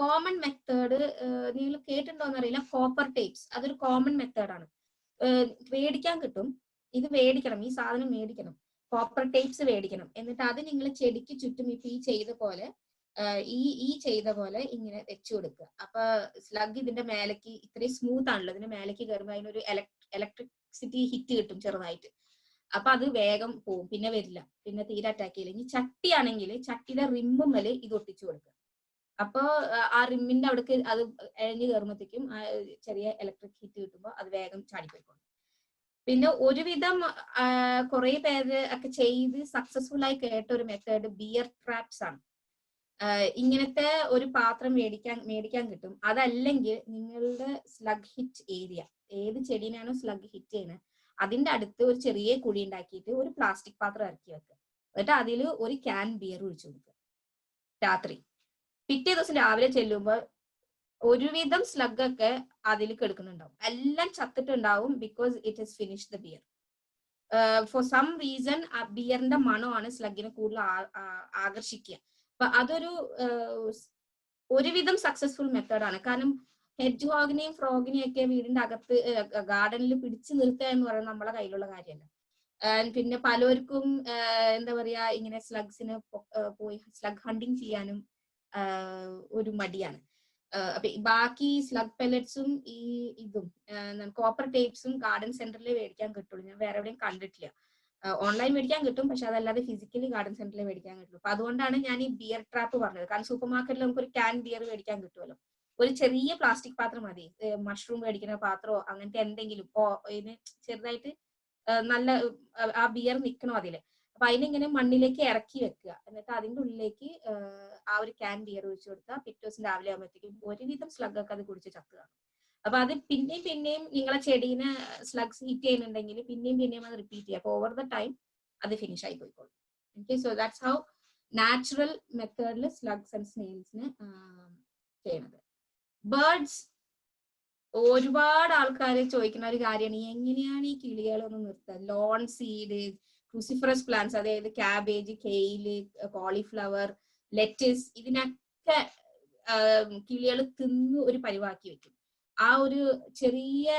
കോമൺ മെത്തേഡ് നിങ്ങൾ കേട്ടിട്ടുണ്ടോന്ന് അറിയില്ല, കോപ്പർ ടേപ്സ്. അതൊരു കോമൺ മെത്തേഡാണ്, മേടിക്കാൻ കിട്ടും. ഇത് മേടിക്കണം, ഈ സാധനം മേടിക്കണം, കോപ്പർ ടേപ്സ് മേടിക്കണം. എന്നിട്ട് അത് നിങ്ങൾ ചെടിക്ക് ചുറ്റും ഇപ്പൊ ഈ ചെയ്ത പോലെ ഇങ്ങനെ വെച്ചു കൊടുക്കുക. അപ്പൊ സ്ലഗ് ഇതിന്റെ മേലേക്ക്, ഇത്രയും സ്മൂത്ത് ആണല്ലോ, ഇതിന്റെ മേലേക്ക് കയറുമ്പോൾ അതിനൊരു ഇലക്ട്രിസിറ്റി ഹിറ്റ് കിട്ടും ചെറുതായിട്ട്. അപ്പൊ അത് വേഗം പോവും, പിന്നെ വരില്ല, പിന്നെ തീരെ അറ്റാക്ക് ചെയ്യില്ല. ഇനി ചട്ടിയാണെങ്കിൽ ചട്ടിയുടെ റിമ്മുമ്മല് ഇത് ഒട്ടിച്ചു കൊടുക്കുക. അപ്പൊ ആ റിമ്മിന്റെ അവിടേക്ക് അത് എഴഞ്ഞു കയറുമ്പോഴത്തേക്കും ചെറിയ ഇലക്ട്രിക് ഹിറ്റ് കിട്ടുമ്പോൾ അത് വേഗം ചാടിപ്പോയിക്കോളും. പിന്നെ ഒരുവിധം കുറെ പേര് ഒക്കെ ചെയ്ത് സക്സസ്ഫുൾ ആയി കേട്ട ഒരു മെത്തേഡ് ബിയർ ട്രാപ്സ് ആണ്. ഇങ്ങനത്തെ ഒരു പാത്രം മേടിക്കാൻ കിട്ടും. അതല്ലെങ്കിൽ നിങ്ങളുടെ സ്ലഗ് ഹിറ്റ് ഏരിയ, ഏത് ചെടീനാണോ സ്ലഗ് ഹിറ്റ് ചെയ്യുന്നത് അതിന്റെ അടുത്ത് ഒരു ചെറിയ കുഴി ഉണ്ടാക്കിയിട്ട് ഒരു പ്ലാസ്റ്റിക് പാത്രം ഇറക്കി വെക്കുക. എന്നിട്ട് അതിൽ ഒരു ക്യാൻ ബിയർ ഒഴിച്ചു കൊടുക്കുക രാത്രി. പിറ്റേ ദിവസം രാവിലെ ചെല്ലുമ്പോൾ ഒരുവിധം സ്ലഗ് ഒക്കെ അതിൽ കിടക്കുന്നുണ്ടാവും, എല്ലാം ചത്തിട്ടുണ്ടാവും. Because it has finish the beer. For some reason ആ ബിയറിന്റെ മണമാണ് സ്ലഗിനെ കൂടുതൽ ആകർഷിക്കുക. അപ്പൊ അതൊരു ഒരുവിധം സക്സസ്ഫുൾ മെത്തേഡാണ്. കാരണം ഹെഡ്ജ് ഹോഗിനെയും ഫ്രോഗിനെയും ഒക്കെ വീടിന്റെ അകത്ത് ഗാർഡനിൽ പിടിച്ചു നിർത്തുക എന്ന് പറയുന്നത് നമ്മളെ കയ്യിലുള്ള കാര്യമല്ല. പിന്നെ പലർക്കും എന്താ പറയാ, ഇങ്ങനെ സ്ലഗ്സിന് പോയി സ്ലഗ് ഹണ്ടിങ് ചെയ്യാനും ഒരു മടിയാണ്. അപ്പൊ ബാക്കി സ്ലഗ് പെല്ലറ്റ്സും ഇതും കോപ്പർ ടേപ്സും ഗാർഡൻ സെന്ററിൽ മേടിക്കാൻ കിട്ടുള്ളൂ. ഞാൻ വേറെ എവിടെയും കണ്ടിട്ടില്ല. ഓൺലൈൻ മേടിക്കാൻ കിട്ടും, പക്ഷെ അതല്ലാതെ ഫിസിക്കലി ഗാർഡൻ സെന്ററിൽ മേടിക്കാൻ കിട്ടുള്ളൂ. അപ്പൊ അതുകൊണ്ടാണ് ഞാൻ ഈ ബിയർ ട്രാപ്പ് പറഞ്ഞത്. കാരണം സൂപ്പർ മാർക്കറ്റിൽ നമുക്ക് ഒരു ക്യാൻ ബിയർ മേടിക്കാൻ കിട്ടുമല്ലോ, ഒരു ചെറിയ പ്ലാസ്റ്റിക് പാത്രം മതി, മഷ്റൂം മേടിക്കുന്ന പാത്രമോ അങ്ങനത്തെ എന്തെങ്കിലും ഇതിന് ചെറുതായിട്ട് നല്ല ആ ബിയർ നിൽക്കണം അതില്. അപ്പൊ അതിനിങ്ങനെ മണ്ണിലേക്ക് ഇറക്കി വെക്കുക. എന്നിട്ട് അതിന്റെ ഉള്ളിലേക്ക് ആ ഒരു ക്യാൻ ബിയർ ഒഴിച്ചു കൊടുത്താൽ പിറ്റേ ദിവസം രാവിലെ ആകുമ്പോഴത്തേക്കും ഒരുവിധം സ്ലഗ് ഒക്കെ അത് കുടിച്ച് ചത്തുക. അപ്പൊ അത് പിന്നെയും നിങ്ങളെ ചെടീനെ സ്ലഗ്സ് ഹീറ്റ് ചെയ്യുന്നുണ്ടെങ്കിൽ പിന്നെയും അത് റിപ്പീറ്റ് ചെയ്യുക. അപ്പൊ ഓവർ ദ ടൈം അത് ഫിനിഷ് ആയി പോയിക്കോളും. Okay, so that's how natural മെത്തേഡിൽ സ്ലഗ്സ് ആൻഡ് സ്നെയിൽസിന് ചെയ്യുന്നത്. ബേർഡ്സ്, ഒരുപാട് ആൾക്കാർ ചോദിക്കുന്ന ഒരു കാര്യമാണ് എങ്ങനെയാണ് ഈ കിളികളൊന്ന് നിർത്തുക. ലോൺ സീഡ്, ക്രൂസിഫറസ് പ്ലാന്റ്സ്, അതായത് ക്യാബേജ്, കെയില്, കോളിഫ്ലവർ, ലെറ്റിസ്, ഇതിനൊക്കെ കിളികൾ തിന്ന് ഒരു പരിവാക്കി വെക്കും. ആ ഒരു ചെറിയ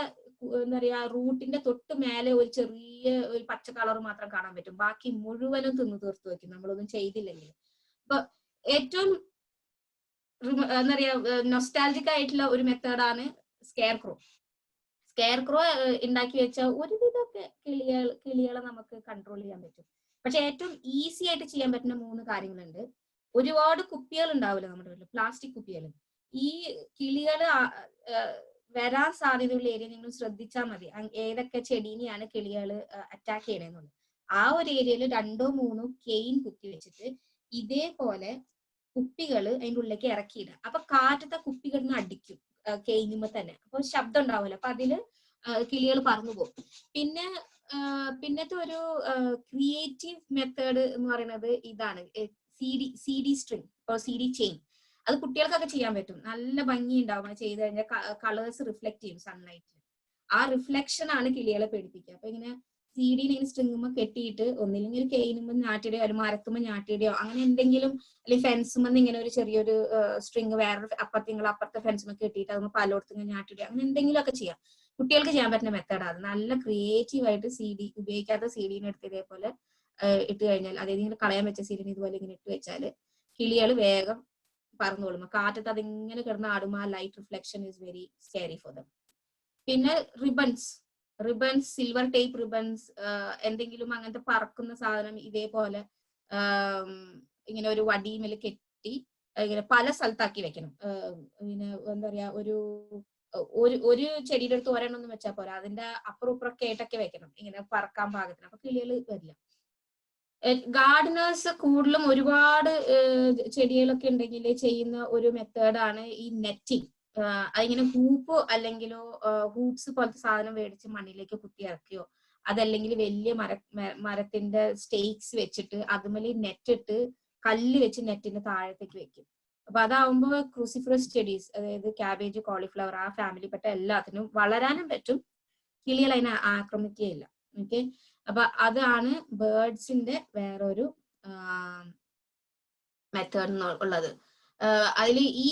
എന്താ പറയാ റൂട്ടിന്റെ തൊട്ട് മേലെ ഒരു ചെറിയ ഒരു പച്ച കളർ മാത്രം കാണാൻ പറ്റും, ബാക്കി മുഴുവനും തിന്നു തീർത്ത് വെക്കും നമ്മളൊന്നും ചെയ്തില്ലെങ്കിൽ. അപ്പൊ ഏറ്റവും എന്താ പറയാ നൊസ്റ്റാൾജിക് ആയിട്ടുള്ള ഒരു മെത്തേഡാണ് സ്കെയർ ക്രോ. സ്കെയർ ക്രോ ഉണ്ടാക്കി വെച്ച ഒരുവിധമൊക്കെ കിളികളെ നമുക്ക് കൺട്രോൾ ചെയ്യാൻ പറ്റും. പക്ഷെ ഏറ്റവും ഈസി ആയിട്ട് ചെയ്യാൻ പറ്റുന്ന 3 കാര്യങ്ങളുണ്ട്. ഒരുപാട് കുപ്പികൾ ഉണ്ടാവില്ല നമ്മുടെ വീട്ടിൽ, പ്ലാസ്റ്റിക് കുപ്പികൾ. ഈ കിളികള് വരാൻ സാധ്യതയുള്ള ഏരിയ നിങ്ങൾ ശ്രദ്ധിച്ചാൽ മതി, ഏതൊക്കെ ചെടീനെയാണ് കിളികള് അറ്റാക്ക് ചെയ്യണമെന്നുള്ളത്. ആ ഒരു ഏരിയയിൽ 2 or 3 കെയിൻ കുത്തി വെച്ചിട്ട് ഇതേപോലെ കുപ്പികൾ അതിൻ്റെ ഉള്ളിലേക്ക് ഇറക്കിയിടുക. അപ്പൊ കാറ്റത്തെ കുപ്പികളിന് അടിക്കും കെയിനുമ്പോ തന്നെ, അപ്പൊ ശബ്ദം ഉണ്ടാവില്ല. അപ്പൊ അതില് കിളികൾ പറന്നു പോകും. പിന്നത്തെ ഒരു ക്രിയേറ്റീവ് മെത്തേഡ് എന്ന് പറയുന്നത് ഇതാണ്, CD സ്ട്രിങ് CD ചെയിൻ. അത് കുട്ടികൾക്കൊക്കെ ചെയ്യാൻ പറ്റും, നല്ല ഭംഗി ഉണ്ടാവും. അത് ചെയ്ത് കഴിഞ്ഞാൽ കളേഴ്സ് റിഫ്ലക്ട് ചെയ്യും സൺലൈറ്റിൽ. ആ റിഫ്ലക്ഷൻ ആണ് കിളികളെ പേടിപ്പിക്കുക. അപ്പൊ ഇങ്ങനെ CD ഇങ്ങനെ സ്ട്രിങ്ങുമ്പോ കെട്ടിയിട്ട് ഒന്നില്ലെങ്കിൽ ഒരു കെയിനുമ്പോ ഞാട്ടിയുടെയോ അല്ലെങ്കിൽ മരത്തുമ്പോ ഞാട്ടിയുടെയോ അങ്ങനെ എന്തെങ്കിലും, അല്ലെങ്കിൽ ഫെൻസുമെന്ന് ഇങ്ങനെ ഒരു ചെറിയൊരു സ്ട്രിങ് വേറെ അപ്പുറത്തെ ഫെൻസുമ്മ കെട്ടിയിട്ട് അതൊന്ന് പലയിടത്തും ഞാട്ടിയുടെയോ അങ്ങനെ എന്തെങ്കിലും ഒക്കെ ചെയ്യാം. കുട്ടികൾക്ക് ചെയ്യാൻ പറ്റുന്ന മെത്തേഡ് അത്. നല്ല ക്രിയേറ്റീവ് ആയിട്ട് ഉപയോഗിക്കാത്ത CDനെ എടുത്ത് ഇതേപോലെ ഇട്ട് കഴിഞ്ഞാൽ, അതായത് ഇങ്ങനെ കളയാൻ വെച്ച CD ഇതുപോലെ ഇങ്ങനെ ഇട്ട് വെച്ചാൽ കിളികൾ വേഗം പറന്നോളും. കാറ്റത്ത് അതിങ്ങനെ കിടന്ന് ആടുമ്പോൾ ആ light reflection is very scary for them. പിന്നെ റിബൺസ്, സിൽവർ ടേപ്പ് റിബൺസ്, എന്തെങ്കിലും അങ്ങനത്തെ പറക്കുന്ന സാധനം ഇതേപോലെ ഇങ്ങനെ ഒരു വടിമേൽ കെട്ടി ഇങ്ങനെ പല സ്ഥലത്താക്കി വെക്കണം. പിന്നെ എന്താ പറയാ ഒരു ചെടിയുടെ അടുത്ത് ഒരെണ്ണം വെച്ചാൽ പോരാ, അതിന്റെ അപ്പുറം ഇപ്പുറമൊക്കെ ആയിട്ടൊക്കെ വെക്കണം, ഇങ്ങനെ പറക്കാൻ പാകത്തിന്. അപ്പൊ കിളികൾ വരില്ല. ഗാർഡനേഴ്സ് കൂടുതലും ഒരുപാട് ചെടികളൊക്കെ ഉണ്ടെങ്കിൽ ചെയ്യുന്ന ഒരു മെത്തേഡാണ് ഈ നെറ്റിങ്. അതിങ്ങനെ ഹൂപ്പ് അല്ലെങ്കിലോ ഹൂപ്സ് പോലത്തെ സാധനം മേടിച്ച് മണ്ണിലേക്ക് കുത്തി ഇറക്കിയോ, അതല്ലെങ്കിൽ വലിയ മരത്തിന്റെ സ്റ്റേക്സ് വെച്ചിട്ട് അതുമേൽ നെറ്റ് ഇട്ട് കല്ല് വെച്ച് നെറ്റിന്റെ താഴത്തേക്ക് വെക്കും. അപ്പൊ അതാവുമ്പോ ക്രൂസിഫറസ് ചെടീസ്, അതായത് ക്യാബേജ്, കോളിഫ്ലവർ, ആ ഫാമിലിപ്പെട്ട എല്ലാത്തിനും വളരാനും പറ്റും, കിളികൾ അതിനെ ആക്രമിക്കുകയില്ല. ഓക്കെ, അപ്പൊ അതാണ് ബേർഡ്സിന്റെ വേറൊരു മെത്തേഡ് ഉള്ളത്. അതിൽ ഈ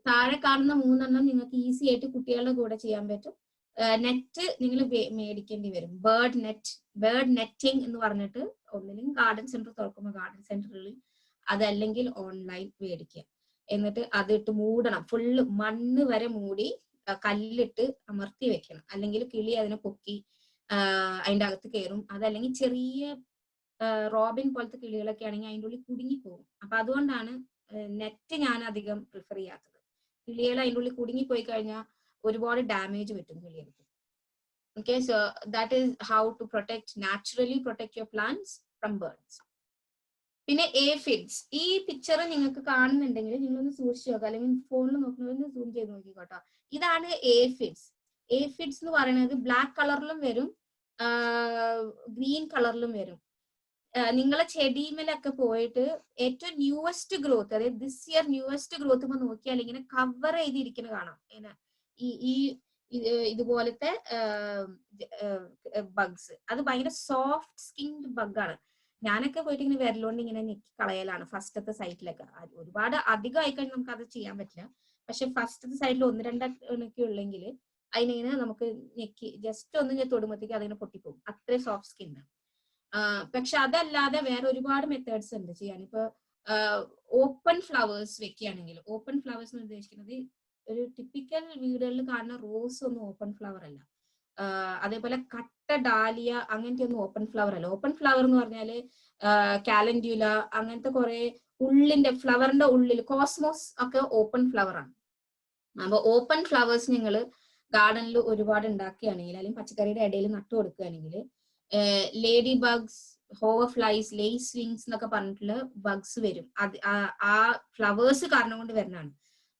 താഴെ കാണുന്ന 3 എണ്ണം നിങ്ങൾക്ക് ഈസി ആയിട്ട് കുട്ടികളുടെ കൂടെ ചെയ്യാൻ പറ്റും. നെറ്റ് നിങ്ങൾ മേടിക്കേണ്ടി വരും, ബേർഡ് നെറ്റിംഗ് എന്ന് പറഞ്ഞിട്ട്. ഒന്നിലും ഗാർഡൻ സെന്റർ തുറക്കുമ്പോൾ ഗാർഡൻ സെന്ററിൽ, അതല്ലെങ്കിൽ ഓൺലൈൻ മേടിക്കുക. എന്നിട്ട് അതിട്ട് മൂടണം, ഫുള്ള് മണ്ണ് വരെ മൂടി കല്ലിട്ട് അമർത്തി വെക്കണം. അല്ലെങ്കിൽ കിളി അതിനെ പൊക്കി അതിന്റെ അകത്ത് കയറും. അതല്ലെങ്കിൽ ചെറിയ റോബിൻ പോലത്തെ കിളികളൊക്കെ ആണെങ്കിൽ അതിൻ്റെ ഉള്ളിൽ കുടുങ്ങിപ്പോകും. അപ്പൊ അതുകൊണ്ടാണ് നെറ്റ് ഞാൻ അധികം പ്രിഫർ ചെയ്യാത്തത്. കിളികൾ അതിൻ്റെ ഉള്ളിൽ കുടുങ്ങിപ്പോയി കഴിഞ്ഞാൽ ഒരുപാട് ഡാമേജ് പറ്റും കിളികൾക്ക്. Okay, so that is how to naturally protect your plants from birds. പിന്നെ ഏഫിഡ്സ്, ഈ പിക്ചർ നിങ്ങൾക്ക് കാണുന്നുണ്ടെങ്കിൽ നിങ്ങളൊന്ന് സൂക്ഷിച്ചു നോക്കുക, അല്ലെങ്കിൽ ഫോണിൽ നോക്കുന്നവരൊന്ന് സൂം ചെയ്ത് നോക്കിക്കോട്ടോ. ഇതാണ് ഏഫിഡ്സ്. ഏഫിഡ്സ് എന്ന് പറയുന്നത് ബ്ലാക്ക് കളറിലും വരും, ഗ്രീൻ കളറിലും വരും. നിങ്ങളെ ചെടിമേലൊക്കെ പോയിട്ട് ഏറ്റവും ന്യൂവസ്റ്റ് ഗ്രോത്ത്, അതായത് ദിസ് ഇയർ ന്യൂവസ്റ്റ് ഗ്രോത്ത് നോക്കിയാൽ ഇങ്ങനെ കവർ ചെയ്തിരിക്കുന്നത് കാണാം. ഇങ്ങനെ ഈ ഇതുപോലത്തെ ബഗ്സ്, അത് ഭയങ്കര സോഫ്റ്റ് സ്കിൻഡ് ബഗ്ഗാണ്. ഞാനൊക്കെ പോയിട്ട് ഇങ്ങനെ വിരലുകൊണ്ട് ഇങ്ങനെ ഞെക്കി കളയലാണ് ഫസ്റ്റത്തെ സൈറ്റിലൊക്കെ. ഒരുപാട് അധികം ആയിക്കഴിഞ്ഞാൽ നമുക്ക് അത് ചെയ്യാൻ പറ്റില്ല. പക്ഷെ ഫസ്റ്റത്തെ സൈഡിൽ 1-2 ഉള്ളെങ്കിൽ അതിനിങ്ങനെ നമുക്ക് ഞെക്കി ജസ്റ്റ് ഒന്ന് ഞാൻ തൊടുമ്പത്തേക്ക് അതിനെ പൊട്ടിപ്പോകും, അത്രയും സോഫ്റ്റ് സ്കിന്നാണ്. പക്ഷെ അതല്ലാതെ വേറെ ഒരുപാട് മെത്തേഡ്സ് ഉണ്ട് ചെയ്യാൻ. ഇപ്പൊ ഓപ്പൺ ഫ്ലവേഴ്സ് വെക്കുകയാണെങ്കിൽ, ഓപ്പൺ ഫ്ലവേഴ്സ് എന്ന് ഉദ്ദേശിക്കുന്നത് ഒരു ടിപ്പിക്കൽ വീടുകളിൽ കാണുന്ന റോസ് ഒന്നും ഓപ്പൺ ഫ്ലവർ അല്ല. അതേപോലെ കട്ട ഡാലിയ അങ്ങനത്തെ ഒന്നും ഓപ്പൺ ഫ്ലവർ അല്ല. ഓപ്പൺ ഫ്ലവർ എന്ന് പറഞ്ഞാല് കാലൻഡ്യുല അങ്ങനത്തെ കുറെ ഉള്ളിന്റെ ഫ്ലവറിന്റെ ഉള്ളിൽ കോസ്മോസ് ഒക്കെ ഓപ്പൺ ഫ്ലവർ ആണ്. അപ്പൊ ഓപ്പൺ ഫ്ലവേഴ്സ് നിങ്ങൾ ഗാർഡനിൽ ഒരുപാട് ഉണ്ടാക്കുകയാണെങ്കിൽ, അല്ലെങ്കിൽ പച്ചക്കറിയുടെ ഇടയിൽ നട്ടു കൊടുക്കുകയാണെങ്കിൽ, ladybugs, hoverflies, lacewings എന്നൊക്കെ പറഞ്ഞിട്ടുള്ള ബഗ്സ് വരും. അത് ആ ഫ്ലവേഴ്സ് കാരണം കൊണ്ട് വരുന്നതാണ്.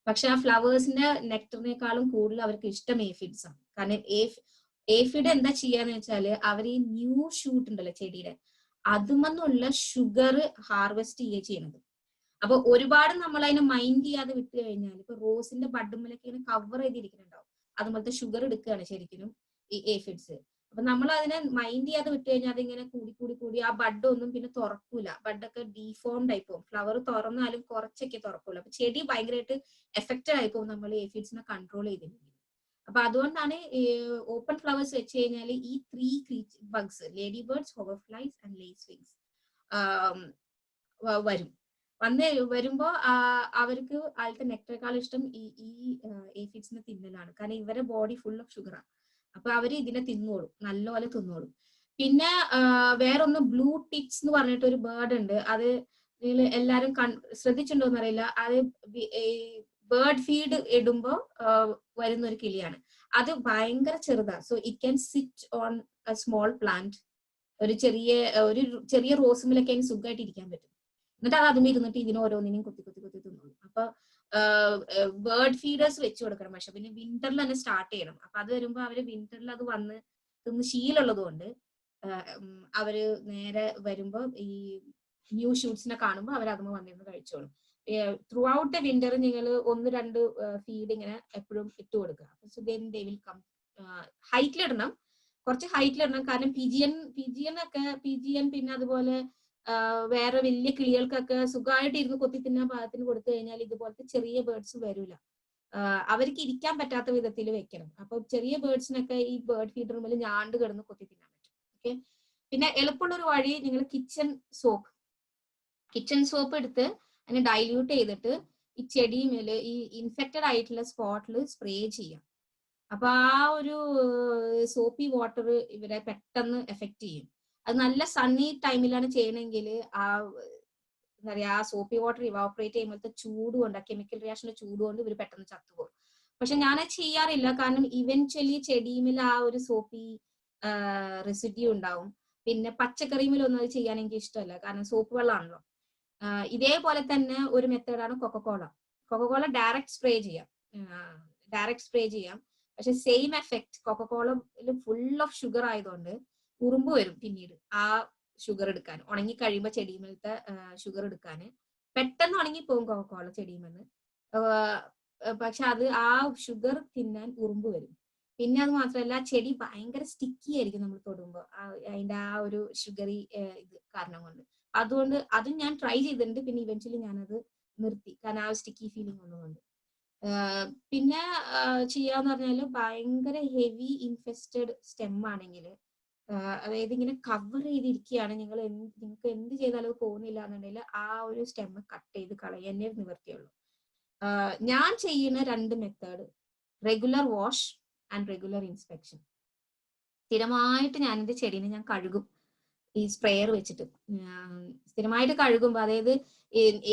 പക്ഷെ ആ ഫ്ലവേഴ്സിന്റെ നെക്ടറിനേക്കാളും കൂടുതൽ അവർക്ക് ഇഷ്ടം ഏഫിഡ്സ് ആണ്. കാരണം ഏഫിഡ് എന്താ ചെയ്യാന്ന് വെച്ചാല് അവർ ഈ ന്യൂ ഷൂട്ട് ഉണ്ടല്ലോ ചെടിയുടെ, അതുമെന്നുള്ള ഷുഗർ ഹാർവെസ്റ്റ് ചെയ്യണത്. അപ്പൊ ഒരുപാട് നമ്മൾ അതിനെ മൈൻഡ് ചെയ്യാതെ വിട്ട് കഴിഞ്ഞാൽ ഇപ്പൊ റോസിന്റെ ബഡുമ്മലൊക്കെ ഇങ്ങനെ കവർ ചെയ്തിരിക്കുന്നുണ്ടാവും, അതുപോലത്തെ ഷുഗർ എടുക്കുകയാണ് ശരിക്കും ഈ ഏഫിഡ്സ്. അപ്പൊ നമ്മൾ അതിനെ മൈൻഡ് ചെയ്യാതെ വിട്ട് കഴിഞ്ഞാൽ അതിങ്ങനെ കൂടി ആ ബഡ് ഒന്നും പിന്നെ തുറക്കൂല, ബഡൊക്കെ ഡീഫോംഡ് ആയി പോകും, ഫ്ലവർ തുറന്നാലും കുറച്ചൊക്കെ തുറക്കൂല. അപ്പൊ ചെടി ഭയങ്കരമായിട്ട് എഫക്റ്റഡ് ആയി പോകും നമ്മൾ ഏഫിഡ്സിനെ കൺട്രോൾ ചെയ്തില്ലെങ്കിൽ. അപ്പൊ അതുകൊണ്ടാണ് ഓപ്പൺ ഫ്ലവേഴ്സ് വെച്ച് കഴിഞ്ഞാൽ ഈ 3 bugs, ladybirds, hoverflies and lacewings വരുമ്പോ അവർക്ക് ആദ്യത്തെ നെക്ടറേക്കാളും ഇഷ്ടം ഈ ഏഫിഡ്സിനെ തിന്നലാണ്. കാരണം ഇവരെ ബോഡി ഫുൾ ഓഫ് ഷുഗറാണ്. അപ്പൊ അവര് ഇതിനെ തിന്നോളും, നല്ലപോലെ തിന്നോളും. പിന്നെ വേറൊന്ന് ബ്ലൂ ടിക്സ് എന്ന് പറഞ്ഞിട്ട് ഒരു ബേർഡ് ഉണ്ട്. അത് നിങ്ങൾ എല്ലാരും ശ്രദ്ധിച്ചിട്ടുണ്ടോന്ന് അറിയില്ല. അത് ബേർഡ് ഫീഡ് ഇടുമ്പോ വരുന്ന ഒരു കിളിയാണ്. അത് ഭയങ്കര ചെറുതാ. So it can sit on A small plant. ഒരു ചെറിയ റോസുമിലൊക്കെ അതിന് സുഖമായിട്ട് ഇരിക്കാൻ പറ്റും. എന്നിട്ട് അത് അതും ഇരുന്നിട്ട് ഇതിന് ഓരോന്നിനും കുത്തി തിന്നോളും. അപ്പൊ ബേർഡ് ഫീഡേഴ്സ് വെച്ച് കൊടുക്കണം. പക്ഷെ പിന്നെ വിന്ററിൽ തന്നെ സ്റ്റാർട്ട് ചെയ്യണം. അപ്പൊ അത് വരുമ്പോ അവര് വിന്ററിൽ അത് വന്ന് തിന്ന് ശീലമുള്ളത് കൊണ്ട് അവര് നേരെ വരുമ്പോ ഈ ന്യൂ ഷൂട്ട്സിനെ കാണുമ്പോൾ അവർ അതുമ്പോൾ വന്നിരുന്ന് കഴിച്ചോളും. ത്രൂ ഔട്ട് ദ വിന്റർ നിങ്ങൾ 1-2 ഫീഡ് ഇങ്ങനെ എപ്പോഴും ഇട്ട് കൊടുക്കുക. So then they will come. ഹൈറ്റിലിടണം, കുറച്ച് ഹൈറ്റിലിടണം. കാരണം പിജിയൻ പിന്നെ അതുപോലെ വേറെ വലിയ കിളികൾക്കൊക്കെ സുഖമായിട്ട് ഇരുന്ന് കൊത്തി തിന്നാൻ പാകത്തിന് കൊടുത്തു കഴിഞ്ഞാൽ ഇതുപോലത്തെ ചെറിയ ബേർഡ്സ് വരില്ല. അവർക്ക് ഇരിക്കാൻ പറ്റാത്ത വിധത്തിൽ വെക്കണം. അപ്പൊ ചെറിയ ബേർഡ്സിനൊക്കെ ഈ ബേർഡ് ഫീഡർ മുതൽ ഞാണ്ട് കിടന്ന് കൊത്തി തിന്നാൻ പറ്റും. ഓക്കെ. പിന്നെ എളുപ്പമുള്ളൊരു വഴി, നിങ്ങൾ കിച്ചൺ സോപ്പ് എടുത്ത് അതിനെ ഡൈല്യൂട്ട് ചെയ്തിട്ട് ഈ ചെടിമേല് ഈ ഇൻഫെക്റ്റഡ് ആയിട്ടുള്ള സ്പോട്ടിൽ സ്പ്രേ ചെയ്യാം. അപ്പൊ ആ ഒരു സോപ്പി വാട്ടർ ഇവരെ പെട്ടെന്ന് എഫക്ട് ചെയ്യും. അത് നല്ല സണ്ണി ടൈമിലാണ് ചെയ്യണമെങ്കിൽ എന്താ പറയാ, ആ സോപ്പി വാട്ടർ ഇവാപറേറ്റ് ചെയ്യുമ്പോഴത്തെ ചൂട് കൊണ്ട്, ആ കെമിക്കൽ റിയാക്ഷന്റെ ചൂട് കൊണ്ട് ഇവർ പെട്ടെന്ന് ചത്തുപോകും. പക്ഷെ ഞാനത് ചെയ്യാറില്ല. കാരണം ഇവൻച്വലി ചെടിയുമിൽ ആ ഒരു സോപ്പി റെസിഡ്യൂ ഉണ്ടാവും. പിന്നെ പച്ചക്കറിയുമിലൊന്നും അത് ചെയ്യാൻ എനിക്ക് ഇഷ്ടമല്ല, കാരണം സോപ്പ് വെള്ളമാണല്ലോ. ഇതേപോലെ തന്നെ ഒരു മെത്തേഡാണ് കൊക്കക്കോള ഡയറക്റ്റ് സ്പ്രേ ചെയ്യാം. പക്ഷെ സെയിം എഫക്ട് കൊക്കക്കോളയിൽ ഫുൾ ഓഫ് ഷുഗർ ആയതുകൊണ്ട് ഉറുമ്പ് വരും പിന്നീട് ആ ഷുഗർ എടുക്കാൻ. ഉണങ്ങി കഴിയുമ്പോൾ ചെടിയുമേലത്തെ ഷുഗർ എടുക്കാൻ പെട്ടെന്ന് ഉണങ്ങിപ്പോകും കൊക്കക്കോള ചെടിയുമെന്ന്. പക്ഷെ അത് ആ ഷുഗർ തിന്നാൻ ഉറുമ്പ് വരും. പിന്നെ അത് മാത്രമല്ല, ചെടി ഭയങ്കര സ്റ്റിക്കി ആയിരിക്കും നമ്മൾ തൊടുമ്പോൾ, അതിന്റെ ആ ഒരു ഷുഗറി ഇത് കാരണം കൊണ്ട്. അതുകൊണ്ട് അതും ഞാൻ ട്രൈ ചെയ്തിട്ടുണ്ട്. പിന്നെ ഇവൻച്വലി ഞാനത് നിർത്തി, കാരണം ആ സ്റ്റിക്കി ഫീലിംഗ് ഒന്നുകൊണ്ട്. പിന്നെ ചെയ്യാന്ന് പറഞ്ഞാല് ഭയങ്കര ഹെവി ഇൻഫെസ്റ്റഡ് സ്റ്റെം ആണെങ്കിൽ, അതായത് ഇങ്ങനെ കവർ ചെയ്തിരിക്കുകയാണ്, നിങ്ങൾക്ക് എന്ത് ചെയ്താലും പോകുന്നില്ല എന്നുണ്ടെങ്കിൽ ആ ഒരു സ്റ്റെം കട്ട് ചെയ്ത് കളയാനേ നിവർത്തിയുള്ളൂ. ഞാൻ ചെയ്യുന്ന 2 method, regular wash and regular inspection. സ്ഥിരമായിട്ട് ഞാൻ എന്റെ ചെടീനെ ഞാൻ കഴുകും ഈ സ്പ്രെയർ വെച്ചിട്ട്. സ്ഥിരമായിട്ട് കഴുകുമ്പോൾ, അതായത്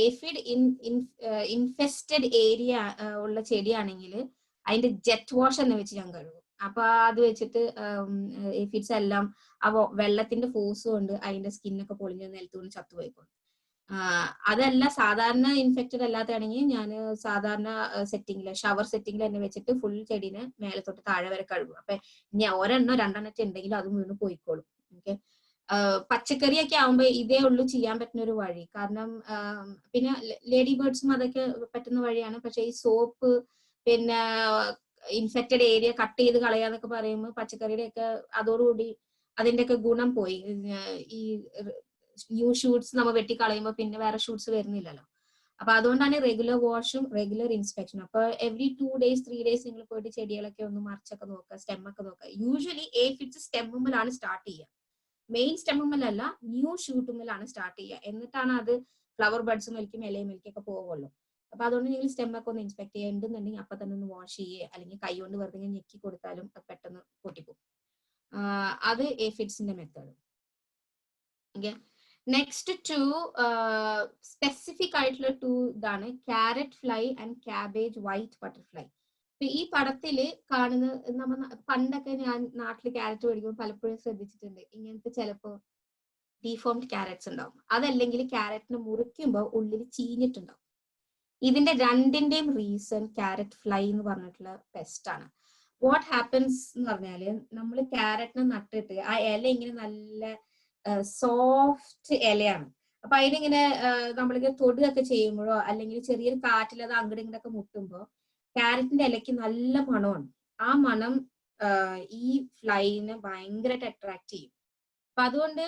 ഏഫിഡ് ഇൻഫെസ്റ്റഡ് ഏരിയ ഉള്ള ചെടിയാണെങ്കിൽ അതിന്റെ ജെറ്റ് വാഷ് എന്ന് വെച്ച് ഞാൻ കഴുകും. അപ്പൊ അത് വെച്ചിട്ട് ഏഫിഡ്സ് എല്ലാം ആ വെള്ളത്തിന്റെ ഫോഴ്സ് കൊണ്ട് അതിന്റെ സ്കിന്നൊക്കെ പൊളിഞ്ഞ് നിലത്തുകൊണ്ട് ചത്തുപോയിക്കോളും. അതല്ല സാധാരണ ഇൻഫെക്റ്റഡ് അല്ലാത്താണെങ്കിൽ ഞാൻ സാധാരണ സെറ്റിംഗില്, ഷവർ സെറ്റിംഗിൽ തന്നെ വെച്ചിട്ട് ഫുൾ ചെടീനെ മേലെ തൊട്ട് താഴെ വരെ കഴുകും. അപ്പൊ ഇനി 1-2 ഉണ്ടെങ്കിൽ അതും വീണ് പോയിക്കോളും. ഓക്കെ. പച്ചക്കറിയൊക്കെ ആവുമ്പോ ഇതേ ഉള്ളൂ ചെയ്യാൻ പറ്റുന്ന ഒരു വഴി. കാരണം പിന്നെ ലേഡി ബേർഡ്സും അതൊക്കെ പറ്റുന്ന വഴിയാണ്. പക്ഷെ ഈ സോപ്പ് പിന്നെ ഇൻഫെക്റ്റഡ് ഏരിയ കട്ട് ചെയ്ത് കളയാന്നൊക്കെ പറയുമ്പോൾ പച്ചക്കറിയുടെ ഒക്കെ അതോടുകൂടി അതിന്റെയൊക്കെ ഗുണം പോയി. ഈ ന്യൂ ഷൂട്ട്സ് നമ്മൾ വെട്ടി കളയുമ്പോൾ പിന്നെ വേറെ ഷൂട്ട്സ് വരുന്നില്ലല്ലോ. അപ്പൊ അതുകൊണ്ടാണ് റെഗുലർ വാഷും റെഗുലർ ഇൻസ്പെക്ഷനും. അപ്പൊ എവറി 2 days 3 days നിങ്ങൾ പോയിട്ട് ചെടികളൊക്കെ ഒന്ന് മറിച്ചൊക്കെ നോക്കുക, സ്റ്റെമ്മൊക്കെ നോക്കുക. യൂഷ്വലി ഏഫിഡ്സ് സ്റ്റെമ്മുമ്പിലാണ് സ്റ്റാർട്ട് ചെയ്യുക, മെയിൻ സ്റ്റെമ്മുമ്മലല്ല, ന്യൂ ഷൂട്ടുമ്പിലാണ് സ്റ്റാർട്ട് ചെയ്യുക. എന്നിട്ടാണ് അത് ഫ്ലവർ ബഡ്സും വലിക്കും ഇലയും വലിക്കൊക്കെ പോകുള്ളൂ. അപ്പൊ അതുകൊണ്ട് നിങ്ങൾ സ്റ്റെമ്മൊക്കെ ഒന്ന് ഇൻസ്പെക്ട് ചെയ്യുന്നുണ്ടെന്നുണ്ടെങ്കിൽ അപ്പൊ തന്നെ ഒന്ന് വാഷ് ചെയ്യുക, അല്ലെങ്കിൽ കൈ കൊണ്ട് വെറുതെ ഞെക്കി കൊടുത്താലും അത് പെട്ടെന്ന് പൊട്ടിപ്പോകും. അത് ഏഫിഡ്സിന്റെ മെത്തേഡ്. ഓക്കെ. നെക്സ്റ്റ് 2 സ്പെസിഫിക് ആയിട്ടുള്ള 2 ഇതാണ് carrot fly and cabbage white butterfly. ഈ പടത്തില് കാണുന്ന, നമ്മ പണ്ടൊക്കെ ഞാൻ നാട്ടില് ക്യാരറ്റ് മേടിക്കുമ്പോൾ പലപ്പോഴും ശ്രദ്ധിച്ചിട്ടുണ്ട്, ഇങ്ങനത്തെ ചിലപ്പോ ഡീഫോംഡ് ക്യാരറ്റ്സ് ഉണ്ടാവും. അതല്ലെങ്കിൽ ക്യാരറ്റിന് മുറിക്കുമ്പോൾ ഉള്ളിൽ ചീഞ്ഞിട്ടുണ്ടാവും. ഇതിന്റെ രണ്ടിന്റെയും റീസൺ ക്യാരറ്റ് ഫ്ലൈ എന്ന് പറഞ്ഞിട്ടുള്ള പെസ്റ്റ് ആണ്. വാട്ട് ഹാപ്പൻസ് എന്ന് പറഞ്ഞാല് നമ്മൾ ക്യാരറ്റിനെ നട്ടിട്ട് ആ ഇല ഇങ്ങനെ നല്ല സോഫ്റ്റ് ഇലയാണ്. അപ്പൊ അതിനിങ്ങനെ നമ്മളിങ്ങനെ തൊടുകയൊക്കെ ചെയ്യുമ്പോഴോ അല്ലെങ്കിൽ ചെറിയൊരു കാറ്റിൽ അത് അങ്ങോട്ടും ഇങ്ങോട്ടൊക്കെ മുട്ടുമ്പോ ക്യാരറ്റിന്റെ ഇലയ്ക്ക് നല്ല മണമാണ്. ആ മണം ഈ ഫ്ലൈനെ ഭയങ്കരമായിട്ട് അട്രാക്ട് ചെയ്യും. അപ്പൊ അതുകൊണ്ട്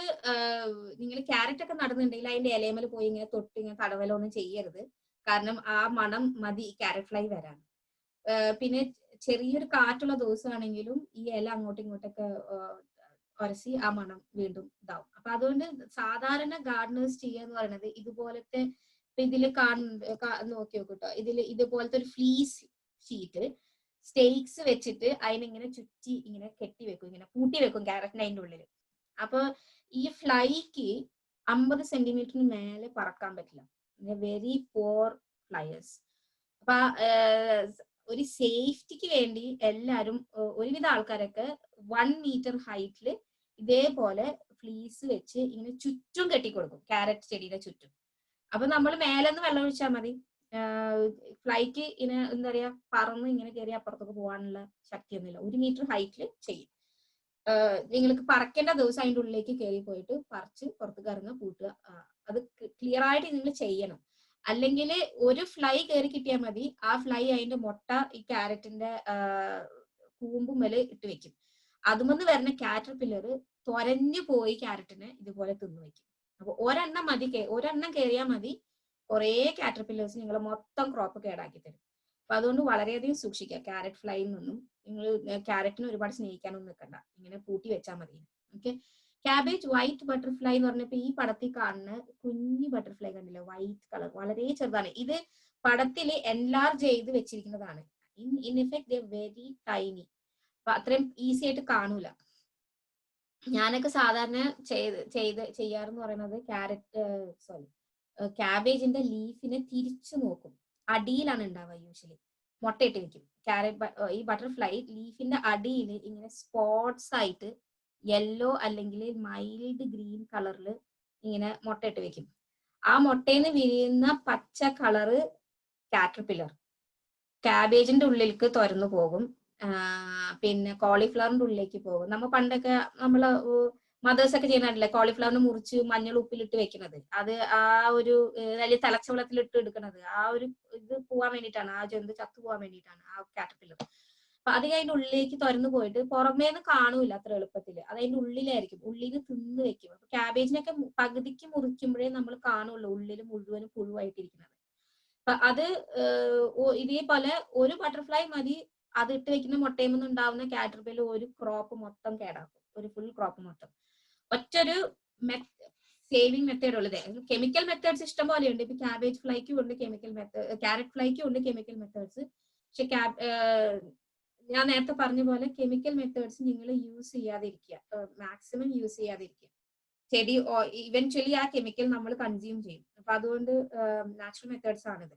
നിങ്ങൾ ക്യാരറ്റ് ഒക്കെ നടുന്നുണ്ടെങ്കിൽ അതിന്റെ ഇലയമേൽ പോയി ഇങ്ങനെ തൊട്ട് ഇങ്ങനെ തടവലോ ഒന്നും ചെയ്യരുത്. കാരണം ആ മണം മതി ക്യാരറ്റ് ഫ്ലൈ വരാൻ. പിന്നെ ചെറിയൊരു കാറ്റുള്ള ദിവസമാണെങ്കിലും ഈ ഇല അങ്ങോട്ടും ഇങ്ങോട്ടൊക്കെ ഉരസി ആ മണം വീണ്ടും ഇതാവും. അപ്പൊ അതുകൊണ്ട് സാധാരണ ഗാർഡനേഴ്സ് ചെയ്യാന്ന് പറയുന്നത് ഇതുപോലത്തെ ഇതില് നോക്കി നോക്കൂട്ടോ, ഇതുപോലത്തെ ഒരു ഫ്ലീസ് ഷീറ്റ് സ്റ്റേക്സ് വെച്ചിട്ട് അതിനിങ്ങനെ ചുറ്റി ഇങ്ങനെ കെട്ടി വെക്കും, ഇങ്ങനെ കൂട്ടി വെക്കും ക്യാരറ്റിന് അതിന്റെ ഉള്ളിൽ. അപ്പൊ ഈ ഫ്ലൈക്ക് 50 സെന്റിമീറ്ററിന് മേലെ പറക്കാൻ പറ്റില്ല. വെരി പോർ ഫ്ലയേഴ്സ്. അപ്പൊ ഒരു സേഫ്റ്റിക്ക് വേണ്ടി എല്ലാരും ഒരുവിധ ആൾക്കാരൊക്കെ 1 മീറ്റർ ഹൈറ്റില് ഇതേപോലെ ഫ്ലീസ് വെച്ച് ഇങ്ങനെ ചുറ്റും കെട്ടിക്കൊടുക്കും ക്യാരറ്റ് ചെടിയുടെ ചുറ്റും. അപ്പൊ നമ്മൾ മേലെന്ന് വെള്ളം ഒഴിച്ചാൽ മതി. ഫ്ലൈക്ക് ഇങ്ങനെ എന്താ പറയാ പറന്ന് ഇങ്ങനെ കയറി അപ്പുറത്തേക്ക് പോകാനുള്ള ശക്തിയൊന്നുമില്ല. 1 മീറ്റർ ഹൈറ്റിൽ ചെയ്യും. നിങ്ങൾക്ക് പറക്കേണ്ട ദിവസം അതിൻ്റെ ഉള്ളിലേക്ക് കയറി പോയിട്ട് പറിച്ച് പുറത്തേക്ക് ഇറങ്ങുക, കൂട്ടുക. അത് ക്ലിയർ ആയിട്ട് നിങ്ങൾ ചെയ്യണം. അല്ലെങ്കിൽ ഒരു ഫ്ലൈ കയറി കിട്ടിയാൽ മതി. ആ ഫ്ലൈ അതിന്റെ മുട്ട ഈ ക്യാരറ്റിന്റെ കൂമ്പുമേല് ഇട്ട് വെക്കും. അതുമെന്ന് വരുന്ന കാറ്റർപില്ലർ തൊരഞ്ഞു പോയി ക്യാരറ്റിനെ ഇതുപോലെ തിന്നു വെക്കും. അപ്പൊ ഒരെണ്ണം മതി, ഒരെണ്ണം കയറിയാൽ മതി, കുറെ കാറ്റർപില്ലേഴ്സ് നിങ്ങൾ മൊത്തം ക്രോപ്പ് കേടാക്കി തരും. അപ്പൊ അതുകൊണ്ട് വളരെയധികം സൂക്ഷിക്കുക ക്യാരറ്റ് ഫ്ലൈയിൽ നിന്നും. നിങ്ങൾ ക്യാരറ്റിനെ ഒരുപാട് സ്നേഹിക്കാനൊന്നും നിൽക്കണ്ട, ഇങ്ങനെ പൂട്ടി വെച്ചാൽ മതി. ഓക്കെ. ക്യാബേജ് വൈറ്റ് ബട്ടർഫ്ലൈ എന്ന് പറഞ്ഞപ്പോ ഈ പടത്തിൽ കാണുന്ന കുഞ്ഞു ബട്ടർഫ്ലൈ കണ്ടില്ല, വൈറ്റ് കളർ, വളരെ ചെറുതാണ്. ഇത് പടത്തിൽ എൻലാർജ് ചെയ്ത് വെച്ചിരിക്കുന്നതാണ്. In effect they very tiny. അപ്പൊ അത്രയും ഈസി ആയിട്ട് കാണൂല. ഞാനൊക്കെ സാധാരണ ചെയ്യാറെന്ന് പറയുന്നത് ക്യാബേജിന്റെ ലീഫിനെ തിരിച്ചു നോക്കും. അടിയിലാണ് ഉണ്ടാവുക യൂഷ്വലി. മുട്ടയിട്ട് വെക്കും. ഈ ബട്ടർഫ്ലൈ ലീഫിന്റെ അടിയിൽ ഇങ്ങനെ സ്പോട്ട്സ് ആയിട്ട് യെല്ലോ അല്ലെങ്കിൽ മൈൽഡ് ഗ്രീൻ കളറിൽ ഇങ്ങനെ മുട്ടയിട്ട് വെക്കും. ആ മുട്ടയിന്ന് വിരിയുന്ന പച്ച കളറ് കാറ്റർപില്ലർ ക്യാബേജിന്റെ ഉള്ളിലേക്ക് തുറന്നു പോകും. പിന്നെ കോളിഫ്ലവറിന്റെ ഉള്ളിലേക്ക് പോകും. പണ്ടൊക്കെ നമ്മള് മദേഴ്സ് ഒക്കെ ചെയ്യുന്നില്ലേ, കോളിഫ്ലവറിന് മുറിച്ച് മഞ്ഞൾ ഉപ്പിലിട്ട് വെക്കുന്നത്. അത് ആ ഒരു വലിയ തിളച്ച വെള്ളത്തിലിട്ട് എടുക്കുന്നത് ആ ഒരു ഇത് പോവാൻ വേണ്ടിയിട്ടാണ്, ആ ജന്തു ചത്തു പോവാൻ വേണ്ടിയിട്ടാണ് ആ കാറ്റർപില്ലർ. അപ്പൊ അത് അതിന്റെ ഉള്ളിലേക്ക് തുറന്നു പോയിട്ട് പുറമേന്ന് കാണൂല അത്ര എളുപ്പത്തില്. അത് അതിന്റെ ഉള്ളിലായിരിക്കും, ഉള്ളിൽ തിന്ന് വെക്കും. അപ്പൊ ക്യാബേജിനൊക്കെ പകുതിക്ക് മുറിക്കുമ്പോഴേ നമ്മൾ കാണുള്ളൂ ഉള്ളിൽ മുഴുവനും പുഴുവായിട്ടിരിക്കുന്നത്. അപ്പൊ അത് ഇതേപോലെ ഒരു ബട്ടർഫ്ലൈ മതി അത് ഇട്ട് വെക്കുന്ന മുട്ടയിൽ ഉണ്ടാവുന്ന കാറ്റർപില്ലർ ഒരു ക്രോപ്പ് മൊത്തം കേടാക്കും, ഒരു ഫുൾ ക്രോപ്പ് മൊത്തം. ഒറ്റൊരു സേവിങ് മെത്തേഡ് ഉള്ളത്. കെമിക്കൽ മെത്തേഡ്സ് ഇഷ്ടം പോലെയുണ്ട്. ഇപ്പൊ ക്യാബേജ് ഫ്ലൈക്കും ഉണ്ട് കെമിക്കൽ മെത്തേഡ്, ക്യാരറ്റ് ഫ്ലൈക്കും ഉണ്ട് കെമിക്കൽ മെത്തേഡ്സ്. പക്ഷെ ഞാൻ നേരത്തെ പറഞ്ഞ പോലെ കെമിക്കൽ മെത്തേഡ്സ് നിങ്ങൾ യൂസ് ചെയ്യാതിരിക്കുക, മാക്സിമം യൂസ് ചെയ്യാതിരിക്കുക. ചെടി ഇവൻച്വലി ആ കെമിക്കൽ നമ്മൾ കൺസ്യൂം ചെയ്യും. അപ്പൊ അതുകൊണ്ട് നാച്ചുറൽ മെത്തേഡ്സ് ആണിത്.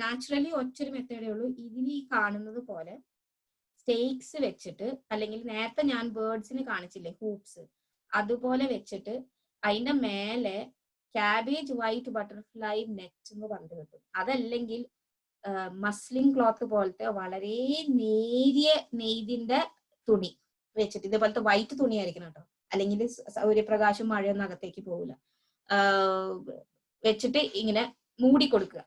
നാച്ചുറലി ഒറ്റൊരു മെത്തേഡേ ഉള്ളൂ. ഇതിന് ഈ കാണുന്നത് പോലെ സ്റ്റേക്സ് വെച്ചിട്ട്, അല്ലെങ്കിൽ നേരത്തെ ഞാൻ ബേർഡ്സിന് കാണിച്ചില്ലേ ഹൂപ്സ്, അതുപോലെ വെച്ചിട്ട് അതിന്റെ മേലെ ക്യാബേജ് വൈറ്റ് ബട്ടർഫ്ലൈ നെറ്റ് എന്ന് പറഞ്ഞു കിട്ടും. അതല്ലെങ്കിൽ മസ്ലിൻ ക്ലോത്ത് പോലത്തെ വളരെ നേരിയ നെയ്തിന്റെ തുണി വെച്ചിട്ട്, ഇതേപോലത്തെ വൈറ്റ് തുണി ആയിരിക്കണം കേട്ടോ, അല്ലെങ്കിൽ സൂര്യപ്രകാശം മഴയൊന്നും അകത്തേക്ക് പോകില്ല, വെച്ചിട്ട് ഇങ്ങനെ മൂടി കൊടുക്കുക.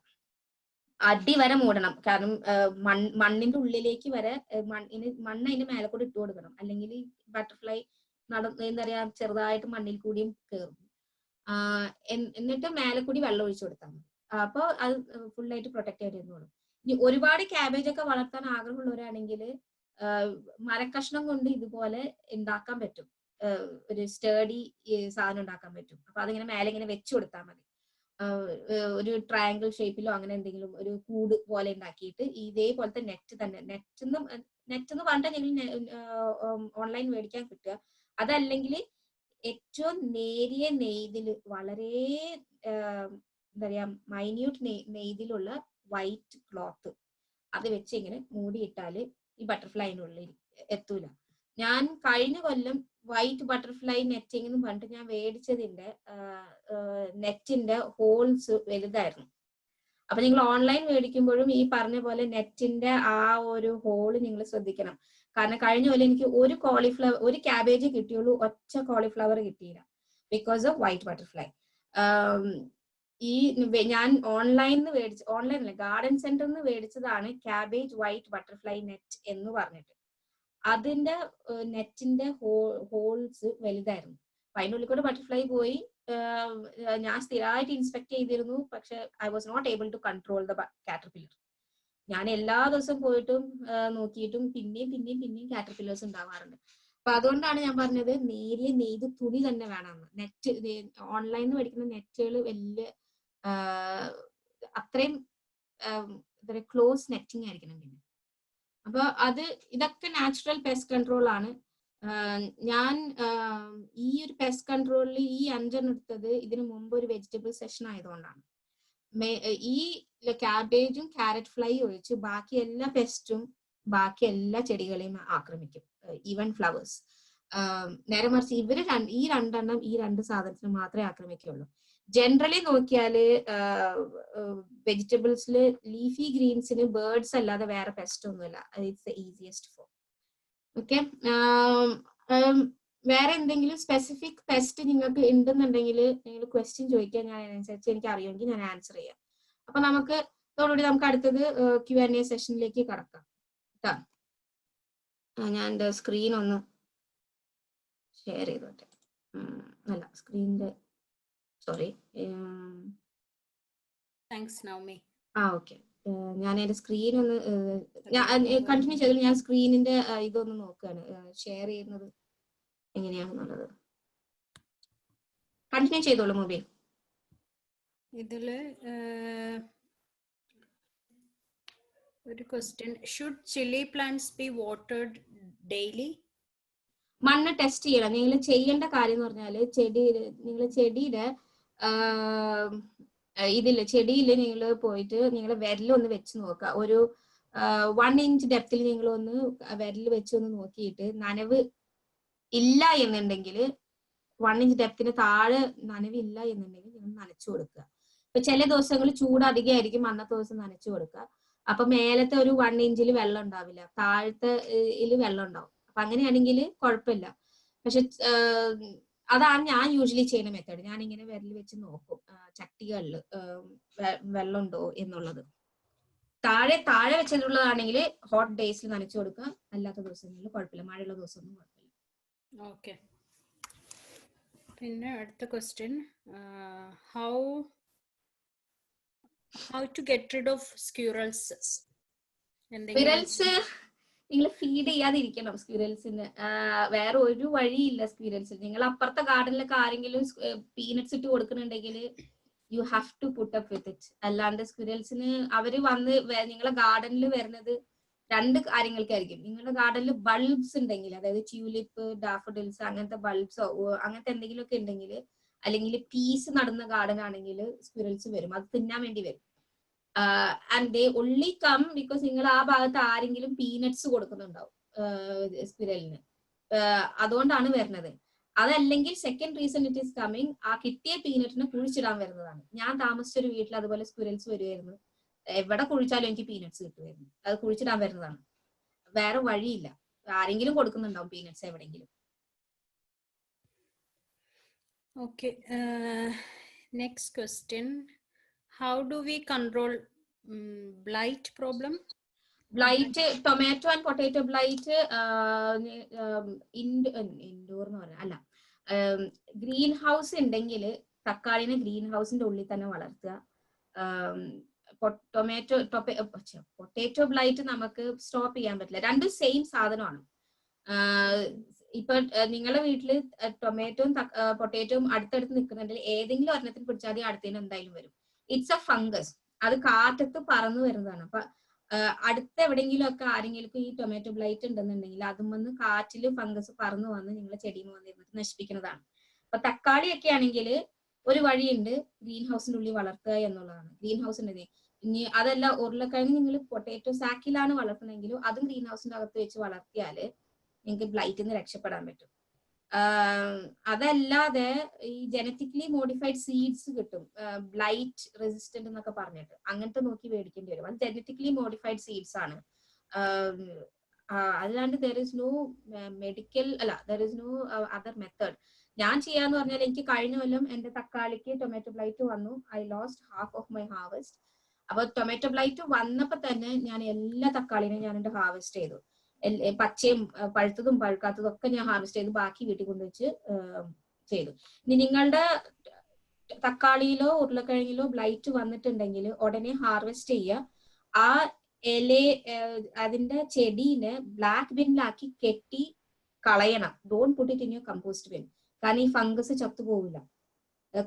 അടി വരെ മൂടണം. കാരണം മണ്ണിന്റെ ഉള്ളിലേക്ക് വരെ മണ്ണ് അതിന്റെ മേലെ കൂടി ഇട്ട് കൊടുക്കണം. അല്ലെങ്കിൽ ബട്ടർഫ്ലൈ എന്താ പറയാ ചെറുതായിട്ട് മണ്ണിൽ കൂടിയും കയറും. എന്നിട്ട് മേലെ കൂടി വെള്ളം ഒഴിച്ചു കൊടുത്താൽ മതി. അപ്പൊ അത് ഫുള്ളായിട്ട് പ്രൊട്ടക്ട് ചെയ്ത് ഇരുന്നോളും. ഇനി ഒരുപാട് ക്യാബേജ് ഒക്കെ വളർത്താൻ ആഗ്രഹമുള്ളവരാണെങ്കിൽ മരക്കഷ്ണം കൊണ്ട് ഇതുപോലെ ഉണ്ടാക്കാൻ പറ്റും, ഒരു സ്റ്റേഡി സാധനം ഉണ്ടാക്കാൻ പറ്റും. അപ്പൊ അതിങ്ങനെ മേലെ ഇങ്ങനെ വെച്ചു കൊടുത്താൽ മതി. ഒരു ട്രയാങ്കിൾ ഷേപ്പിലോ അങ്ങനെ എന്തെങ്കിലും ഒരു കൂട് പോലെ ഉണ്ടാക്കിയിട്ട് ഇതേപോലത്തെ നെറ്റ് എന്ന് പറഞ്ഞാൽ ഞങ്ങൾ ഓൺലൈൻ മേടിക്കാൻ കിട്ടുക. അതല്ലെങ്കിൽ ഏറ്റവും നേരിയ നെയ്തില്, വളരെ എന്താ പറയാ മൈന്യൂട്ട് നെയ്തിലുള്ള വൈറ്റ് ക്ലോത്ത് അത് വെച്ച് ഇങ്ങനെ മൂടിയിട്ടാല് ഈ ബട്ടർഫ്ലൈനുള്ളിൽ എത്തൂല. ഞാൻ കഴിഞ്ഞ കൊല്ലം വൈറ്റ് ബട്ടർഫ്ലൈ നെറ്റിംഗ് എന്ന് പറഞ്ഞിട്ട് ഞാൻ മേടിച്ചതിന്റെ നെറ്റിന്റെ ഹോൾസ് വലുതായിരുന്നു. അപ്പൊ നിങ്ങൾ ഓൺലൈൻ മേടിക്കുമ്പോഴും ഈ പറഞ്ഞ പോലെ നെറ്റിന്റെ ആ ഒരു ഹോള് നിങ്ങൾ ശ്രദ്ധിക്കണം. കാരണം കഴിഞ്ഞ പോലെ എനിക്ക് ഒരു ക്യാബേജ് കിട്ടിയുള്ളൂ, ഒറ്റ കോളിഫ്ലവർ കിട്ടിയില്ല ബിക്കോസ് ഓഫ് വൈറ്റ് ബട്ടർഫ്ലൈ. ഞാൻ ഓൺലൈനിൽ ഓൺലൈനിൽ ഗാർഡൻ സെന്ററിൽ നിന്ന് മേടിച്ചതാണ് ക്യാബേജ് വൈറ്റ് ബട്ടർഫ്ലൈ നെറ്റ് എന്ന് പറഞ്ഞിട്ട്. അതിന്റെ നെറ്റിന്റെ ഹോൾസ് വലുതായിരുന്നു. അപ്പൊ അതിനുള്ളിൽ കൂടെ ബട്ടർഫ്ലൈ പോയി. ഞാൻ സ്ഥിരമായിട്ട് ഇൻസ്പെക്ട് ചെയ്തിരുന്നു, പക്ഷെ I was not able to control the caterpillar. ഞാൻ എല്ലാ ദിവസവും പോയിട്ടും നോക്കിയിട്ടും പിന്നെയും കാറ്റർപില്ലേഴ്സ് ഉണ്ടാവാറുണ്ട്. അപ്പൊ അതുകൊണ്ടാണ് ഞാൻ പറഞ്ഞത് നേരിയ നെയ്ത് തുണി തന്നെ വേണമെന്ന്. നെറ്റ് ഓൺലൈനിൽ നിന്ന് മേടിക്കുന്ന നെറ്റുകൾ വലിയ അത്രയും ക്ലോസ് നെറ്റിംഗ് ആയിരിക്കണം. പിന്നെ അപ്പൊ ഇതൊക്കെ നാച്ചുറൽ പെസ്റ്റ് കൺട്രോൾ ആണ്. ഞാൻ ഈ ഒരു പെസ്റ്റ് കൺട്രോളിൽ ഈ 5 എടുത്തത് ഇതിനു മുമ്പ് ഒരു വെജിറ്റബിൾ സെഷൻ ആയതുകൊണ്ടാണ്. ഈ ക്യാബേജും ക്യാരറ്റ് ഫ്ലൈ ഒഴിച്ച് ബാക്കി എല്ലാ പെസ്റ്റും ബാക്കി എല്ലാ ചെടികളെയും ആക്രമിക്കും, ഈവൻ ഫ്ലവേഴ്സ്. നേരെ മറിച്ച് ഈ 2 സാധനത്തിന് മാത്രമേ ആക്രമിക്കുള്ളൂ. ജനറലി നോക്കിയാല് വെജിറ്റബിൾസില് ലീഫി ഗ്രീൻസിന് ബേർഡ്സ് അല്ലാതെ വേറെ പെസ്റ്റ് ഒന്നുമില്ല. It's the easiest form. Okay, വേറെ എന്തെങ്കിലും സ്പെസിഫിക് പെസ്റ്റ് നിങ്ങൾക്ക് ഉണ്ടെന്നുണ്ടെങ്കിൽ നിങ്ങൾ ക്വസ്റ്റ്യൻ ചോദിക്കാൻ, ഞാൻ അതിനനുസരിച്ച് എനിക്ക് അറിയുമെങ്കിൽ ഞാൻ ആൻസർ ചെയ്യാം. അപ്പൊ അതോടുകൂടി നമുക്ക് അടുത്തത് Q&A സെഷനിലേക്ക് കടക്കാം. ഞാൻ എൻ്റെ സ്ക്രീൻ ഒന്ന് ഷെയർ ചെയ്തോട്ടെ. അല്ല, സ്ക്രീനിന്റെ സോറി. താങ്ക്സ് നവമി. ഓക്കെ, ഞാൻ എന്റെ സ്ക്രീൻ ഒന്ന് കണ്ടിന്യൂ ചെയ്തിട്ട് ഞാൻ സ്ക്രീനിന്റെ ഇതൊന്ന് നോക്കുകയാണ്, ഷെയർ ചെയ്യുന്നത് എങ്ങനെയാണെന്നുള്ളത്. കണ്ടിന്യൂ ചെയ്തോളൂ മൂബി. ഇതില് ഒരു question, should chilli plants be watered daily? മണ്ണ് ടെസ്റ്റ് ചെയ്യണം. നിങ്ങൾ ചെയ്യേണ്ട കാര്യം എന്ന് പറഞ്ഞാല് നിങ്ങൾ ചെടിയുടെ ചെടിയിൽ നിങ്ങൾ പോയിട്ട് നിങ്ങൾ വിരലൊന്ന് വെച്ച് നോക്കുക. ഒരു 1 ഇഞ്ച് ഡെപ്തിൽ നിങ്ങൾ ഒന്ന് വിരൽ വെച്ച് ഒന്ന് നോക്കിയിട്ട് നനവ് ഇല്ല എന്നുണ്ടെങ്കിൽ 1 ഇഞ്ച് ഡെപ്തിന് താഴെ നനവില്ല എന്നുണ്ടെങ്കിൽ നിങ്ങൾ നനച്ചു കൊടുക്കുക. ഇപ്പൊ ചില ദിവസങ്ങൾ ചൂട് അധികമായിരിക്കും, അന്നത്തെ ദിവസം നനച്ചു കൊടുക്കുക. അപ്പൊ മേലത്തെ ഒരു 1 ഇഞ്ചിൽ വെള്ളം ഉണ്ടാവില്ല, താഴത്തെ വെള്ളം ഉണ്ടാവും. അപ്പൊ അങ്ങനെയാണെങ്കിൽ കുഴപ്പമില്ല. പക്ഷെ അതാണ് ഞാൻ യൂഷ്വലി ചെയ്യുന്ന മെത്തേഡ്. ഞാൻ ഇങ്ങനെ വിരൽ വെച്ച് നോക്കും ചട്ടികളിൽ വെള്ളം ഉണ്ടോ എന്നുള്ളത്. താഴെ വെച്ചിട്ടുള്ളതാണെങ്കിൽ ഹോട്ട് ഡേയ്സിൽ നനച്ചു കൊടുക്കുക, അല്ലാത്ത ദിവസങ്ങളിൽ കുഴപ്പമില്ല, മഴയുള്ള ദിവസമൊന്നും കുഴപ്പമില്ല. ഓക്കെ, പിന്നെ അടുത്ത question, how to get rid of squirrels? Squirrels നിങ്ങൾ ഫീഡ് ചെയ്യാതിരിക്കണം. സ്ക്വിറൽസിന് വേറെ ഒരു വഴിയില്ല. സ്ക്വിറൽസ് നിങ്ങൾ അപ്പുറത്തെ ഗാർഡനിലൊക്കെ ആരെങ്കിലും പീനട്സ് ഇട്ട് കൊടുക്കുന്നുണ്ടെങ്കിൽ you have to put up with it. അല്ലാണ്ട് സ്ക്വിറൽസിന് അവര് വന്ന് നിങ്ങളെ ഗാർഡനിൽ വരുന്നത് 2 കാര്യങ്ങൾക്കായിരിക്കും. നിങ്ങളുടെ ഗാർഡനിൽ ബൾബ്സ് ഉണ്ടെങ്കിൽ, അതായത് ട്യൂലിപ്പ്, ഡാഫഡിൽസ്, അങ്ങനത്തെ ബൾബ്സോ അങ്ങനത്തെ എന്തെങ്കിലുമൊക്കെ ഉണ്ടെങ്കിൽ, അല്ലെങ്കിൽ പീസ് നടുന്ന ഗാർഡൻ ആണെങ്കിൽ സ്ക്വിറൽസ് വരും, അത് തിന്നാൻ വേണ്ടി വരും. And they only come because നിങ്ങൾ ആ ഭാഗത്ത് ആരെങ്കിലും പീനട്സ് കൊടുക്കുന്നുണ്ടാവും സ്ക്വിറലിന്, അതുകൊണ്ടാണ് വരുന്നത്. അതല്ലെങ്കിൽ second reason it is coming, ആ കിട്ടിയ പീനട്ടിനെ കുഴിച്ചിടാൻ വരുന്നതാണ്. ഞാൻ താമസിച്ചൊരു വീട്ടിൽ അതുപോലെ സ്ക്വിറൽസ് വരുമായിരുന്നു. എവിടെ കുഴിച്ചാലും എനിക്ക് പീനട്സ് കിട്ടുമായിരുന്നു. അത് കുഴിച്ചിടാൻ വരുന്നതാണ്, വേറെ വഴിയില്ല. ആരെങ്കിലും കൊടുക്കുന്നുണ്ടാവും പീനട്സ് എവിടെയെങ്കിലും. Okay, next question, how do we control blight problem? Blight, tomato and potato blight indoor എന്ന് പറഞ്ഞാൽ അല്ല, ഗ്രീൻ ഹൗസ് ഉണ്ടെങ്കിൽ തക്കാളിനെ ഗ്രീൻ ഹൗസിന്റെ ഉള്ളിൽ തന്നെ വളർത്തുക. പൊട്ടാറ്റോ ബ്ലൈറ്റ് നമുക്ക് സ്റ്റോപ്പ് ചെയ്യാൻ പറ്റില്ല, രണ്ടും സെയിം സാധനമാണ്. ഇപ്പൊ നിങ്ങളുടെ വീട്ടില് ടൊമാറ്റോയും പൊട്ടാറ്റോയും അടുത്തടുത്ത് നിൽക്കുന്നുണ്ടെങ്കിൽ ഏതെങ്കിലും ഒരെണ്ണത്തിന് പിടിച്ചാൽ അടുത്തതിന് എന്തായാലും വരും. ഇറ്റ്സ് എ ഫംഗസ്, അത് കാറ്റത്ത് പറന്നു വരുന്നതാണ്. അപ്പൊ അടുത്ത എവിടെയെങ്കിലും ഒക്കെ ആരെങ്കിലും ഈ ടൊമാറ്റോ ബ്ലൈറ്റ് ഉണ്ടെന്നുണ്ടെങ്കിൽ അതും വന്ന് കാറ്റില് ഫംഗസ് പറന്നു വന്ന് നിങ്ങളെ ചെടിയിൽ വന്നിരുന്നിട്ട് നശിപ്പിക്കുന്നതാണ്. അപ്പൊ തക്കാളിയൊക്കെ ആണെങ്കിൽ ഒരു വഴിയുണ്ട്, ഗ്രീൻ ഹൗസിന്റെ ഉള്ളിൽ വളർത്തുക എന്നുള്ളതാണ്. ഗ്രീൻ ഹൗസിന്റെ ഇനി അതല്ല, ഉരുളക്കിഴങ്ങ് നിങ്ങൾ പൊട്ടാറ്റോ സാക്കിലാണ് വളർത്തുന്നെങ്കിലും അതും ഗ്രീൻ ഹൗസിന്റെ അകത്ത് വെച്ച് വളർത്തിയാല് നിങ്ങൾക്ക് ബ്ലൈറ്റിൽ നിന്ന് രക്ഷപ്പെടാൻ പറ്റും. അതല്ലാതെ ഈ ജനറ്റിക്കലി മോഡിഫൈഡ് സീഡ്സ് കിട്ടും, ബ്ലൈറ്റ് റെസിസ്റ്റന്റ് എന്നൊക്കെ പറഞ്ഞിട്ട്, അങ്ങനത്തെ നോക്കി മേടിക്കേണ്ടി വരും. അത് ജനറ്റിക്കലി മോഡിഫൈഡ് സീഡ്സ് ആണ്. അല്ലാണ്ട് ദർ ഇസ് നോ മെഡിക്കൽ അല്ല, there is no other method. ഞാൻ ചെയ്യാന്ന് പറഞ്ഞാൽ എനിക്ക് കഴിഞ്ഞ കൊല്ലം എന്റെ തക്കാളിക്ക് ടൊമാറ്റോ ബ്ലൈറ്റ് വന്നു. I lost half of my harvest. അപ്പൊ ടൊമാറ്റോ ബ്ലൈറ്റ് വന്നപ്പോ തന്നെ ഞാൻ എല്ലാ തക്കാളിനെയും ഞാൻ എന്റെ ഹാർവെസ്റ്റ് ചെയ്തു. പച്ചയും പഴുത്തതും പഴുക്കാത്തതും ഒക്കെ ഞാൻ ഹാർവെസ്റ്റ് ചെയ്ത് ബാക്കി വീട്ടിൽ കൊണ്ടുവച്ച് ചെയ്തു. ഇനി നിങ്ങളുടെ തക്കാളിയിലോ ഉരുളക്കിഴങ്ങിലോ ബ്ലൈറ്റ് വന്നിട്ടുണ്ടെങ്കിൽ ഉടനെ ഹാർവെസ്റ്റ് ചെയ്യുക. ആ അതിന്റെ ചെടീനെ ബ്ലാക്ക് ബിന്നിലാക്കി കെട്ടി കളയണം. Don't put it in your compost bin. കാരണം ഈ ഫംഗസ് ചത്തുപോകില്ല,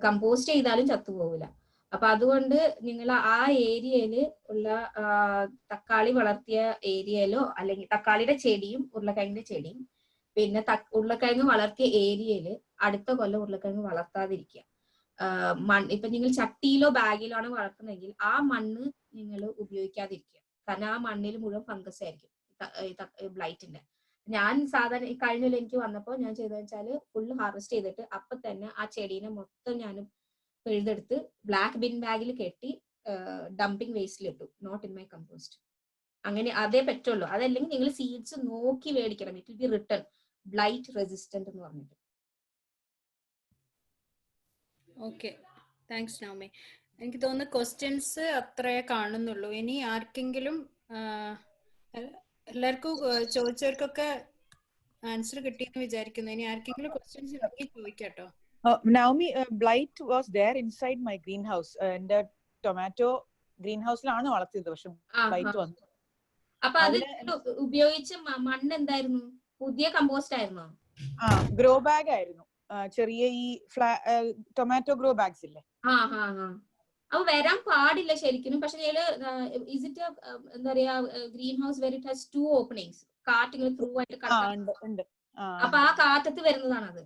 കമ്പോസ്റ്റ് ചെയ്താലും ചത്തുപോകില്ല. അപ്പൊ അതുകൊണ്ട് നിങ്ങൾ ആ ഏരിയയിൽ ഉള്ള തക്കാളി വളർത്തിയ ഏരിയയിലോ, അല്ലെങ്കിൽ തക്കാളിയുടെ ചെടിയും ഉരുളക്കിഴങ്ങിന്റെ ചെടിയും പിന്നെ ഉരുളക്കിഴങ്ങ് വളർത്തിയ ഏരിയയിൽ അടുത്ത കൊല്ലം ഉരുളക്കിഴങ്ങ് വളർത്താതിരിക്കുക. ഇപ്പൊ നിങ്ങൾ ചട്ടിയിലോ ബാഗിലോ ആണ് വളർത്തുന്നതെങ്കിൽ ആ മണ്ണ് നിങ്ങൾ ഉപയോഗിക്കാതിരിക്കുക. കാരണം ആ മണ്ണിൽ മുഴുവൻ ഫംഗസ് ആയിരിക്കും ബ്ലൈറ്റിന്റെ. ഞാൻ സാധാരണ ഈ കഴിഞ്ഞ എനിക്ക് വന്നപ്പോൾ ഞാൻ ചെയ്തതെന്ന് വെച്ചാല് ഫുള്ള് ഹാർവെസ്റ്റ് ചെയ്തിട്ട് അപ്പൊ തന്നെ ആ ചെടീനെ മൊത്തം ഞാൻ പിഴുതെടുത്ത് ബ്ലാക്ക് ബിൻ ബാഗിൽ കെട്ടി ഡംപിങ് വേസ്റ്റിലിട്ടു, നോട്ട് ഇൻ മൈ കമ്പോസ്റ്റ്. അങ്ങനെ അതേ പറ്റുള്ളൂ. അതല്ലെങ്കിൽ നിങ്ങൾ സീഡ്സ് നോക്കി മേടിക്കണം. It will be written blight resistant എന്ന് പറഞ്ഞിട്ട്. Okay, thanks Navami. എനിക്ക് തോന്നുന്നു ക്വസ്റ്റ്യൻസ് അത്രേ കാണുന്നുള്ളൂ. ഇനി ആർക്കെങ്കിലും എല്ലാവർക്കും ചോദിച്ചവർക്കൊക്കെ ആൻസർ കിട്ടിയെന്ന് വിചാരിക്കുന്നു. ഇനി ആർക്കെങ്കിലും ക്വസ്റ്റ്യൻസ് ഉണ്ടെങ്കിൽ ചോദിക്കാട്ടോ. Naomi, blight was there inside my greenhouse. എന്റെ ടൊമാറ്റോ ഗ്രീൻ ഹൗസിലാണ് വളർത്തിയത്, പക്ഷെ ബ്ലൈറ്റ് വന്നു. അപ്പൊ അത് ഉപയോഗിച്ച മണ്ണ് എന്തായിരുന്നു? പുതിയ കമ്പോസ്റ്റ് ആയിരുന്നോ? ഗ്രോ ബാഗ് ആയിരുന്നു, ചെറിയ ഈ ടൊമാറ്റോ ഗ്രോ ബാഗ്സ് ഇല്ലേ. അപ്പൊ വരാൻ പാടില്ല ശരിക്കും. പക്ഷെ ഇസ് ഇറ്റ് എന്താ പറയാ greenhouse where it has 2 openings, കാറ്റ് ഇങ്ങനെ ത്രൂ ആയിട്ട് കടക്കും. അപ്പൊ ആ കാറ്റത്ത് വരുന്നതാണ് അത്.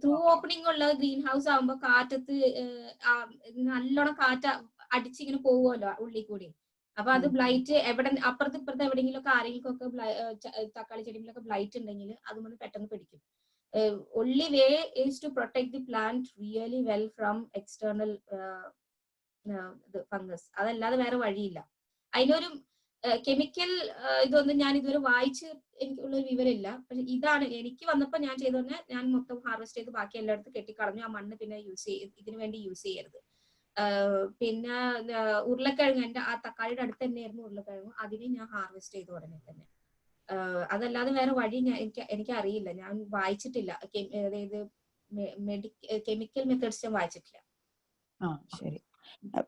ത്രൂ ഓപ്പണിംഗ് ഉള്ള ഗ്രീൻ ഹൗസ് ആകുമ്പോ കാറ്റത്ത് നല്ലോണം കാറ്റ് അടിച്ചിങ്ങനെ പോവുമല്ലോ ഉള്ളിൽ കൂടി. അപ്പൊ അത് ബ്ലൈറ്റ് എവിടെ അപ്പുറത്ത് ഇപ്പുറത്ത് എവിടെയെങ്കിലും ഒക്കെ ആരെങ്കിലും ഒക്കെ തക്കാളി ചെടികളൊക്കെ ബ്ലൈറ്റ് ഉണ്ടെങ്കിൽ അതുകൊണ്ട് പെട്ടെന്ന് പിടിക്കും. only way is to protect the plant really well from external fungus. അതല്ലാതെ വേറെ വഴിയില്ല. അതിനൊരു കെമിക്കൽ ഇതൊന്നും ഞാൻ ഇതുവരെ വായിച്ച് എനിക്കുള്ളൊരു വിവരമില്ല. പക്ഷെ ഇതാണ് എനിക്ക് വന്നപ്പോ ഞാൻ ചെയ്തു പറഞ്ഞാൽ ഞാൻ മൊത്തം ഹാർവെസ്റ്റ് ചെയ്ത് ബാക്കി എല്ലായിടത്തും കെട്ടിക്കളഞ്ഞു. ആ മണ്ണ് പിന്നെ ഇതിനു വേണ്ടി യൂസ് ചെയ്യരുത്. പിന്നെ ഉരുളക്കിഴങ്ങ് എന്റെ ആ തക്കാളിയുടെ അടുത്ത് തന്നെയായിരുന്നു ഉരുളക്കിഴങ്ങ്, അതിനെ ഞാൻ ഹാർവെസ്റ്റ് ചെയ്തു ഉടനെ തന്നെ. അതല്ലാതെ വേറെ വഴി എനിക്ക് അറിയില്ല, ഞാൻ വായിച്ചിട്ടില്ല. അതായത് കെമിക്കൽ മെത്തേഡ്സ് ഞാൻ വായിച്ചിട്ടില്ല. ശരി.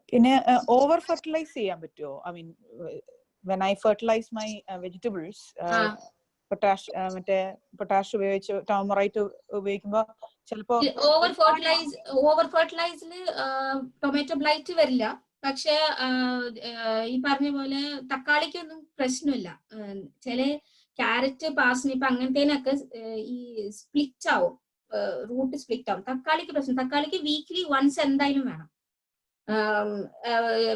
പിന്നെ ഓവർ ഫെർട്ടിലൈസ് ചെയ്യാൻ പറ്റുമോ? I mean when I fertilize my vegetables, potash ഉപയോഗിച്ച് ടോമറൈറ്റ് ഉപയോഗിക്കുമ്പോ ചിലപ്പോ ഓവർ ഫെർട്ടിലൈസില് ടൊമാറ്റോ ബ്ലൈറ്റ് വരില്ല. പക്ഷെ ഈ പറഞ്ഞ പോലെ തക്കാളിക്കൊന്നും പ്രശ്നമില്ല. ചില ക്യാരറ്റ്, പാർസ്നിപ്പ് അങ്ങനത്തേനൊക്കെ ഈ സ്പ്ലിറ്റ് ആവും, റൂട്ട് സ്പ്ലിറ്റ് ആവും. തക്കാളിക്ക് പ്രശ്നം, തക്കാളിക്ക് വീക്ക്ലി വൺസ് എന്തായാലും വേണം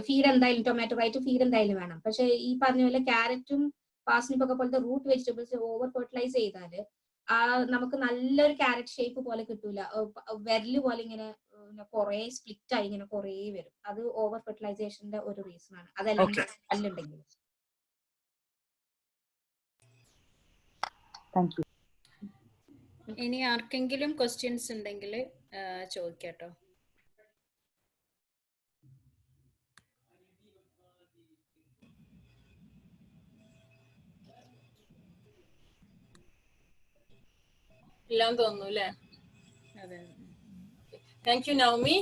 ഫീഡ്, എന്തായാലും ടൊമാറ്റോ റൈറ്റ് ഫീഡ് എന്തായാലും വേണം. പക്ഷെ ഈ പറഞ്ഞ പോലെ ക്യാരറ്റും പാർസ്നിപ്പ് ഒക്കെ പോലത്തെ റൂട്ട് വെജിറ്റബിൾസ് ഓവർ ഫെർട്ടിലൈസ് ചെയ്താല് നമുക്ക് നല്ലൊരു ക്യാരറ്റ് ഷേപ്പ് പോലെ കിട്ടൂല, വിരല് പോലെ ഇങ്ങനെ കുറെ സ്പ്ലിറ്റ് ആയി ഇങ്ങനെ കുറെ വരും. അത് ഓവർ ഫെർട്ടിലൈസേഷന്റെ ഒരു റീസൺ ആണ്. അതെല്ലാം കല്ലുണ്ടെങ്കിൽ. ഇനി ആർക്കെങ്കിലും ക്വസ്റ്റ്യൻസ് ഉണ്ടെങ്കിൽ ചോദിക്കാട്ടോ. ഇല്ലാന്ന് തോന്നുന്നു അല്ലേ? താങ്ക് യു നവമി,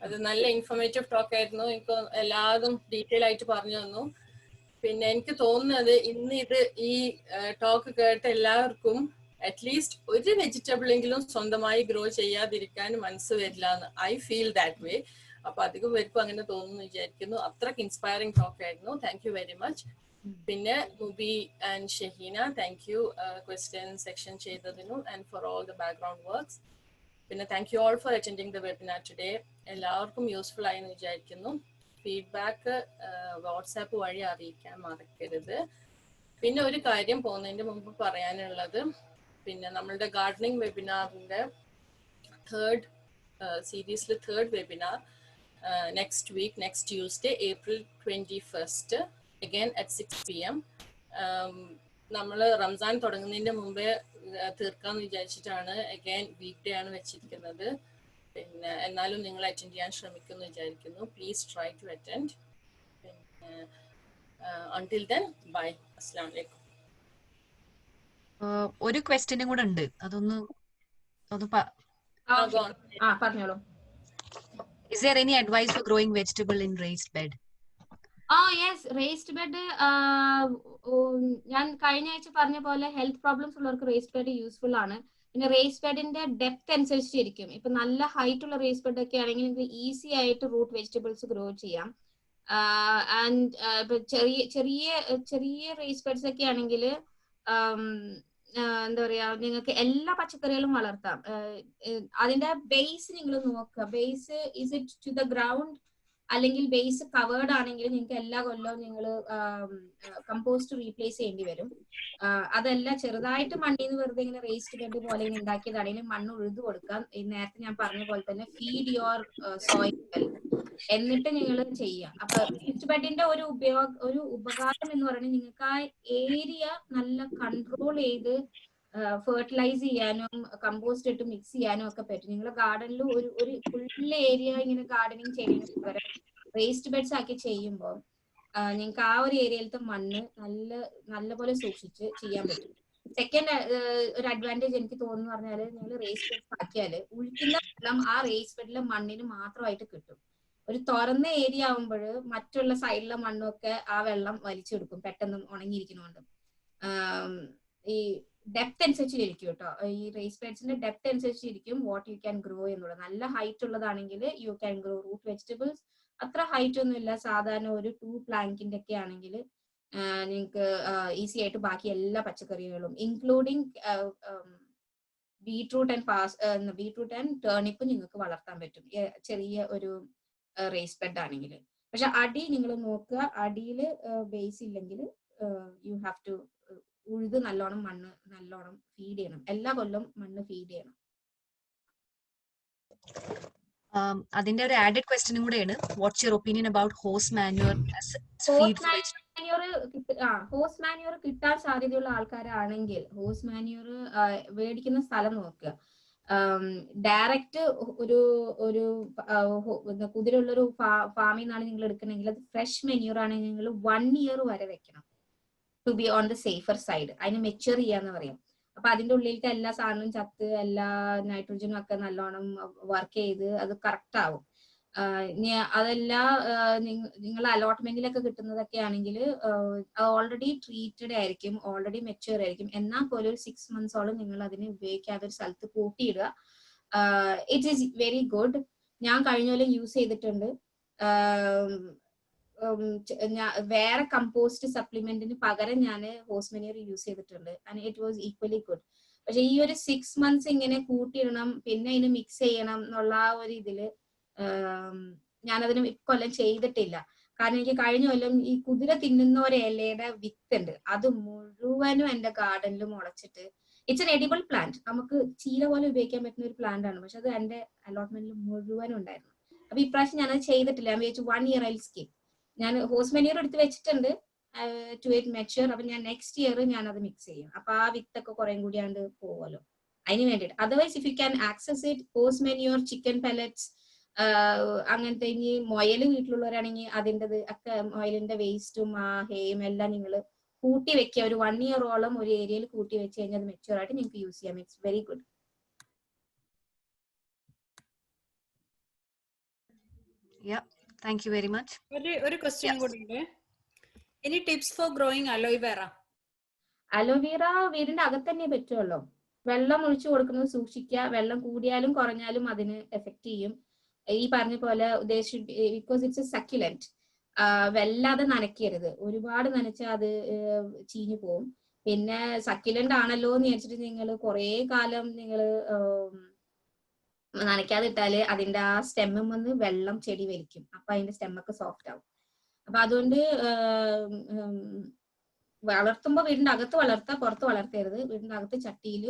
അത് നല്ല ഇൻഫോർമേറ്റീവ് ടോക്ക് ആയിരുന്നു. എനിക്ക് എല്ലാതും ഡീറ്റെയിൽ ആയിട്ട് പറഞ്ഞു തന്നു. പിന്നെ എനിക്ക് തോന്നുന്നത് ഇന്ന് ഈ ടോക്ക് കേട്ട എല്ലാവർക്കും അറ്റ്ലീസ്റ്റ് ഒരു വെജിറ്റബിൾ എങ്കിലും സ്വന്തമായി ഗ്രോ ചെയ്യാതിരിക്കാൻ മനസ്സ് വരില്ല എന്ന് ഐ ഫീൽ ദാറ്റ് വേ. അപ്പൊ അധികം പേർക്കും അങ്ങനെ തോന്നുന്നു വിചാരിക്കുന്നു. അത്രയ്ക്ക് ഇൻസ്പയറിംഗ് ടോക്ക് ആയിരുന്നു. Thank you very much. പിന്നെ Mubi and Shaheena, thank you question section ചെയ്തതിനും and for all the background works. പിന്നെ thank you all for attending the webinar today. എല്ലാവർക്കും യൂസ്ഫുൾ ആയി എന്ന് വിചാരിക്കുന്നു. ഫീഡ്ബാക്ക് വാട്സാപ്പ് വഴി അറിയിക്കാൻ മറക്കരുത്. പിന്നെ ഒരു കാര്യം പോകുന്നതിന്റെ മുമ്പ് പറയാനുള്ളത്, പിന്നെ നമ്മളുടെ ഗാർഡനിങ് വെബിനാറിന്റെ തേർഡ് സീരീസിലെ third webinar next week, next Tuesday April 21st again at 6 PM. നമ്മൾ റംസാൻ തുടങ്ങുന്നതിന്റെ മുമ്പേ തീർക്കാന്ന് വിചാരിച്ചിട്ടാണ്. അഗൈൻ വീക്ക് ഡേ ആണ് വെച്ചിരിക്കുന്നത്. പിന്നെ എന്നാലും നിങ്ങൾ അറ്റൻഡ് ചെയ്യാൻ ശ്രമിക്കുമെന്ന് വിചാരിക്കുന്നു. Please try to attend. പിന്നെ until then, bye. Assalamu alaikum. ഒരു ക്വസ്റ്റ്യനും കൂടെ ഉണ്ട്, അതൊന്ന് പറഞ്ഞോളൂ. Is there any advice for growing vegetable in raised bed? Yes, raised bed ഞാൻ കഴിഞ്ഞ ആഴ്ച പറഞ്ഞ പോലെ ഹെൽത്ത് പ്രോബ്ലംസ് ഉള്ളവർക്ക് റേസ്ഡ് ബെഡ് യൂസ്ഫുൾ ആണ്. പിന്നെ റേസ്ഡ് ബെഡിന്റെ ഡെപ്ത് അനുസരിച്ചിരിക്കും. ഇപ്പൊ നല്ല ഹൈറ്റ് ഉള്ള റേസ്ഡ് ബെഡ് ഒക്കെ ആണെങ്കിൽ നിങ്ങൾക്ക് ഈസി ആയിട്ട് റൂട്ട് വെജിറ്റബിൾസ് ഗ്രോ ചെയ്യാം. ആൻഡ് ഇപ്പൊ ചെറിയ റേസ്ഡ് ബെഡ്സ് ഒക്കെ ആണെങ്കിൽ എന്താ പറയാ, നിങ്ങൾക്ക് എല്ലാ പച്ചക്കറികളും വളർത്താം. അതിന്റെ ബേസ് നിങ്ങൾ നോക്കുക. Base is it to the ground അല്ലെങ്കിൽ ബേസ് കവേർഡ് ആണെങ്കിൽ നിങ്ങൾക്ക് എല്ലാ കൊല്ലവും നിങ്ങൾ കമ്പോസ്റ്റ് റീപ്ലേസ് ചെയ്യേണ്ടി വരും. അതല്ല ചെറുതായിട്ട് മണ്ണിൽ നിന്ന് വെറുതെ ഇങ്ങനെ റേസ്ഡ് ബെഡ് പോലെ ഇങ്ങനെ ഉണ്ടാക്കിയതാണെങ്കിൽ മണ്ണ് ഉഴുതു കൊടുക്കാം. നേരത്തെ ഞാൻ പറഞ്ഞ പോലെ തന്നെ ഫീഡ് യുവർ സോയിൽ വെൽ, എന്നിട്ട് നിങ്ങൾ ചെയ്യാം. അപ്പൊ റേസ്ഡ് ബെഡിന്റെ ഒരു ഉപകാരം എന്ന് പറയുന്നത് നിങ്ങൾക്ക് ആ ഏരിയ നല്ല കൺട്രോൾ ചെയ്ത് ഫെർട്ടിലൈസ് ചെയ്യാനും കമ്പോസ്റ്റ് ഇട്ട് മിക്സ് ചെയ്യാനും ഒക്കെ പറ്റും. നിങ്ങളുടെ ഗാർഡനിൽ ഒരു ഫുൾ ഏരിയ ഇങ്ങനെ ഗാർഡനിങ് ചെയ്യുന്നതിന് പകരം റേസ്ഡ് ബെഡ്സ് ആക്കി ചെയ്യുമ്പോൾ നിങ്ങൾക്ക് ആ ഒരു ഏരിയയിലത്തെ മണ്ണ് നല്ലപോലെ സൂക്ഷിച്ച് ചെയ്യാൻ പറ്റും. സെക്കൻഡ് ഒരു അഡ്വാൻറ്റേജ് എനിക്ക് തോന്നുന്നു പറഞ്ഞാല്, നിങ്ങൾ റേസ്ഡ് ബെഡ്സ് ആക്കിയാല് ഒഴിക്കുന്ന വെള്ളം ആ റേസ്ഡ് ബെഡിലെ മണ്ണിന് മാത്രമായിട്ട് കിട്ടും. ഒരു തുറന്ന ഏരിയ ആവുമ്പോൾ മറ്റുള്ള സൈഡിലെ മണ്ണൊക്കെ ആ വെള്ളം വലിച്ചെടുക്കും പെട്ടെന്ന് ഉണങ്ങിയിരിക്കുന്നതുകൊണ്ട്. ഈ ഡെപ്ത് അനുസരിച്ചിരിക്കും കേട്ടോ. ഈ റേസ് ബെഡ്സിന്റെ ഡെപ്ത് അനുസരിച്ചിരിക്കും വാട്ട് യു ക്യാൻ ഗ്രോ എന്നുള്ളത്. നല്ല ഹൈറ്റ് ഉള്ളതാണെങ്കിൽ you can grow root vegetables. അത്ര ഹൈറ്റ് ഒന്നും ഇല്ല, സാധാരണ ഒരു 2 പ്ലാങ്കിന്റെ ഒക്കെ ആണെങ്കിൽ നിങ്ങൾക്ക് ഈസി ആയിട്ട് ബാക്കി എല്ലാ പച്ചക്കറികളും ഇൻക്ലൂഡിങ് ബീട്രൂട്ട് ആൻഡ് ടേണിപ്പ് നിങ്ങൾക്ക് വളർത്താൻ പറ്റും ചെറിയ ഒരു റേസ് ബെഡ് ആണെങ്കിൽ. പക്ഷെ അടി നിങ്ങൾ നോക്കുക, അടിയിൽ ബേസ് ഇല്ലെങ്കിൽ യു ഹാവ് ടു ഉഴുത് മണ്ണ് നല്ലോണം ഫീഡ് ചെയ്യണം. എല്ലാ കൊല്ലം മണ്ണ് ഫീഡ് ചെയ്യണം. അതിന്റെ ഒരു ആഡഡ് ക്വസ്റ്റ്യനും കൂടെയാണ്, what's your opinion about horse manure as feed for vegetables? Horse manure കിട്ടാൻ സാധ്യതയുള്ള ആൾക്കാരാണെങ്കിൽ ഹോസ് മാന്യൂർ മേടിക്കുന്ന സ്ഥലം നോക്കുക. ഡയറക്റ്റ് ഒരു കുതിരുള്ളൊരു ഫാമിൽ നിന്നാണ് നിങ്ങൾ എടുക്കണമെങ്കിൽ അത് ഫ്രഷ് മെന്യൂർ ആണെങ്കിൽ നിങ്ങൾ 1 year വരെ വെക്കണം, to be on the safer side. അതിന് മെച്യൂർ ചെയ്യാന്ന് പറയും. അപ്പൊ അതിന്റെ ഉള്ളിലത്തെ എല്ലാ സാധനവും ചത്ത് എല്ലാ നൈട്രോജനും ഒക്കെ നല്ലോണം വർക്ക് ചെയ്ത് അത് കറക്റ്റ് ആവും. അതല്ല നിങ്ങൾ അലോട്ട്മെന്റിലൊക്കെ കിട്ടുന്നതൊക്കെ ആണെങ്കിൽ ഓൾറെഡി ട്രീറ്റഡ് ആയിരിക്കും, ഓൾറെഡി മെച്യൂർ ആയിരിക്കും. എന്നാൽ പോലും ഒരു 6 months നിങ്ങൾ അതിനെ ഉപയോഗിക്കാതെ ഒരു സ്ഥലത്ത് കൂട്ടിയിടുക. It is very good. ഞാൻ കഴിഞ്ഞ പോലെ യൂസ് ചെയ്തിട്ടുണ്ട്. വേറെ കമ്പോസ്റ്റ് സപ്ലിമെന്റിന് പകരം ഞാൻ ഹോസ് മാന്യൂർ യൂസ് ചെയ്തിട്ടുണ്ട്. And it was equally good. പക്ഷെ ഈ ഒരു 6 months ഇങ്ങനെ കൂട്ടിയിടണം പിന്നെ ഇതിന് മിക്സ് ചെയ്യണം എന്നുള്ള ആ ഒരു ഇതില് ഞാനതിന് ഇക്കൊല്ലം ചെയ്തിട്ടില്ല. കാരണം എനിക്ക് കഴിഞ്ഞ കൊല്ലം ഈ കുതിര തിന്നുന്ന ഒരു ഇലയുടെ വിത്തുണ്ട്, അത് മുഴുവനും എന്റെ ഗാർഡനിൽ മുളച്ചിട്ട്, ഇറ്റ്സ് എൻ എഡിബിൾ പ്ലാന്റ്, നമുക്ക് ചീര പോലെ ഉപയോഗിക്കാൻ പറ്റുന്ന ഒരു പ്ലാന്റ് ആണ്. പക്ഷെ അത് എന്റെ അലോട്ട്മെന്റിൽ മുഴുവനും ഉണ്ടായിരുന്നു. അപ്പൊ ഇപ്രാവശ്യം ഞാനത് ചെയ്തിട്ടില്ല. ഞാൻ വിചാരിച്ചു 1 year ഐ സ്കിപ്പ്. ഞാൻ ഹോസ് മാന്യൂർ എടുത്ത് വെച്ചിട്ടുണ്ട് ടു ഇറ്റ് മെച്യൂർ. അപ്പൊ ഞാൻ നെക്സ്റ്റ് ഇയർ ഞാൻ അത് മിക്സ് ചെയ്യും. അപ്പൊ ആ വിത്തൊക്കെ കുറെ കൂടിയാണ്ട് പോവല്ലോ, അതിന് വേണ്ടിയിട്ട്. Otherwise if you can access it, horse manure, chicken pellets, അങ്ങനത്തെ ഇനി മൊയല് വീട്ടിലുള്ളവരാണെങ്കിൽ അതിൻ്റെ ഒക്കെ മൊയലിന്റെ വേസ്റ്റും ആ ഹേയും എല്ലാം നിങ്ങൾ കൂട്ടി വെക്കുക. ഒരു 1 year ഒരു ഏരിയയിൽ കൂട്ടി വെച്ച് കഴിഞ്ഞാൽ അത് മെച്യൂർ ആയിട്ട് നിങ്ങൾക്ക് യൂസ് ചെയ്യാം. It's very good. Thank you very much. ഒരു ക്വസ്റ്റ്യൻ കൂടി ഉണ്ട്. Any tips four growing aloe vera? Aloe vera വീടിന്റെ അകത്ത് തന്നെ പറ്റുമല്ലോ. വെള്ളം ഒഴിച്ചു കൊടുക്കുന്നത് സൂക്ഷിക്കുക. വെള്ളം കൂടിയാലും കുറഞ്ഞാലും അതിന് എഫക്ട് ചെയ്യും. ഈ പറഞ്ഞ പോലെ ബിക്കോസ് ഇറ്റ്സ് എ സക്യുലന്റ്, വല്ലാതെ നനയ്ക്കരുത്. ഒരുപാട് നനച്ചാൽ അത് ചീഞ്ഞു പോവും. പിന്നെ സക്യുലന്റ് ആണല്ലോ എന്ന് വിചാരിച്ചിട്ട് നിങ്ങൾ കുറെ കാലം നിങ്ങൾ നനയ്ക്കാതെ ഇട്ടാല് അതിന്റെ ആ സ്റ്റെമ്മിൽ നിന്ന് വെള്ളം ചെടി വലിക്കും. അപ്പൊ അതിന്റെ സ്റ്റെമ്മൊക്കെ സോഫ്റ്റ് ആവും. അപ്പൊ അതുകൊണ്ട് വളർത്തുമ്പോൾ വീടിന്റെ അകത്ത് വളർത്താം, പുറത്ത് വളർത്തരുത്. വീടിന്റെ അകത്ത് ചട്ടിയിൽ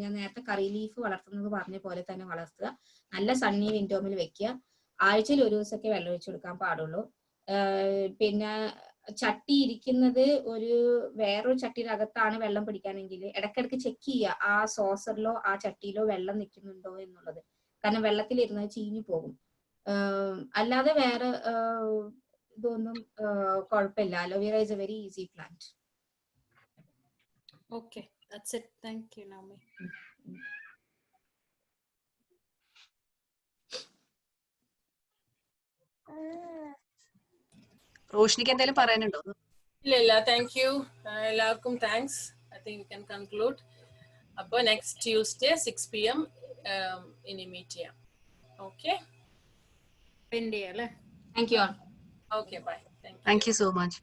ഞാൻ നേരത്തെ കറി ലീഫ് വളർത്തുന്നത് പറഞ്ഞ പോലെ തന്നെ വളർത്തുക. നല്ല സണ്ണി വിൻഡോമിൽ വെക്കുക. ആഴ്ചയിൽ ഒരു ദിവസമൊക്കെ വെള്ളം ഒഴിച്ചു കൊടുക്കാൻ പാടുള്ളൂ. പിന്നെ ചട്ടി ഇരിക്കുന്നത് വേറൊരു ചട്ടിയുടെ അകത്താണ് വെള്ളം പിടിക്കാനെങ്കിൽ ഇടയ്ക്കിടയ്ക്ക് ചെക്ക് ചെയ്യുക ആ സോസറിലോ ആ ചട്ടിയിലോ വെള്ളം നിൽക്കുന്നുണ്ടോ എന്നുള്ളത്. കാരണം വെള്ളത്തിലിരുന്നത് ചീഞ്ഞു പോകും. അല്ലാതെ വേറെ ഇതൊന്നും കുഴപ്പമില്ല. Aloe vera is a very easy plant. Okay, that's it. Thank you, Naomi. റോഷ്നിക്ക് എന്തെങ്കിലും പറയാനുണ്ടോ? ഇല്ല, താങ്ക് യു. എല്ലാവർക്കും thanks. I think you can conclude. അപ്പോൾ നെക്സ്റ്റ് ട്യൂസ്ഡേ 6 PM ഇനി മീറ്റ് ചെയ്യാം. Okay, India, thank you. Okay, bye. Thank you so much.